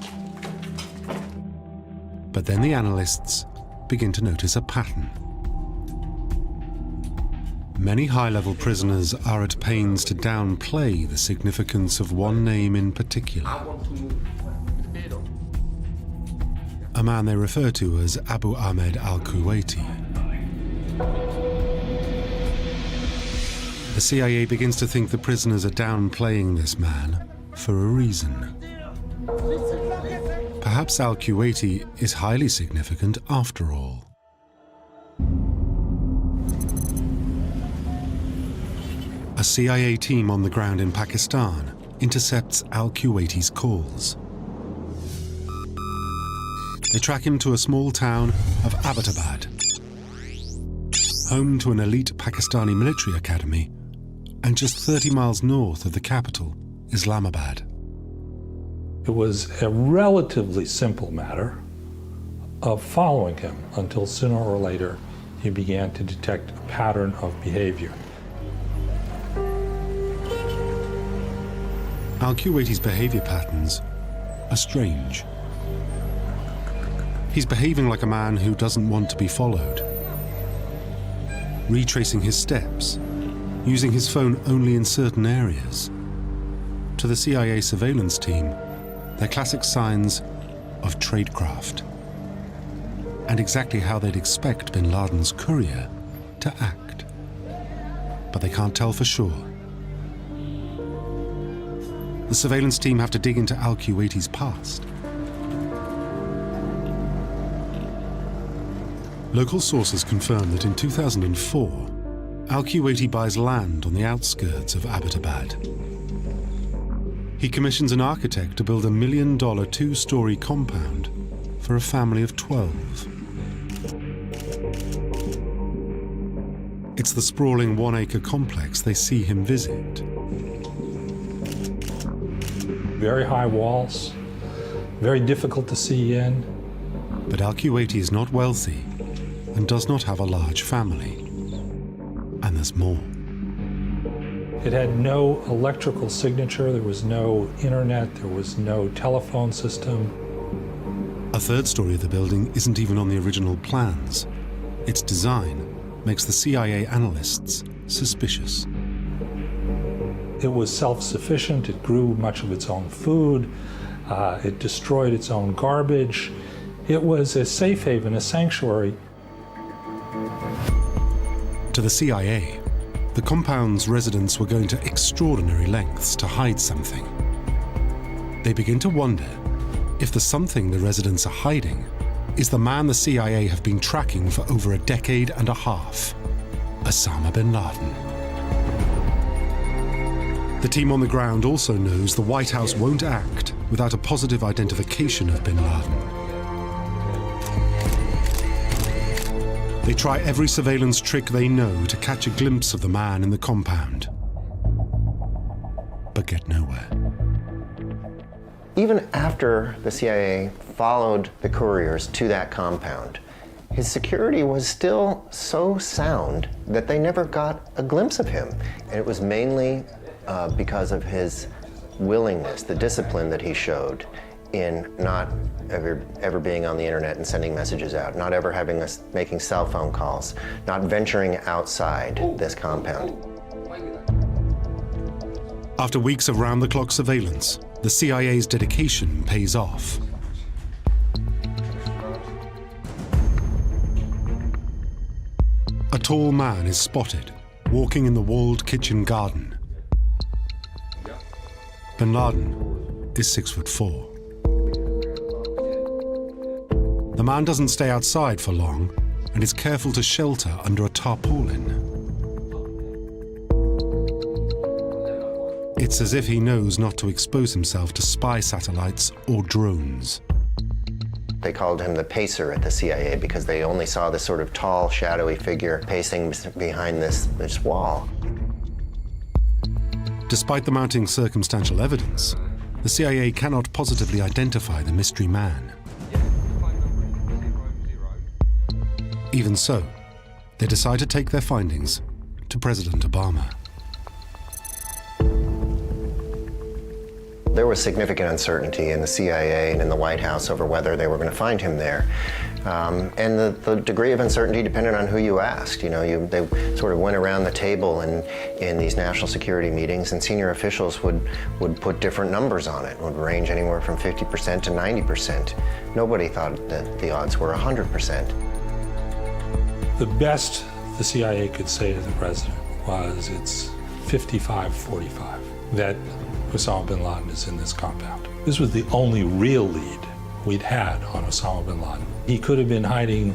But then the analysts begin to notice a pattern. Many high-level prisoners are at pains to downplay the significance of one name in particular. A man they refer to as Abu Ahmed al-Kuwaiti. The CIA begins to think the prisoners are downplaying this man for a reason. Perhaps al-Kuwaiti is highly significant after all. A CIA team on the ground in Pakistan intercepts al-Kuwaiti's calls. They track him to a small town of Abbottabad, home to an elite Pakistani military academy, and just 30 miles north of the capital, Islamabad. It was a relatively simple matter of following him until sooner or later you began to detect a pattern of behavior. Al-Kuwaiti's behavior patterns are strange. He's behaving like a man who doesn't want to be followed, retracing his steps, using his phone only in certain areas. To the CIA surveillance team, they're classic signs of tradecraft, and exactly how they'd expect bin Laden's courier to act. But they can't tell for sure. The surveillance team have to dig into al-Kuwaiti's past. Local sources confirm that in 2004, Al-Kuwaiti buys land on the outskirts of Abbottabad. He commissions an architect to build $1 million two-story compound for a family of 12. It's the sprawling one-acre complex they see him visit. Very high walls, very difficult to see in. But Al-Kuwaiti is not wealthy and does not have a large family. And there's more. It had no electrical signature, there was no internet, there was no telephone system. A third story of the building isn't even on the original plans. Its design makes the CIA analysts suspicious. It was self-sufficient, it grew much of its own food, it destroyed its own garbage. It was a safe haven, a sanctuary. To the CIA, the compound's residents were going to extraordinary lengths to hide something. They begin to wonder if the something the residents are hiding is the man the CIA have been tracking for over a decade and a half, Osama Bin Laden. The team on the ground also knows the White House won't act without a positive identification of Bin Laden. They try every surveillance trick they know to catch a glimpse of the man in the compound, but get nowhere. Even after the CIA followed the couriers to that compound, his security was still so sound that they never got a glimpse of him. And it was mainly because of his willingness, the discipline that he showed in not ever being on the internet and sending messages out, not ever making cell phone calls, not venturing outside this compound. After weeks of round-the-clock surveillance, the CIA's dedication pays off. A tall man is spotted walking in the walled kitchen garden. Bin Laden is 6'4". The man doesn't stay outside for long and is careful to shelter under a tarpaulin. It's as if he knows not to expose himself to spy satellites or drones. They called him the pacer at the CIA because they only saw this sort of tall, shadowy figure pacing behind this wall. Despite the mounting circumstantial evidence, the CIA cannot positively identify the mystery man. Even so, they decide to take their findings to President Obama. There was significant uncertainty in the CIA and in the White House over whether they were going to find him there. And the degree of uncertainty depended on who you asked. You know, they sort of went around the table in these national security meetings, and senior officials would put different numbers on it. It would range anywhere from 50% to 90%. Nobody thought that the odds were 100%. The best the CIA could say to the president was it's 55-45, that Osama bin Laden is in this compound. This was the only real lead we'd had on Osama bin Laden. He could have been hiding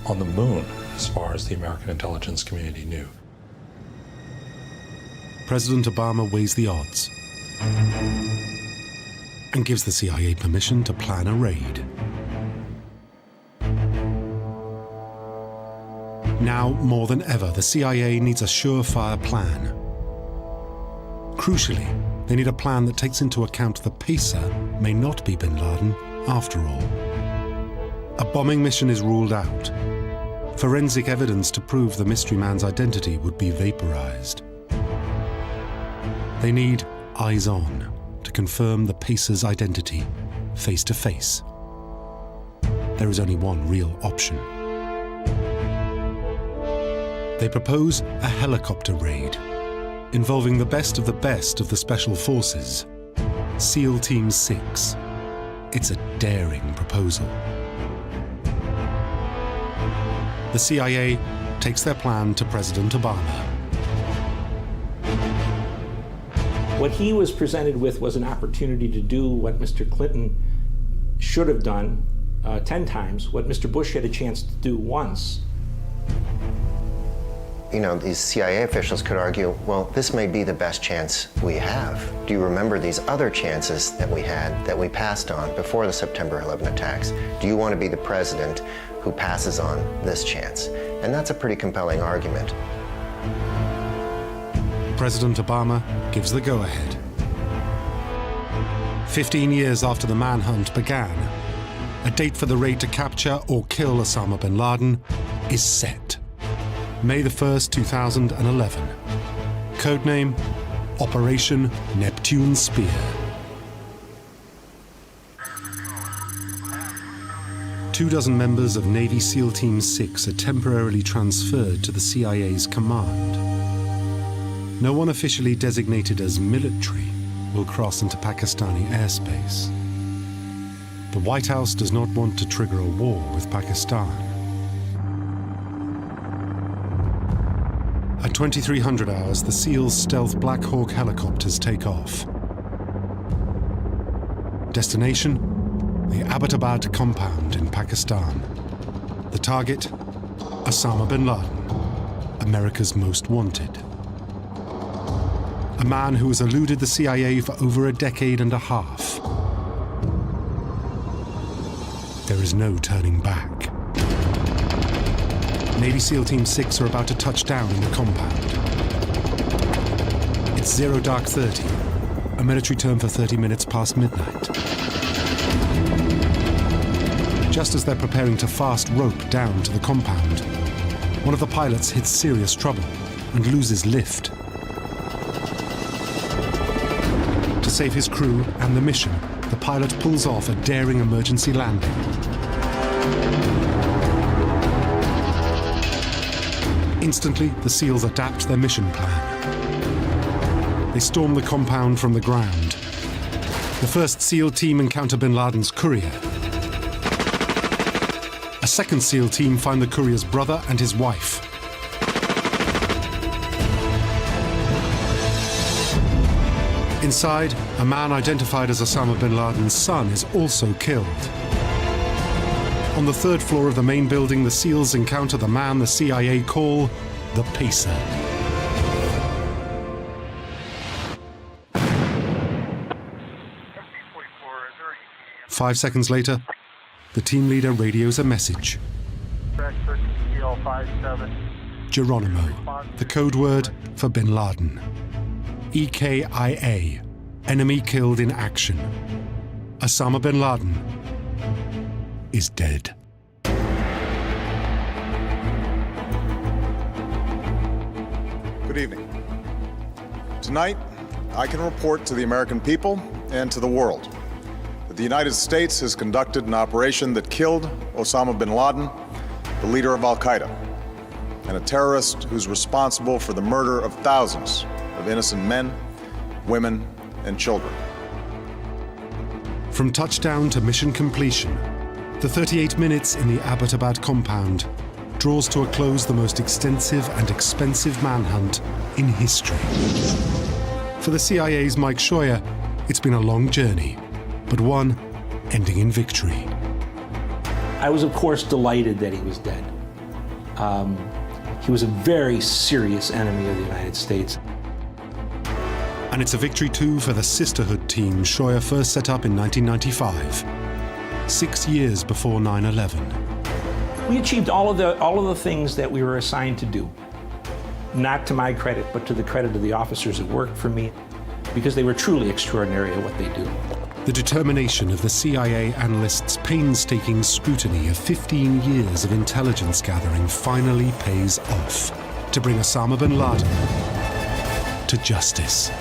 on the moon as far as the American intelligence community knew. President Obama weighs the odds and gives the CIA permission to plan a raid. Now, more than ever, the CIA needs a surefire plan. Crucially, they need a plan that takes into account the pacer may not be bin Laden after all. A bombing mission is ruled out. Forensic evidence to prove the mystery man's identity would be vaporized. They need eyes on to confirm the pacer's identity face to face. There is only one real option. They propose a helicopter raid involving the best of the Special Forces, SEAL Team 6. It's a daring proposal. The CIA takes their plan to President Obama. What he was presented with was an opportunity to do what Mr. Clinton should have done 10 times, what Mr. Bush had a chance to do once. these CIA officials could argue, well, this may be the best chance we have. Do you remember these other chances that we had that we passed on before the September 11 attacks? Do you want to be the president who passes on this chance? And that's a pretty compelling argument. President Obama gives the go-ahead. 15 years after the manhunt began, a date for the raid to capture or kill Osama bin Laden is set. May the 1st, 2011. Codename, Operation Neptune Spear. Two dozen members of Navy SEAL Team 6 are temporarily transferred to the CIA's command. No one officially designated as military will cross into Pakistani airspace. The White House does not want to trigger a war with Pakistan. At 2300 hours, the SEALs' stealth Black Hawk helicopters take off. Destination, the Abbottabad compound in Pakistan. The target, Osama Bin Laden, America's most wanted. A man who has eluded the CIA for over a decade and a half. There is no turning back. Navy SEAL Team 6 are about to touch down in the compound. It's 0 dark 30, a military term for 30 minutes past midnight. Just as they're preparing to fast rope down to the compound, one of the pilots hits serious trouble and loses lift. To save his crew and the mission, the pilot pulls off a daring emergency landing. Instantly, the SEALs adapt their mission plan. They storm the compound from the ground. The first SEAL team encounter Bin Laden's courier. A second SEAL team find the courier's brother and his wife. Inside, a man identified as Osama bin Laden's son is also killed. On the 3rd floor of the main building, the SEALs encounter the man the CIA call the Pacer. Five seconds later, the team leader radios a message. Geronimo, the code word for Bin Laden. EKIA, enemy killed in action. Osama bin Laden is dead. Good evening. Tonight, I can report to the American people and to the world that the United States has conducted an operation that killed Osama bin Laden, the leader of Al-Qaeda, and a terrorist who's responsible for the murder of thousands of innocent men, women, and children. From touchdown to mission completion, the 38 minutes in the Abbottabad compound draws to a close the most extensive and expensive manhunt in history. For the CIA's Mike Scheuer, it's been a long journey, but one ending in victory. I was, of course, delighted that he was dead. He was a very serious enemy of the United States. And it's a victory, too, for the sisterhood team Scheuer first set up in 1995, 6 years before 9/11. We achieved all of the things that we were assigned to do. Not to my credit, but to the credit of the officers that worked for me, because they were truly extraordinary at what they do. The determination of the CIA analysts' painstaking scrutiny of 15 years of intelligence gathering finally pays off to bring Osama bin Laden to justice.